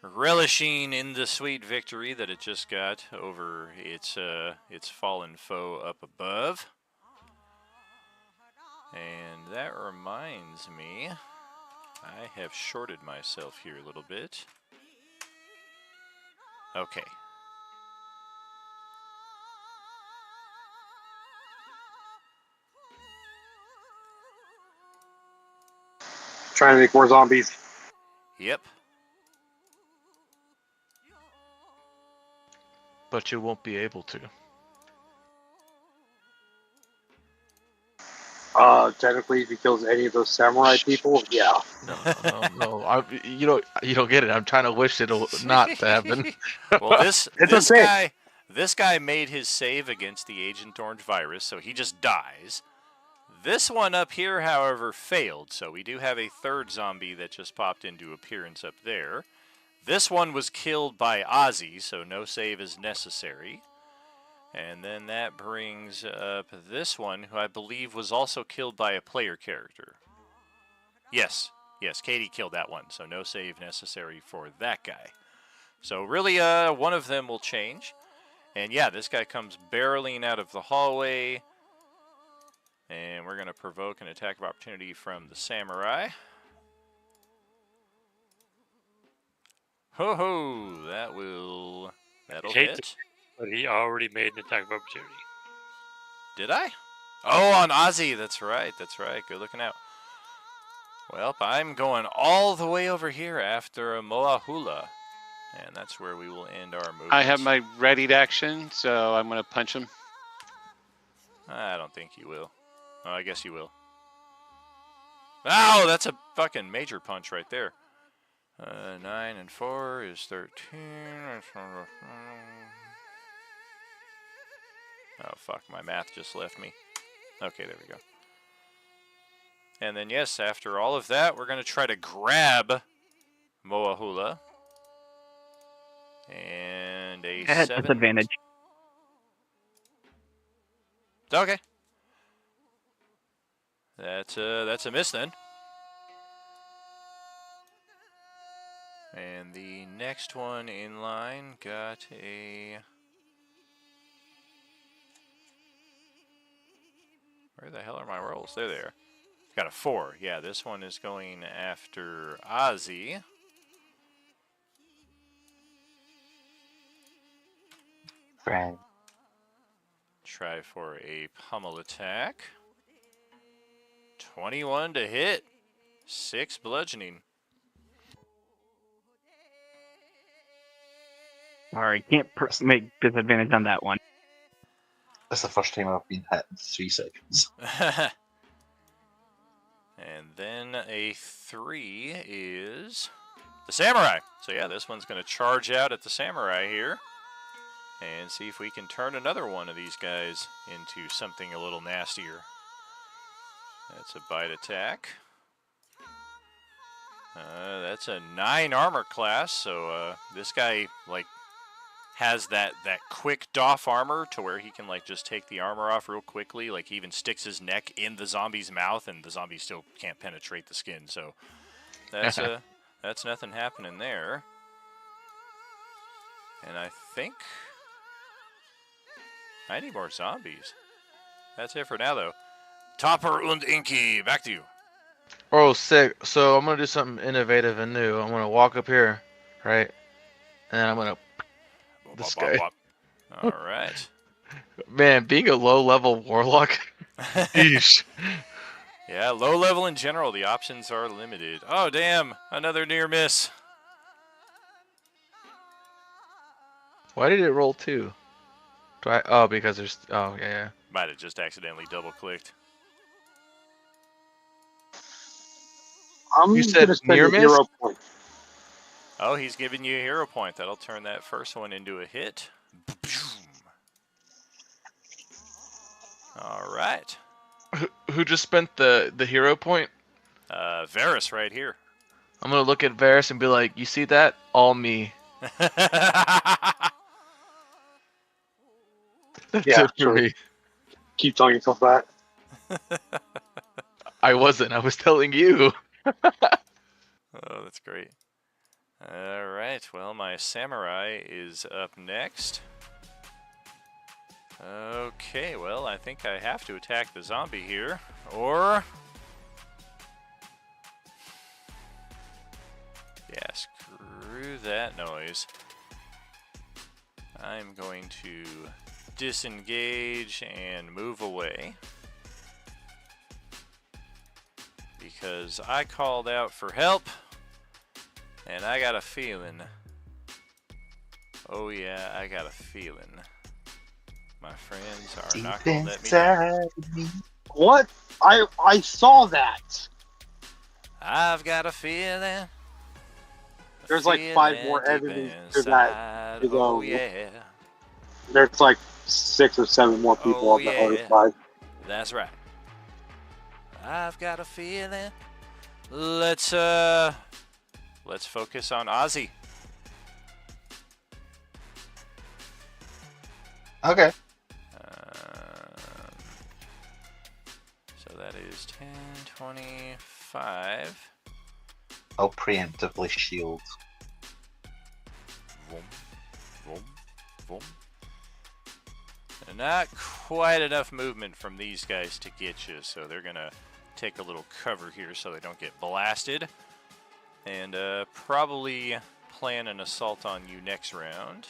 relishing in the sweet victory that it just got over its fallen foe up above. And that reminds me, I have shorted myself here a little bit. Okay. Trying to make more zombies. Yep. But you won't be able to. Technically, if he kills any of those samurai people, yeah. No. You don't get it. I'm trying to wish it'll not to happen. Well, this guy made his save against the Agent Orange virus, so he just dies. This one up here, however, failed, so we do have a third zombie that just popped into appearance up there. This one was killed by Ozzy, so no save is necessary. And then that brings up this one, who I believe was also killed by a player character. Yes, Katie killed that one, so no save necessary for that guy. So really, one of them will change. And yeah, this guy comes barreling out of the hallway. And we're going to provoke an attack of opportunity from the samurai. Ho-ho! That'll hit. But he already made an attack of opportunity. Did I? Oh, on Ozzy. That's right. Good looking out. Well, I'm going all the way over here after a Moahula. And that's where we will end our movement. I have my readied action, so I'm going to punch him. I don't think you will. Oh, I guess you will. Ow, that's a fucking major punch right there. 9 and 4 is 13. Oh, fuck, my math just left me. Okay, there we go. And then, yes, after all of that, we're going to try to grab Moahula. And a 7. Disadvantage. Okay. That's a miss then. And the next one in line got a... Where the hell are my rolls? There they are. Got a 4. Yeah, this one is going after Ozzy. Friend. Try for a pummel attack. 21 to hit. 6 bludgeoning. Sorry, can't make disadvantage on that one. That's the first time I've been hit in 3 seconds. And then a 3 is the samurai. So yeah, this one's going to charge out at the samurai here. And see if we can turn another one of these guys into something a little nastier. That's a bite attack. That's a 9 armor class, so this guy like has that quick doff armor to where he can like just take the armor off real quickly. Like he even sticks his neck in the zombie's mouth, and the zombie still can't penetrate the skin. So that's that's nothing happening there. And I think I need more zombies. That's it for now, though. Topper und Inky, back to you. Oh, sick. So I'm going to do something innovative and new. I'm going to walk up here, right? And then I'm going to... This guy. All right. Man, being a low-level warlock... Yeesh. Yeah, low level in general, the options are limited. Oh, damn. Another near miss. Why did it roll 2? Do I? Oh, because there's... Oh, yeah. Might have just accidentally double-clicked. You said near miss? 0 point. Oh, he's giving you a hero point. That'll turn that first one into a hit. All right. Who just spent the hero point? Varus right here. I'm going to look at Varus and be like, you see that? All me. That's Yeah, it for sure. me. Keep telling yourself that. I wasn't. I was telling you. Oh, that's great. All right. Well, my samurai is up next. Okay. Well, I think I have to attack the zombie here, or yeah, screw that noise. I'm going to disengage and move away because I called out for help and I got a feeling, oh yeah, I got a feeling my friends are not going to let me down. What? I saw that. I've got a feeling. There's like 5 more enemies to that. To Oh go. yeah. There's like 6 or 7 more people Oh, on the other yeah. side. That's right. I've got a feeling. Let's focus on Ozzy. Okay. So that is 10, 25. I'll preemptively shield. Vroom, vroom, vroom. And not quite enough movement from these guys to get you, so they're gonna take a little cover here so they don't get blasted. And probably plan an assault on you next round.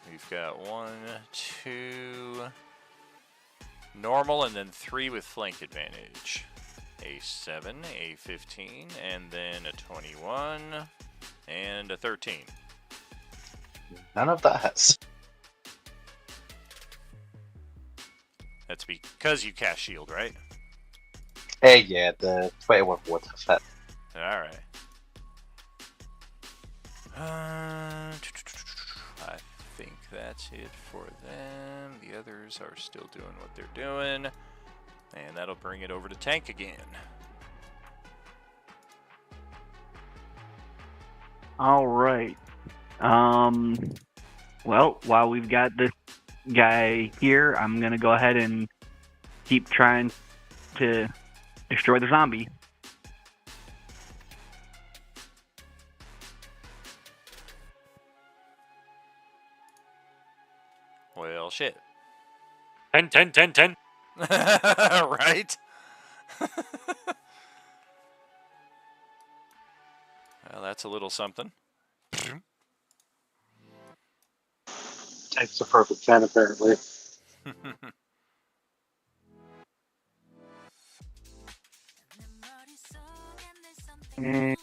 We've got 1, 2 normal, and then 3 with flank advantage. A 7, a 15, and then a 21, and a 13. None of that hits. That's because you cast shield, right? Yeah, the 21 would have hit. Alright. I think that's it for them. The others are still doing what they're doing. And that'll bring it over to tank again. All right. Well, while we've got this guy here, I'm gonna go ahead and keep trying to destroy the zombie. Well, shit. 10, 10, 10, 10. Right? Well, that's a little something. Tank's the perfect 10, apparently. And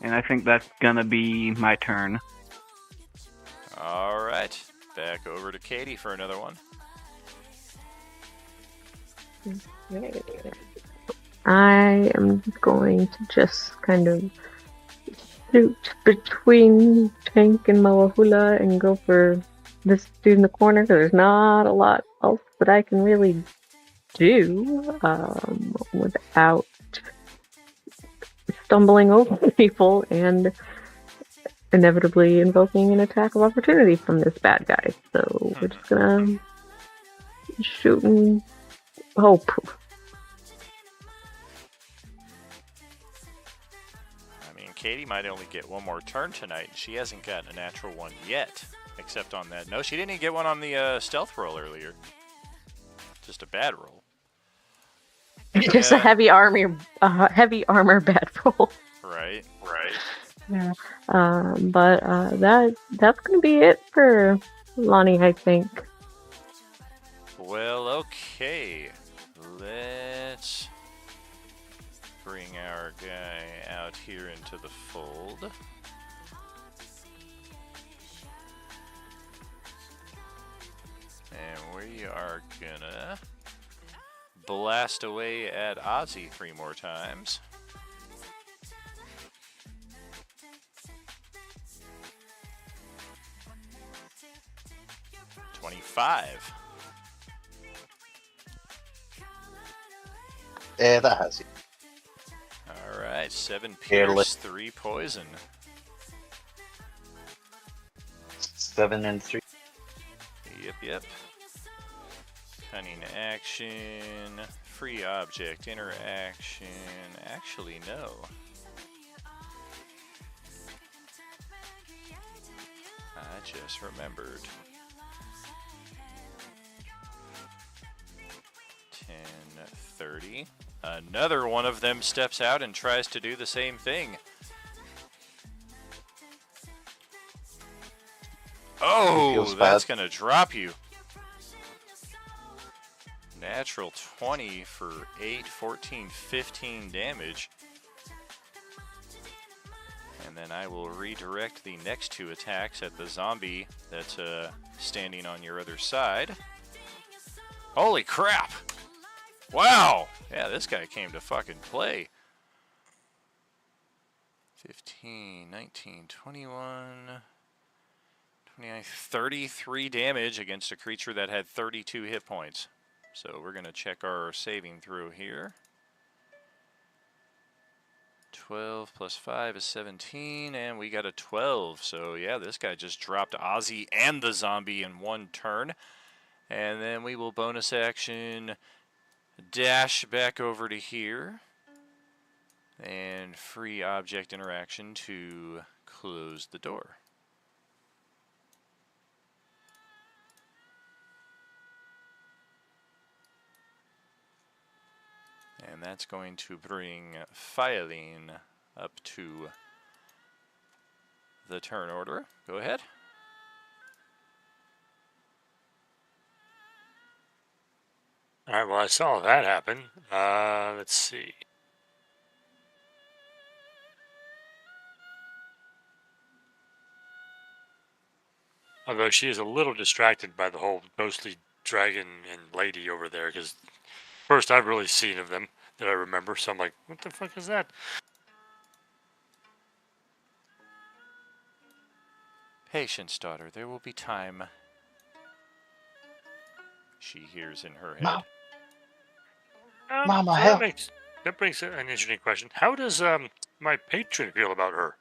I think that's gonna be my turn. All right. Back over to Katie for another one. I am going to just kind of shoot between Tank and Malahula and go for this dude in the corner because there's not a lot else that I can really do without stumbling over people and inevitably invoking an attack of opportunity from this bad guy. So we're just gonna shoot and hope. I mean, Katie might only get one more turn tonight. She hasn't gotten a natural one yet, except on that. No, she didn't even get one on the stealth roll earlier. Just a bad roll. Just a heavy armor bad roll. Right. Yeah. But that's gonna be it for Lonnie, I think. Well, okay. Let's bring our guy out here into the fold. And we are gonna blast away at Ozzy 3 more times. $25. That has it. Alright, 7 Careless. pierce, 3 poison. 7 and 3. Yep. Cunning action, free object, interaction. Actually, no. I just remembered. 10, 30. Another one of them steps out and tries to do the same thing. Oh, that's going to drop you. Natural 20 for 8, 14, 15 damage. And then I will redirect the next 2 attacks at the zombie that's standing on your other side. Holy crap! Wow! Yeah, this guy came to fucking play. 15, 19, 21, 29, 33 damage against a creature that had 32 hit points. So we're going to check our saving throw here. 12 plus 5 is 17, and we got a 12. So yeah, this guy just dropped Ozzy and the zombie in one turn. And then we will bonus action dash back over to here. And free object interaction to close the door. And that's going to bring Fialine up to the turn order. Go ahead. Alright, well, I saw that happen. Let's see. Although she is a little distracted by the whole ghostly dragon and lady over there, because first I've really seen of them that I remember, so I'm like, what the fuck is that? Patience, daughter. There will be time. She hears in her head. Mom. Mama, that help. That brings an interesting question. How does my patron feel about her?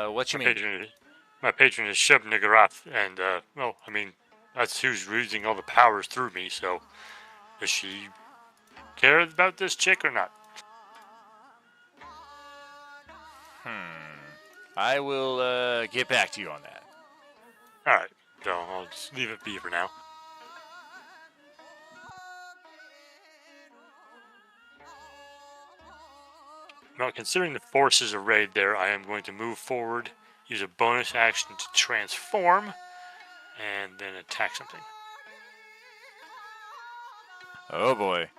What you mean? My patron is Shub Nigarath, and, well, I mean, that's who's using all the powers through me, so does she care about this chick or not? I will get back to you on that. Alright, so I'll just leave it be for now. Now, considering the forces arrayed there, I am going to move forward, use a bonus action to transform, and then attack something. Oh boy.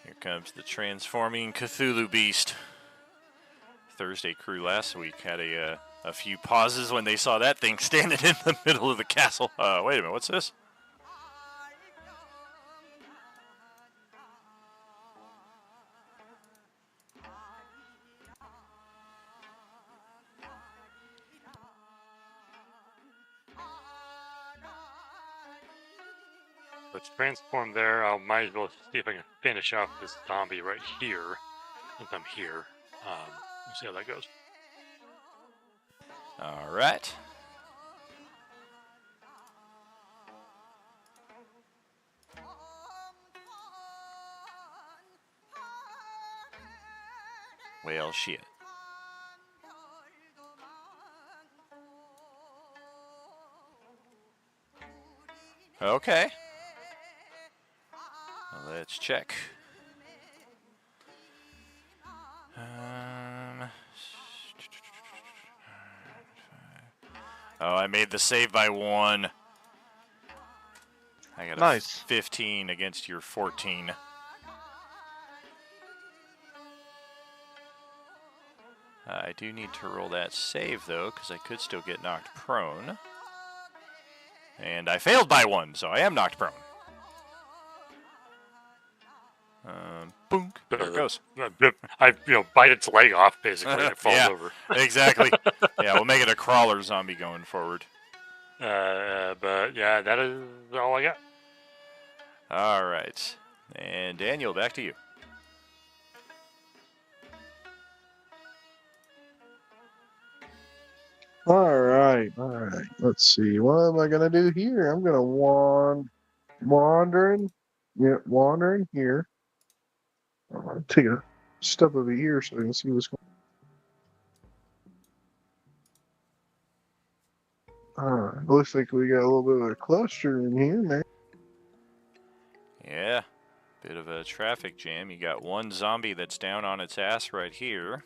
Here comes the transforming Cthulhu beast. Thursday crew last week had a few pauses when they saw that thing standing in the middle of the castle. Wait a minute, what's this? Let's transform there. I might as well see if I can finish off this zombie right here. Since I'm here. Let's see how that goes. All right. Well, shit. Okay. Let's check. Oh, I made the save by 1. I got a Nice. 15 against your 14. I do need to roll that save, though, because I could still get knocked prone. And I failed by 1, so I am knocked prone. Boom. There it goes. I bite its leg off, basically, and it falls Yeah, over. Exactly. Yeah, we'll make it a crawler zombie going forward. But yeah, that is all I got. All right. And Daniel, back to you. All right. Let's see. What am I gonna do here? I'm gonna wandering here. I'm gonna take a step over here so I can see what's going on. Alright, looks like we got a little bit of a cluster in here, man. Yeah, bit of a traffic jam. You got one zombie that's down on its ass right here,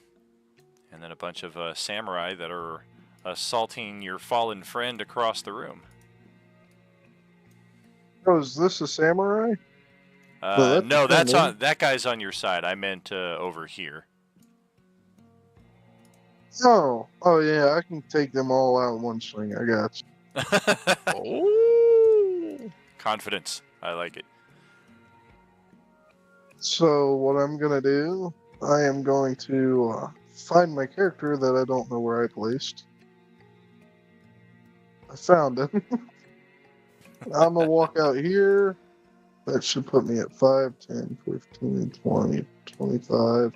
and then a bunch of samurai that are assaulting your fallen friend across the room. Oh, is this a samurai? No, that guy's on your side. I meant over here. Oh yeah, I can take them all out in one swing. I got you. Oh, confidence. I like it. So what I'm gonna do, I am going to find my character that I don't know where I placed. I found him. I'm gonna walk out here. That should put me at 5, 10, 15, 20, 25,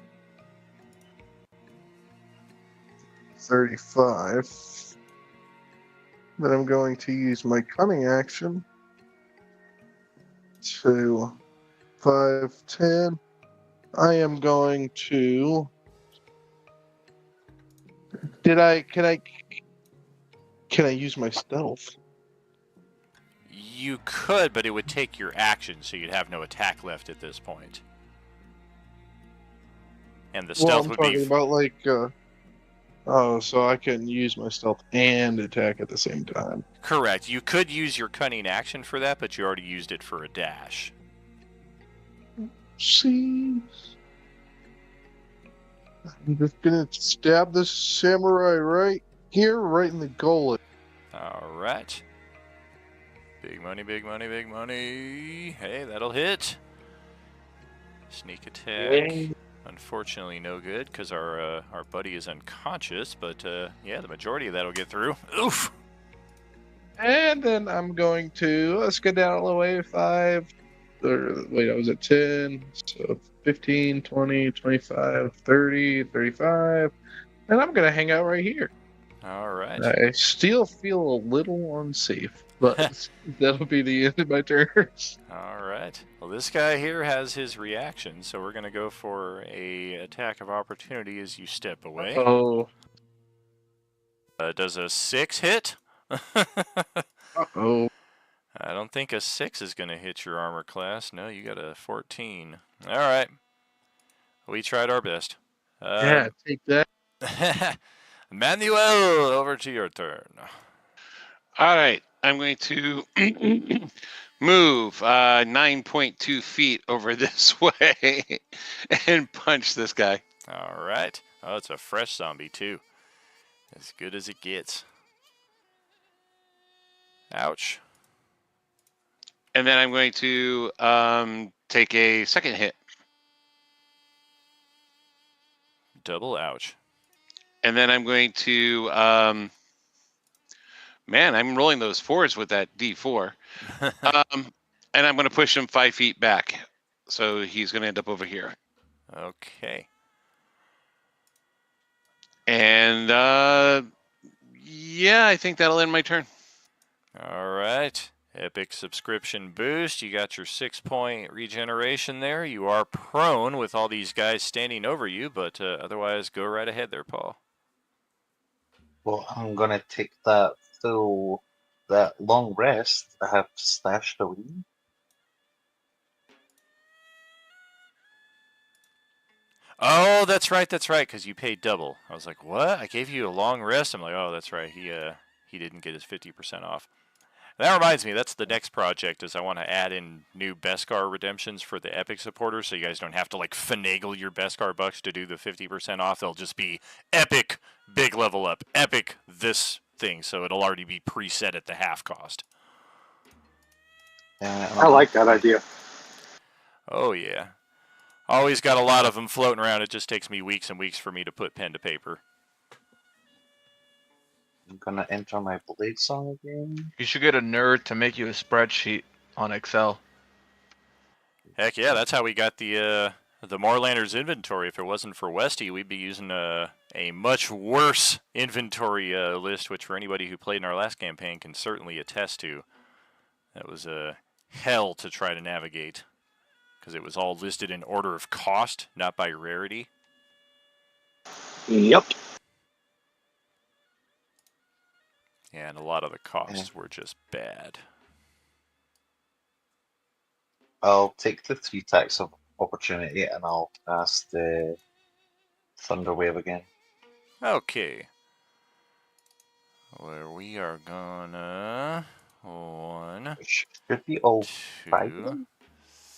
35. Then I'm going to use my cunning action to 5, 10. I am going to. Can I use my stealth? You could, but it would take your action, so you'd have no attack left at this point. And the stealth would be. I'm talking about like. Oh, so I can use my stealth and attack at the same time. Correct. You could use your cunning action for that, but you already used it for a dash. See? I'm just gonna stab this samurai right here, right in the gullet. Alright. Big money, big money, big money. Hey, that'll hit. Sneak attack. Yay. Unfortunately, no good, because our buddy is unconscious, but yeah, the majority of that will get through. Oof! And then I'm going to skedaddle away 5. Wait, I was at 10. So 15, 20, 25, 30, 35. And I'm going to hang out right here. Alright. I still feel a little unsafe, but that'll be the end of my turn. Alright. Well, this guy here has his reaction, so we're going to go for a attack of opportunity as you step away. Oh. Does a 6 hit? Oh. I don't think a 6 is going to hit your armor class. No, you got a 14. Alright. We tried our best. Yeah, take that. Manuel, over to your turn. All right, I'm going to move 9.2 feet over this way and punch this guy. All right. Oh, it's a fresh zombie, too. As good as it gets. Ouch. And then I'm going to take a second hit. Double ouch. And then I'm going to, man, I'm rolling those 4s with that D4. And I'm going to push him 5 feet back. So he's going to end up over here. Okay. And yeah, I think that'll end my turn. All right. Epic subscription boost. You got your 6-point regeneration there. You are prone with all these guys standing over you, but otherwise, go right ahead there, Paul. Well, I'm gonna take that long rest I have stashed away. Oh, that's right, because you paid double. I was like, what? I gave you a long rest? I'm like, oh, that's right. He didn't get his 50% off. That reminds me, that's the next project, is I want to add in new Beskar redemptions for the Epic supporters, so you guys don't have to, like, finagle your Beskar bucks to do the 50% off. They'll just be Epic, big level up, Epic, this thing, so it'll already be preset at the half cost. I like that idea. Oh, yeah. Always got a lot of them floating around. It just takes me weeks and weeks for me to put pen to paper. I'm gonna enter my blade song again. You should get a nerd to make you a spreadsheet on Excel. Heck yeah, that's how we got the Moorlanders inventory. If it wasn't for Westy, we'd be using a much worse inventory list, which for anybody who played in our last campaign can certainly attest to. That was hell to try to navigate, because it was all listed in order of cost, not by rarity. Yep. Yeah, and a lot of the costs were just bad. I'll take the 3 attacks of opportunity and I'll cast the Thunder Wave again. Okay. Where we are gonna 1, should be all 2,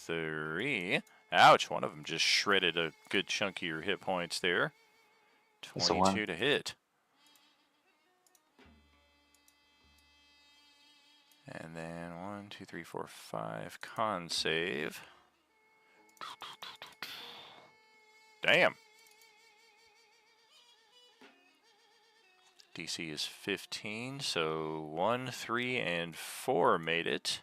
3. Ouch! One of them just shredded a good chunk of your hit points there. 22 to hit. And then 1, 2, 3, 4, 5 con save. Damn. DC is 15, so 1, 3, and 4 made it.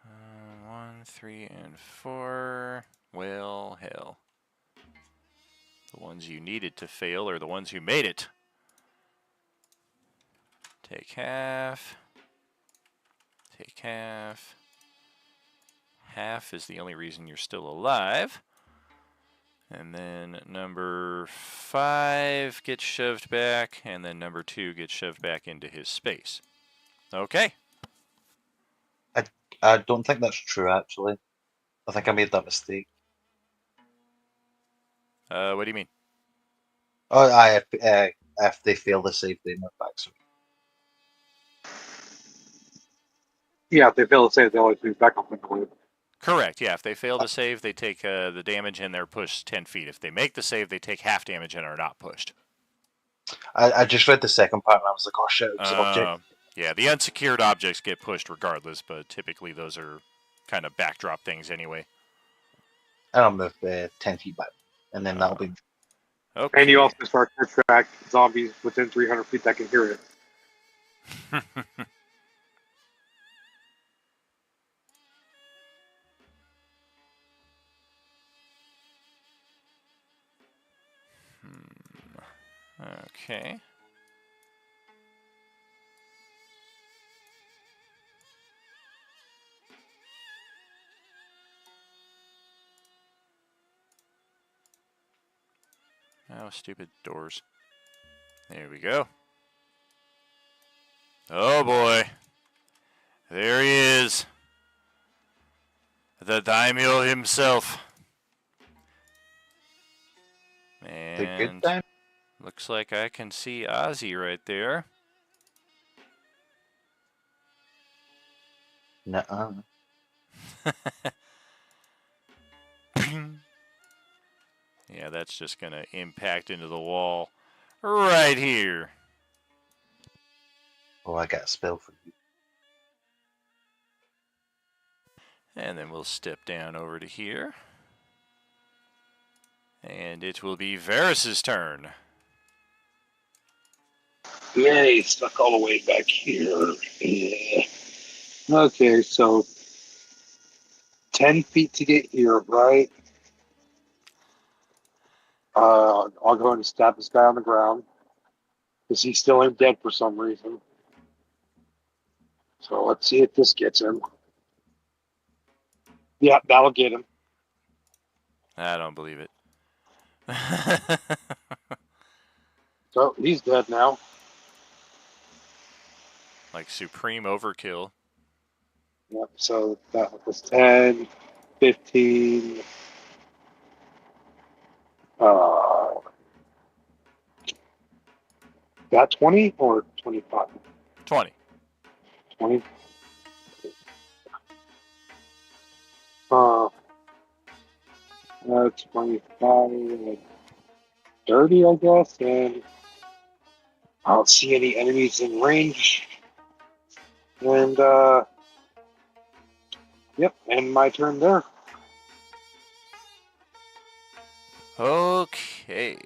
Uh, 1, 3, and 4. Well, hell. The ones you needed to fail are the ones who made it. Take half. Take half. Half is the only reason you're still alive. And then number 5 gets shoved back, and then number 2 gets shoved back into his space. Okay. I don't think that's true, actually. I think I made that mistake. What do you mean? Oh, if they fail the save, they move back. So. Yeah, if they fail to save, they always move back up in the loop. Correct, yeah. If they fail to save, they take the damage and they're pushed 10 feet. If they make the save, they take half damage and are not pushed. I just read the second part and I was like, oh shit, it's an object. Yeah, the unsecured objects get pushed regardless, but typically those are kind of backdrop things anyway. And I'll move 10 feet back, and then that'll be... Okay. And you also start to attract zombies within 300 feet that can hear it. Okay. Oh, stupid doors. There we go. Oh boy. There he is. The daimyo himself. And looks like I can see Ozzy right there. Nuh-uh. Yeah, that's just going to impact into the wall right here. Oh, I got a spell for you. And then we'll step down over to here. And it will be Varys' turn. Yeah, he's stuck all the way back here. Yeah. Okay, so 10 feet to get here, right? I'll go ahead and stab this guy on the ground because he's still ain't dead for some reason. So let's see if this gets him. Yeah, that'll get him. I don't believe it. So he's dead now. Like supreme overkill. Yep, so that was 10, 15. That 20 or 25? 20. 20. That's 25, 30, I guess, and I don't see any enemies in range. And, yep, and my turn there. Okay.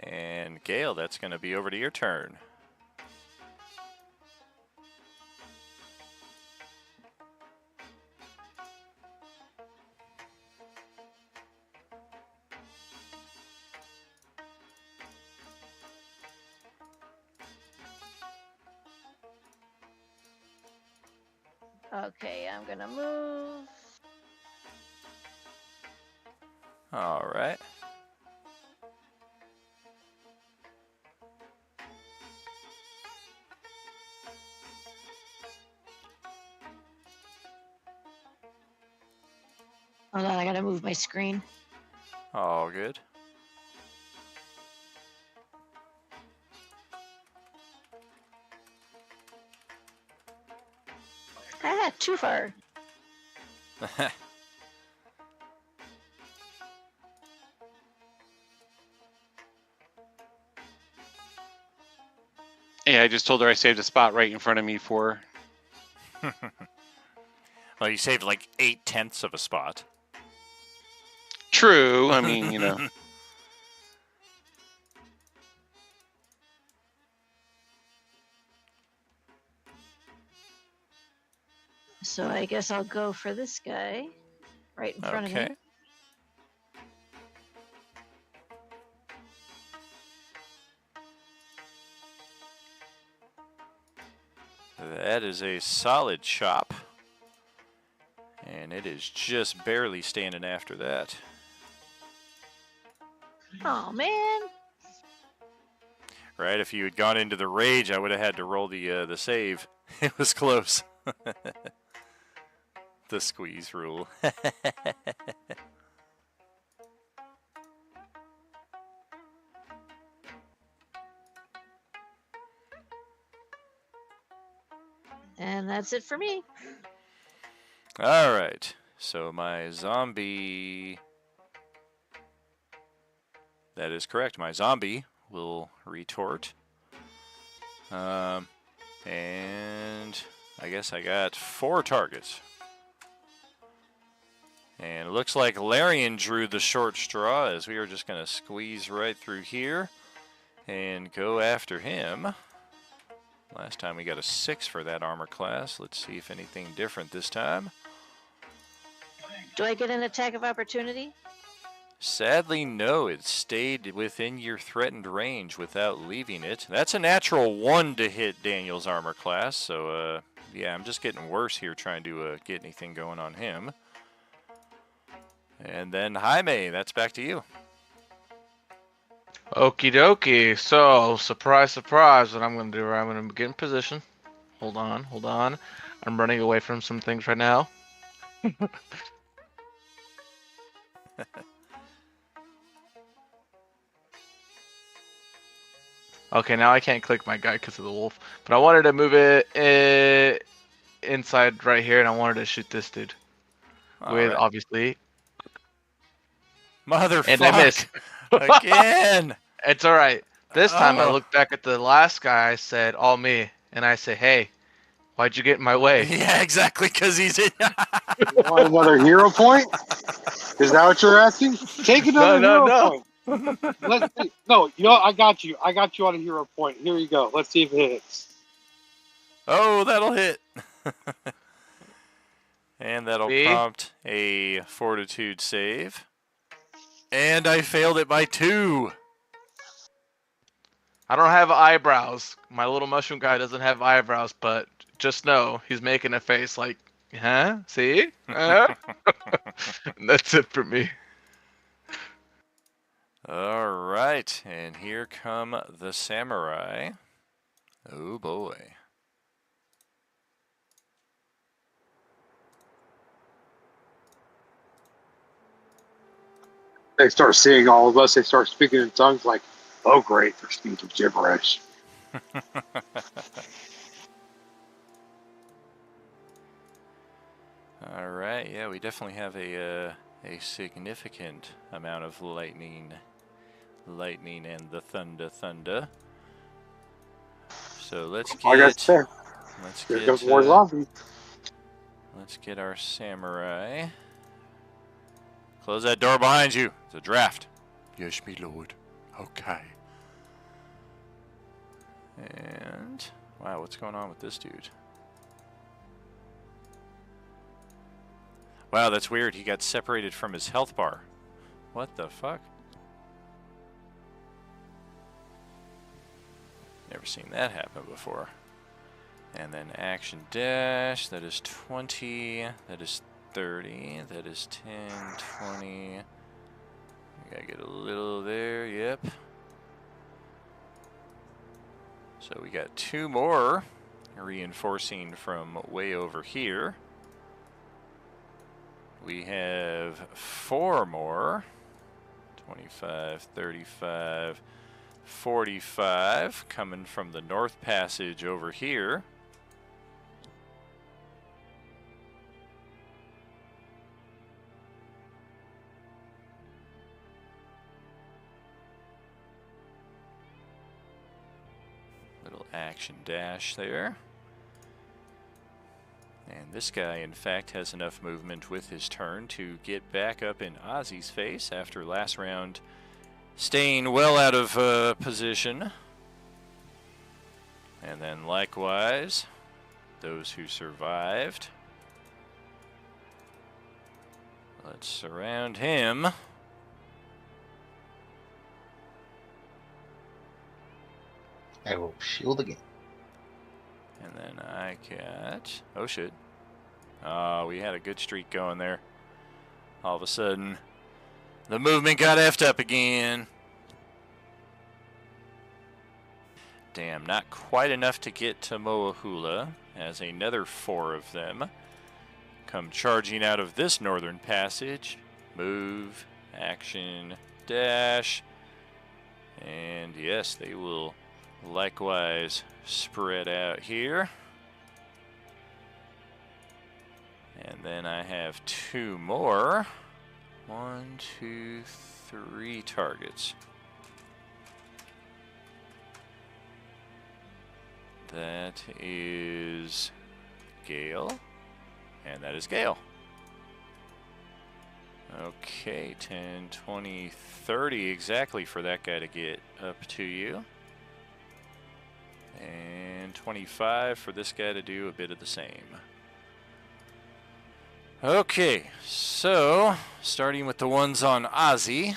And Gale, that's going to be over to your turn. Okay, I'm gonna move. All right. Hold on, I gotta move my screen. All good. Ah, too far. Yeah, I just told her I saved a spot right in front of me for her. Well, you saved like 8/10 of a spot. True. I mean, you know. So I guess I'll go for this guy right in front of me. That is a solid chop. And it is just barely standing after that. Oh man. Right, if you had gone into the rage, I would have had to roll the save. It was close. The squeeze rule. And that's it for me. All right, so my zombie. That is correct. My zombie will retort. And I guess I got 4 targets. And it looks like Larian drew the short straw, as we are just going to squeeze right through here and go after him. Last time we got a 6 for that armor class. Let's see if anything different this time. Do I get an attack of opportunity? Sadly, no. It stayed within your threatened range without leaving it. That's a natural 1 to hit Daniel's armor class. So, yeah, I'm just getting worse here trying to get anything going on him. And then Jaime, that's back to you. Okie dokie. So, surprise, surprise. What I'm going to do, I'm going to get in position. Hold on. I'm running away from some things right now. Okay, now I can't click my guy because of the wolf. But I wanted to move it inside right here, and I wanted to shoot this dude. With, obviously... Motherfucker! And I missed. Again! It's alright. This time I looked back at the last guy, I said, all me. And I said, hey, why'd you get in my way? Yeah, exactly, because he's in... You want another hero point? Is that what you're asking? Take another hero point. Let's see. No, you know what? I got you. I got you on a hero point. Here you go. Let's see if it hits. Oh, that'll hit. And that'll See? prompt a fortitude save. And I failed it by 2. I don't have eyebrows. My little mushroom guy doesn't have eyebrows, but just know he's making a face like, huh? See? Huh? That's it for me. All right, and here come the samurai. Oh boy. They start seeing all of us. They start speaking in tongues like, oh, great, they're speaking gibberish. All right, yeah, we definitely have a significant amount of lightning and the thunder. So let's get. Like I said, here comes more zombies. Let's get our samurai. Close that door behind you. It's a draft. Yes, me lord. Okay. And wow, what's going on with this dude? Wow, that's weird. He got separated from his health bar. What the fuck? Never seen that happen before. And then action dash. That is 20. That is 30. That is 10, 20. We gotta get a little there. Yep. So we got 2 more reinforcing from way over here. We have 4 more. 25, 35, 45 coming from the north passage over here. Little action dash there. And this guy, in fact, has enough movement with his turn to get back up in Ozzy's face after last round staying well out of position. And then likewise, those who survived. Let's surround him. I will shield again. And then I got... oh shit. We had a good streak going there. All of a sudden, the movement got effed up again. Damn, not quite enough to get to Moahula, as another 4 of them come charging out of this northern passage. Move, action, dash. And yes, they will likewise spread out here. And then I have 2 more. 1, 2, 3 targets. That is Gale. And that is Gale. Okay, 10, 20, 30 exactly for that guy to get up to you. And 25 for this guy to do a bit of the same. Okay, so starting with the ones on Ozzy.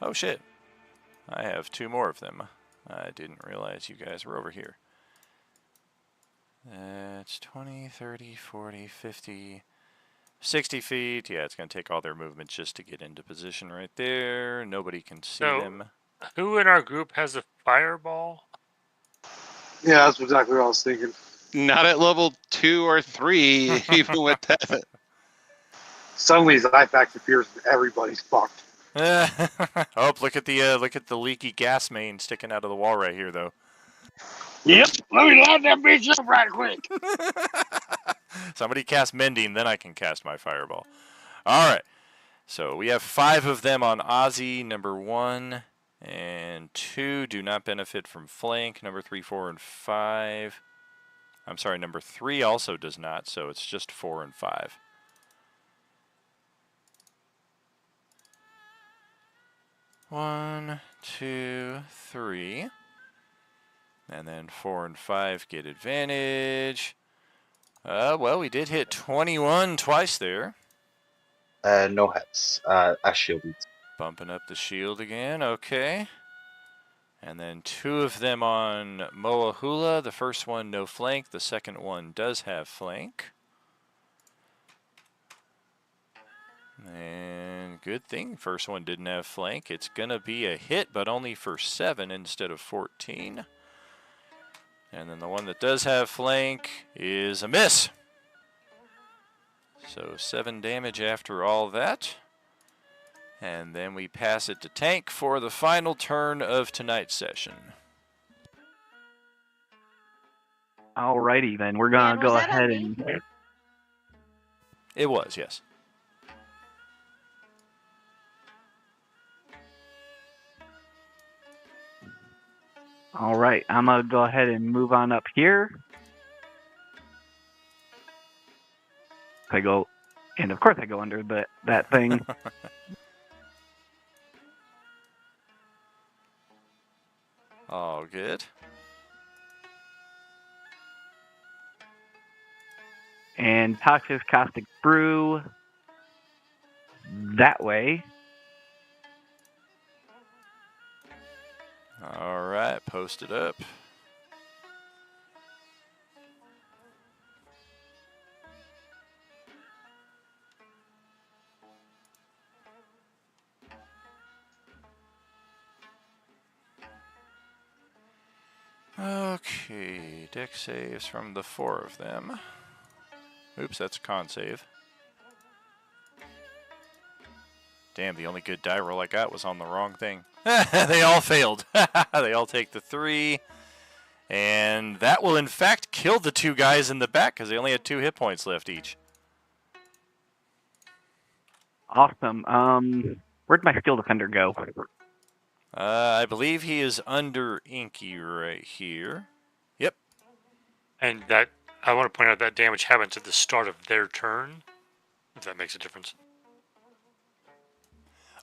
Oh shit, I have 2 more of them. I didn't realize you guys were over here. That's 20, 30, 40, 50, 60 feet. Yeah, it's going to take all their movement just to get into position right there. Nobody can see them. Who in our group has a fireball? Yeah, that's exactly what I was thinking. Not at level 2 or 3, even with that. Suddenly, his IFAX appears and everybody's fucked. Oh, look at the leaky gas main sticking out of the wall right here, though. Yep, let me light that bitch up right quick. Somebody cast mending, then I can cast my fireball. All right, so we have 5 of them on Ozzy. Number 1 and 2 do not benefit from flank. Number 3, 4, and 5. I'm sorry, number 3 also does not, so it's just 4 and 5. One, 2, 3. And then 4 and 5 get advantage. Well, we did hit 21 twice there. No hits. I shielded. Bumping up the shield again, okay. And then 2 of them on Moahula. The first one, no flank. The second one does have flank. And good thing, first one didn't have flank. It's going to be a hit, but only for 7 instead of 14. And then the one that does have flank is a miss. So 7 damage after all that. And then we pass it to Tank for the final turn of tonight's session. Alrighty then, we're gonna And go was that on ahead me? and It was, yes. Alright, I'm gonna go ahead and move on up here. I go, and of course I go under that thing. All good. And Toxic Caustic Brew that way. All right, post it up. Okay, deck saves from the 4 of them. Oops, that's a con save. Damn, the only good die roll I got was on the wrong thing. They all failed. They all take the 3. And that will in fact kill the 2 guys in the back because they only had 2 hit points left each. Awesome. Where'd my Steel Defender go? I believe he is under Inky right here. Yep. And that, I want to point out that damage happens at the start of their turn, if that makes a difference.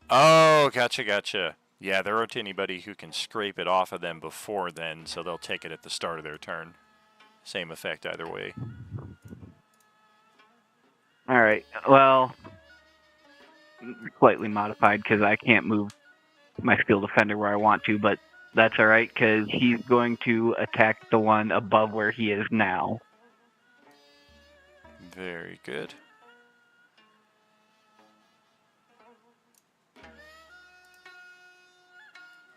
Oh, gotcha. Yeah, there aren't anybody who can scrape it off of them before then, so they'll take it at the start of their turn. Same effect either way. Alright, well, slightly modified because I can't move my Steel Defender where I want to, but that's alright because he's going to attack the one above where he is now. Very good.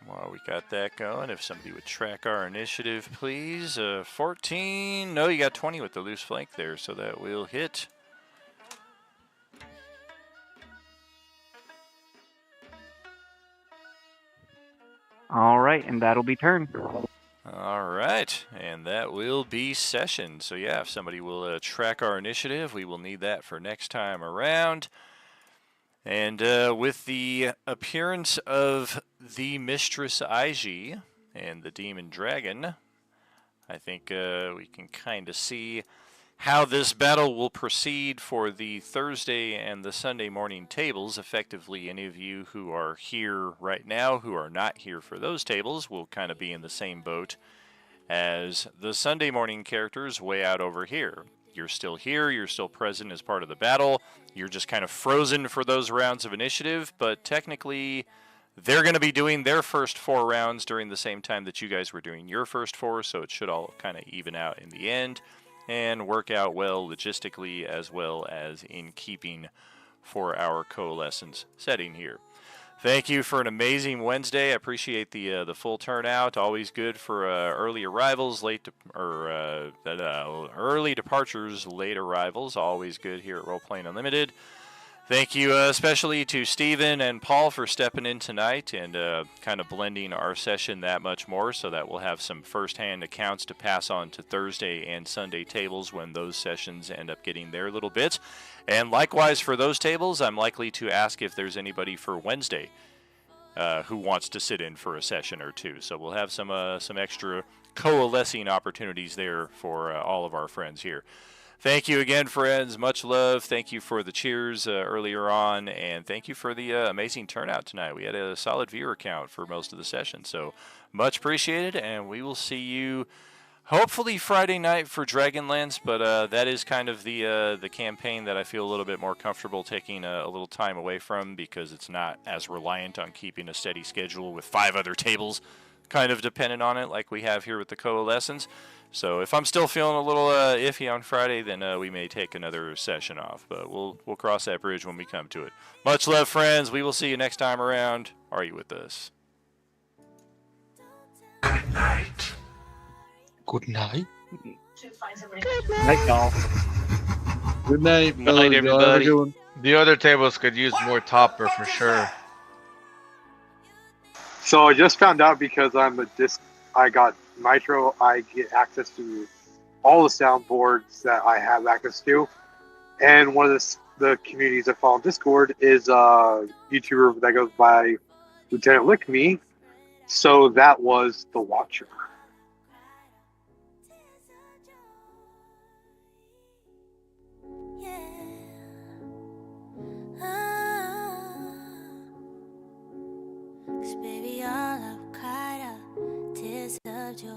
While we got that going, if somebody would track our initiative, please. 14. No, you got 20 with the loose flank there, so that will hit. Alright, and that'll be turn. Alright, and that will be session. So yeah, if somebody will track our initiative, we will need that for next time around. And with the appearance of the Mistress Aiji and the Demon Dragon, I think we can kind of see how this battle will proceed for the Thursday and the Sunday morning tables. Effectively, any of you who are here right now who are not here for those tables will kind of be in the same boat as the Sunday morning characters way out over here. You're still here, you're still present as part of the battle, you're just kind of frozen for those rounds of initiative, but technically they're going to be doing their first 4 rounds during the same time that you guys were doing your first 4, so it should all kind of even out in the end and work out well logistically as well as in keeping for our coalescence setting here. Thank you for an amazing Wednesday. I appreciate the full turnout. Always good for early arrivals, early departures, late arrivals. Always good here at Role Playing Unlimited. Thank you especially to Steven and Paul for stepping in tonight and kind of blending our session that much more so that we'll have some first-hand accounts to pass on to Thursday and Sunday tables when those sessions end up getting their little bits. And likewise for those tables, I'm likely to ask if there's anybody for Wednesday who wants to sit in for a session or two. So we'll have some extra coalescing opportunities there for all of our friends here. Thank you again, friends. Much love. Thank you for the cheers earlier on, and thank you for the amazing turnout tonight. We had a solid viewer count for most of the session, so much appreciated, and we will see you hopefully Friday night for Dragonlance, but that is kind of the campaign that I feel a little bit more comfortable taking a little time away from, because it's not as reliant on keeping a steady schedule with 5 other tables kind of dependent on it like we have here with the Coalescence. So if I'm still feeling a little iffy on Friday, then we may take another session off, but we'll cross that bridge when we come to it. Much love, friends. We will see you next time around. Are you with us? Good night. Good night. Night, y'all. Good night, Good night, fellas. Y'all have a everybody. good one. The other tables could use more topper for sure. So I just found out because I got Nitro, I get access to all the soundboards that I have access to. And one of the communities I follow on Discord is a YouTuber that goes by Lieutenant Lick Me. So that was the Watcher. Cause baby, all I've cried are tears of joy.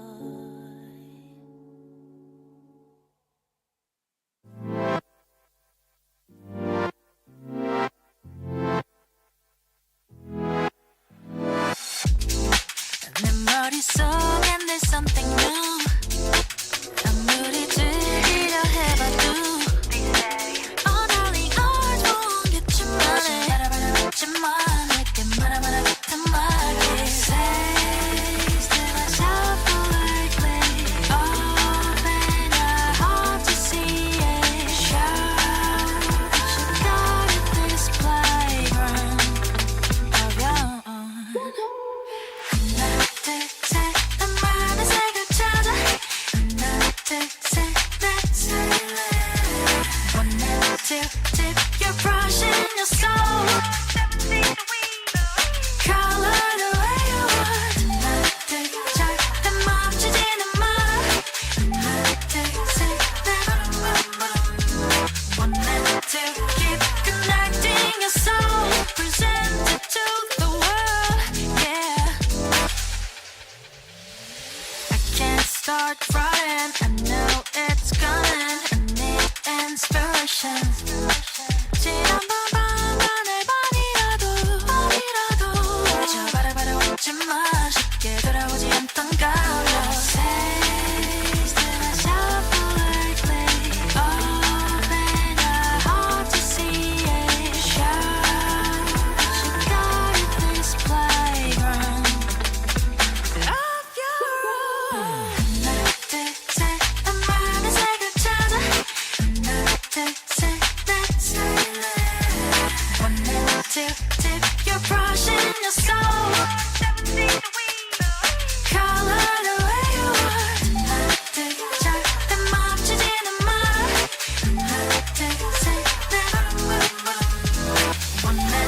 내 머릿속엔 there's something new. 아무리 즐기려 해봐도 Oh darling, always 모르겠지만 바라바라겠지만 내게 말아봐라 같은 말이 Says to myself politely Open your heart to see it Show that you got it this playground of your own. 하나 둘셋 나만의 색을 찾아 하나 둘셋 let's Wanna dip your brush in your soul Color the way you want 하나 둘셋 내 멈추지는 마 하나 둘셋 Wanna keep connecting your soul Present it to the world, yeah I can't start running, I know it's coming I need inspiration 지난번만의 밤이라도 저 바라바라 왔지만 쉽게 돌아오지 않던 걸로 Says to myself politely Open your heart to see it Show that you got it this playground of your own. 하나 둘셋 나만의 색을 찾아 하나 둘셋 let's Wanna dip your brush in your soul Color the way you want 하나 둘셋 내 멈추지는 마 하나 둘셋 Wanna